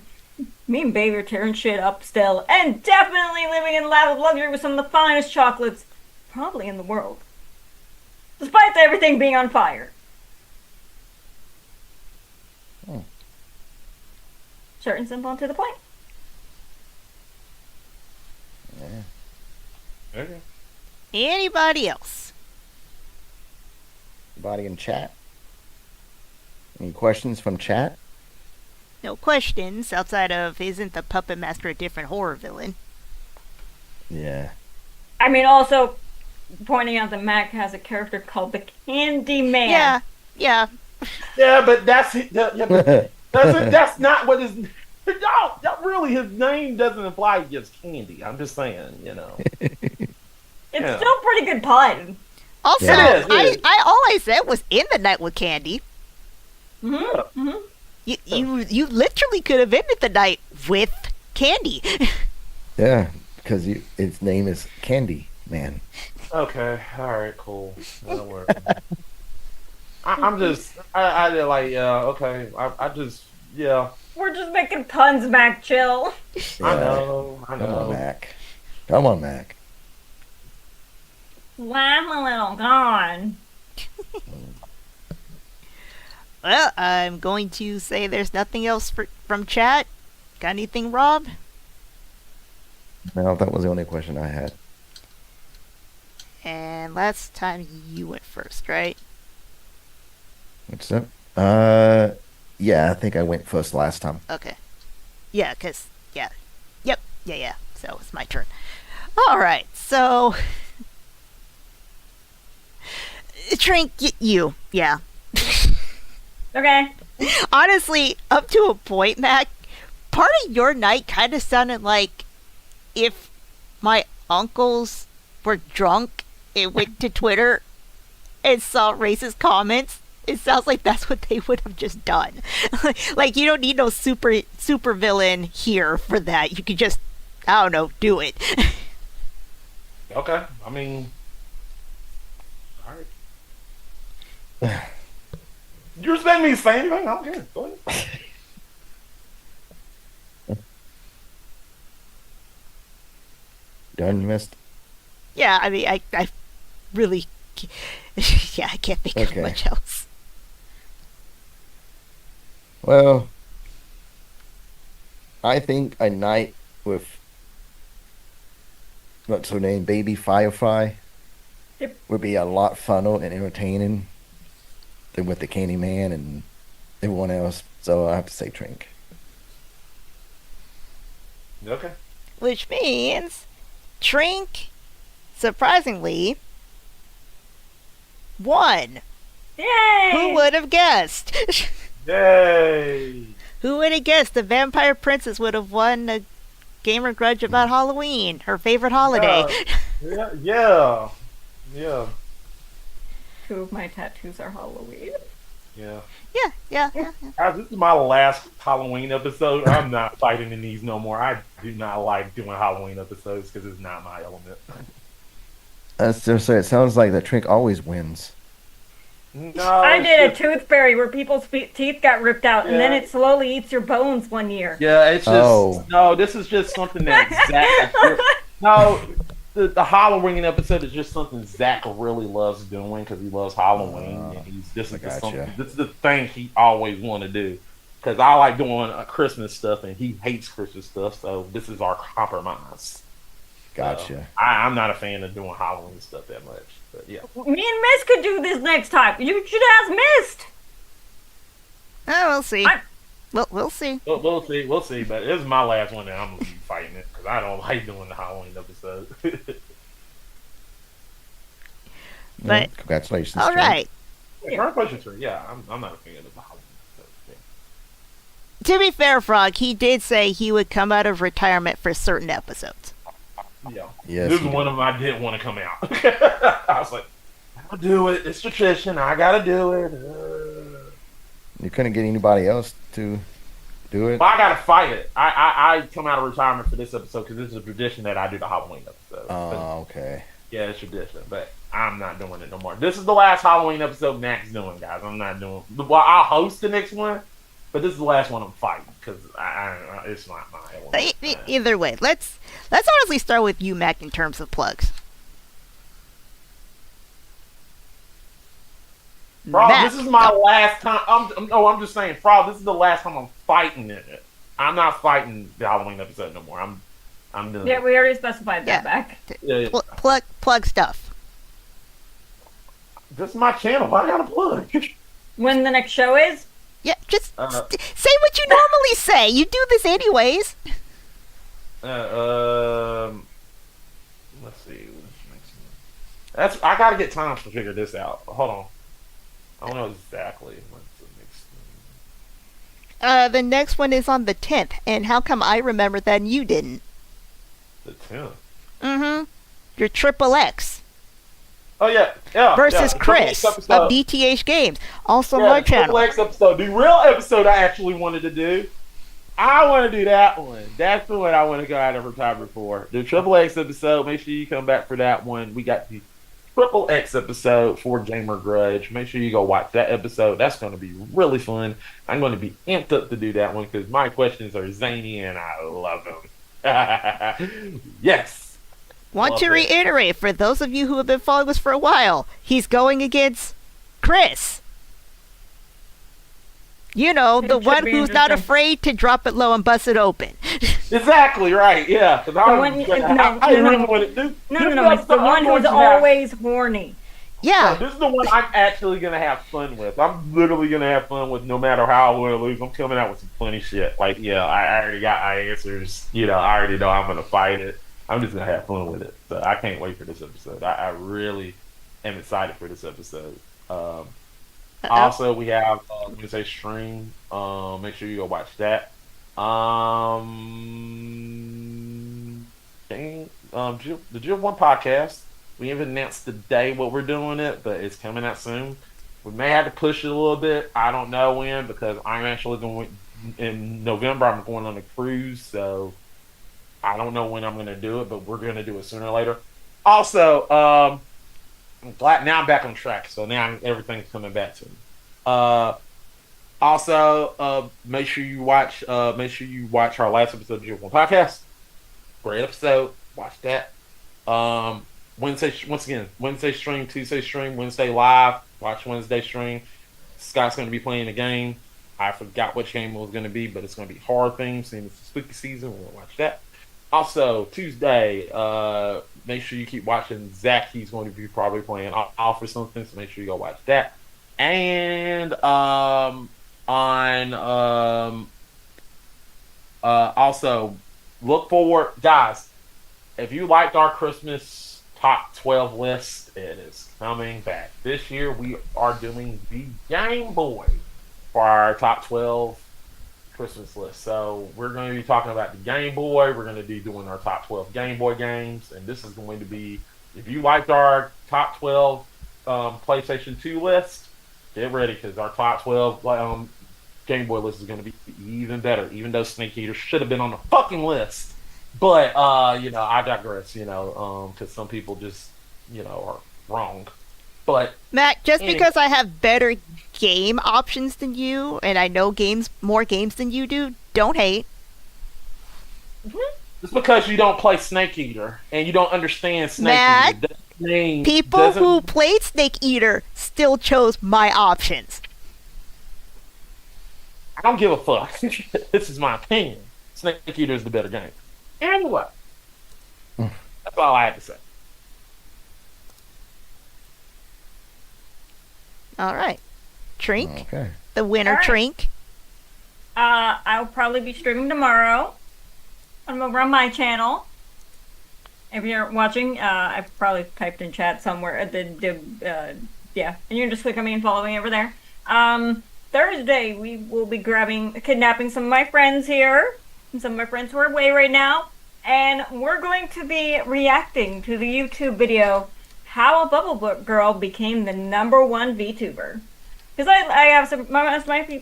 Me and Baby are tearing shit up still, and definitely living in lavish luxury with some of the finest chocolates, probably in the world. Despite everything being on fire. Short and simple and to the point. Yeah. Okay. Anybody else? Anybody in chat? Any questions from chat? No questions outside of, isn't the puppet master a different horror villain? Yeah. I mean, also pointing out that Mac has a character called the Candy Man. Yeah. Yeah, but that's not what his. Y'all, really, his name doesn't imply he gives candy. I'm just saying, It's Yeah. still a pretty good pun. Also, Yeah. It is. I all I said was in the night with candy. Mm-hmm. Mm-hmm. You literally could have ended the night with candy. Yeah, because its name is Candy Man. Okay. All right. Cool. That'll work. I'm just. I like. Yeah. Okay. I just. Yeah. We're just making puns, Mac. Chill. I Yeah. know. I Come on, know. Mac. Come on, Mac. Laugh a little. Gone. Well, I'm going to say there's nothing else from chat. Got anything, Rob? No, that was the only question I had. And last time you went first, right? What's up? Yeah, I think I went first last time. Okay. Yeah, because, yeah. Yep. Yeah. So it's my turn. All right. So, Trink, you. Yeah. Okay. Honestly, up to a point, Mac, part of your night kind of sounded like if my uncles were drunk and went to Twitter and saw racist comments. It sounds like that's what they would have just done. Like, you don't need no super villain here for that. You could just, I don't know, do it. Okay. I mean. All right. You expect me to say anything? I don't care. Go ahead. Done, missed? Yeah, I mean, I really, yeah, I can't think of Okay. much else. Well, I think a night with what's her name, Baby Firefly, Yep. would be a lot funner and entertaining than with the Candyman and everyone else. So I have to say Trink. Okay. Which means Trink, surprisingly, won. Yay! Who would have guessed? Yay! Who would have guessed the Vampire Princess would have won a gamer grudge about Halloween, her favorite holiday? Yeah. Two of my tattoos are Halloween. Yeah. Yeah. Guys, this is my last Halloween episode. I'm not fighting in these no more. I do not like doing Halloween episodes because it's not my element. That's just so it sounds like the Trink always wins. No, I it's did a just- tooth fairy where people's teeth got ripped out, and then Yeah. it slowly eats your bones one year. Yeah, it's just Oh. no. This is just something that Zach. No, the Halloween episode is just something Zach really loves doing because he loves Halloween, and he's this I is gotcha. this is the thing he always want to do. Because I like doing Christmas stuff, and he hates Christmas stuff, so this is our compromise. Gotcha. I'm not a fan of doing Halloween stuff that much, but yeah. Me and Mist could do this next time. You should ask Mist. Oh, we'll see. I- We'll see. We'll see. But this is my last one, and I'm gonna be fighting it because I don't like doing the Halloween episode. But- Well, congratulations. All Trink. right. Current question 3, yeah, I'm not a fan of the Halloween episode. Yeah. To be fair, Frog, he did say he would come out of retirement for certain episodes. Yeah. Yes, This he is one of them I didn't want to come out. I was like, I'll do it. It's tradition. I gotta do it. You couldn't get anybody else to do it? But I gotta fight it. I come out of retirement for this episode because this is a tradition that I do the Halloween episode. Oh, okay. Yeah, it's tradition, but I'm not doing it no more. This is the last Halloween episode Mac's doing, guys. I'm not doing. Well, I'll host the next one, but this is the last one I'm fighting because it's not my element. Either way, let's honestly start with you, Mac, in terms of plugs. Frog, Mac. this is my last time. I'm just saying, Frog, this is the last time I'm fighting in it. I'm not fighting the Halloween episode no more. I'm doing. Yeah, we already specified that Yeah. back. Yeah. Plug stuff. This is my channel. I gotta plug. When the next show is? Yeah, just Uh, say what you normally say. You do this anyways. Let's see. That's I gotta get time to figure this out. Hold on. I don't know exactly what's the next. The next one is on the 10th, and how come I remember that and you didn't? The 10th. Mm-hmm. your Triple X Oh yeah, versus the Triple Chris X episode. of DTH Games, also on Yeah, my the Triple channel. X episode, the real episode I actually wanted to do. I want to do that one. That's the one I want to go out of retirement for. The Triple X episode. Make sure you come back for that one. We got the Triple X episode for Gamer Grudge. Make sure you go watch that episode. That's going to be really fun. I'm going to be amped up to do that one because my questions are zany and I love them. Yes. Want Love to it. reiterate, for those of you who have been following us for a while, he's going against Chris. You know, It the should one be who's not interesting. afraid to drop it low and bust it open. Exactly right. Yeah. 'Cause I one- was no, gonna- no, I really no. want to do. No, it's the one who's always horny. Yeah. This is the one I'm actually gonna have fun with. I'm literally gonna have fun with, no matter how I win or lose. I'm coming out with some funny shit. Like, yeah, I already got my answers. You know, I already know I'm gonna fight it. I'm just gonna have fun with it. So I can't wait for this episode. I really am excited for this episode. Also, we have Wednesday stream. Make sure you go watch that. The Jill One podcast. We haven't announced the day what we're doing it, but it's coming out soon. We may have to push it a little bit. I don't know when, because I'm actually going in November. I'm going on a cruise, so I don't know when I'm going to do it, but we're going to do it sooner or later. Also, I'm glad now I'm back on track, so now everything's coming back to me. Also, make sure you watch our last episode of the Jill One podcast. Great episode. Watch that. Wednesday stream, Tuesday stream, Wednesday live. Watch Wednesday stream. Scott's going to be playing a game. I forgot which game it was going to be, but it's going to be horror themed. Seeing it's the spooky season, we're going to watch that. Also, Tuesday, make sure you keep watching Zach. He's going to be probably playing off or something, so make sure you go watch that. And also look forward, guys. If you liked our Christmas top 12 list, it is coming back. This year we are doing the Game Boy for our top 12 Christmas list. So we're going to be talking about the Game Boy. We're going to be doing our top 12 Game Boy games. And this is going to be, if you liked our top 12 PlayStation 2 list, get ready, because our top 12 Game Boy list is going to be even better, even though Snake Eater should have been on the fucking list. But, I digress, because some people just, are wrong. But Matt, just because I have better game options than you, and I know more games than you do, don't hate. it's because you don't play Snake Eater, and you don't understand Snake Matt, Eater. People who played Snake Eater still chose my options. I don't give a fuck. This is my opinion. Snake Eater is the better game. Anyway, that's all I have to say. All right. Trink, Okay. the winner, All right. Trink. I'll probably be streaming tomorrow. I'm over on my channel. If you're watching, I've probably typed in chat somewhere. Yeah, and you can just click on me and follow me over there. Thursday, we will be kidnapping some of my friends here, and some of my friends who are away right now, and we're going to be reacting to the YouTube video, How a Bubble Girl Became the #1 VTuber. Because I have some of my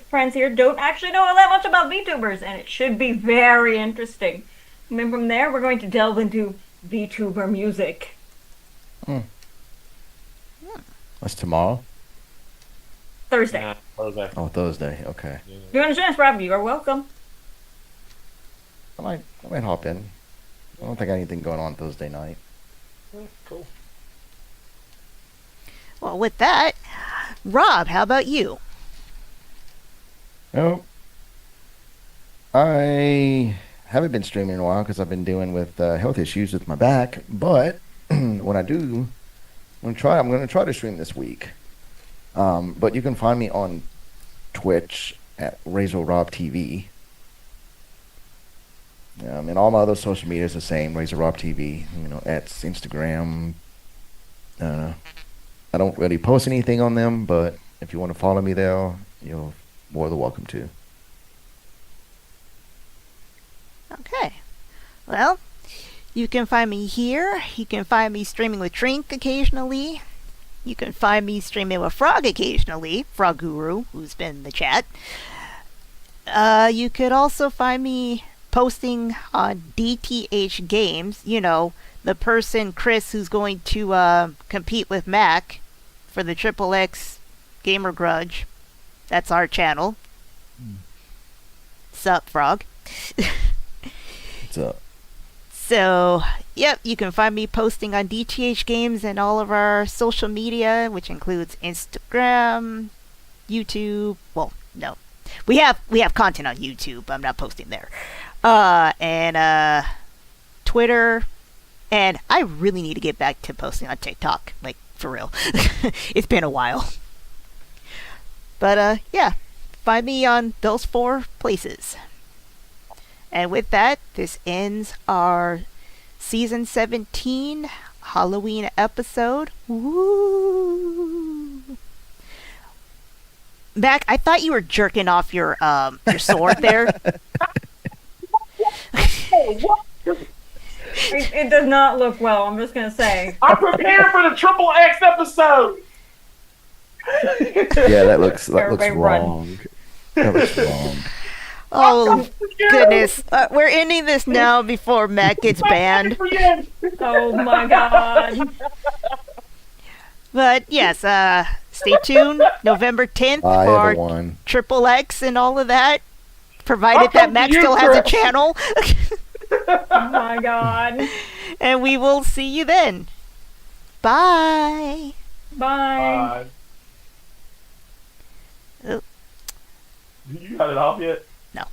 friends here don't actually know that much about VTubers, and it should be very interesting. And then from there, we're going to delve into VTuber music. That's tomorrow. Thursday. Yeah, Thursday. Oh, Thursday. Okay. If you want a chance, Rob, you are welcome. I might hop in. I don't think I got anything going on Thursday night. Cool. Well, with that, Rob, how about you? No. I haven't been streaming in a while because I've been dealing with health issues with my back. But when I do, I'm going to try to stream this week. But you can find me on Twitch at Razor Rob TV. And all my other social media is the same, Razor Rob TV. At Instagram. I don't really post anything on them, but if you want to follow me there, you're more than welcome to. Okay. Well, You can find me here. You can find me streaming with Trink occasionally. You can find me streaming with Frog occasionally, Frog Guru, who's been in the chat. You could also find me posting on DTH Games, you know, the person, Chris, who's going to compete with Mac for the Triple X Gamer Grudge. That's our channel. Sup, Frog? What's up? So, yep, you can find me posting on DTH Games and all of our social media, which includes Instagram, YouTube. Well, no. We have content on YouTube. I'm not posting there. And Twitter. And I really need to get back to posting on TikTok. Like, for real. It's been a while. But, yeah. Find me on those 4 places. And with that, this ends our Season 17 Halloween episode. Woo! Mac, I thought you were jerking off your sword there. It does not look well, I'm just gonna say. I'm prepared for the Triple X episode. Yeah, that looks Everybody run. wrong. That looks wrong. Oh, goodness. We're ending this now before Mac gets banned. Oh my god. But yes, stay tuned. November 10th I for have one. Triple X and all of that. Provided that Mac still has a channel. Oh my god. And we will see you then. Bye. Bye. Oh. You got it off yet? No.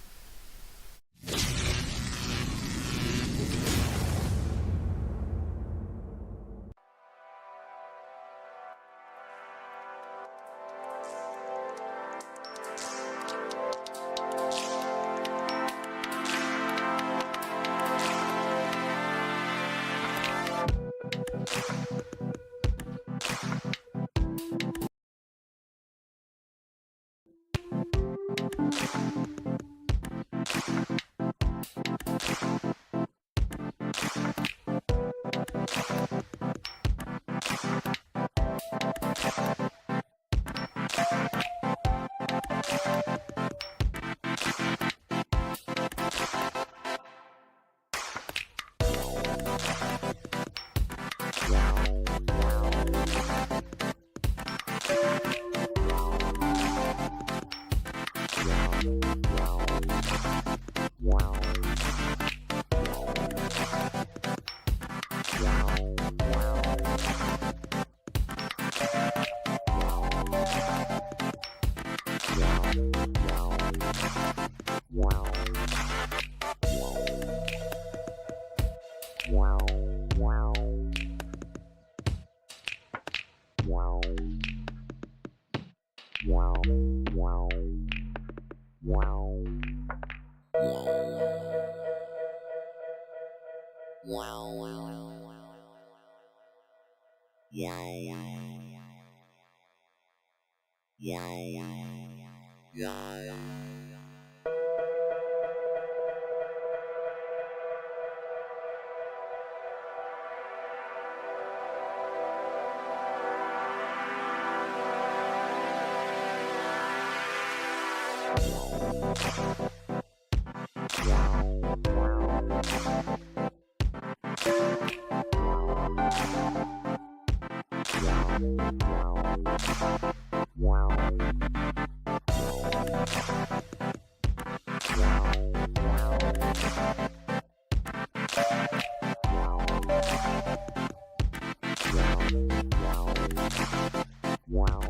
Wow.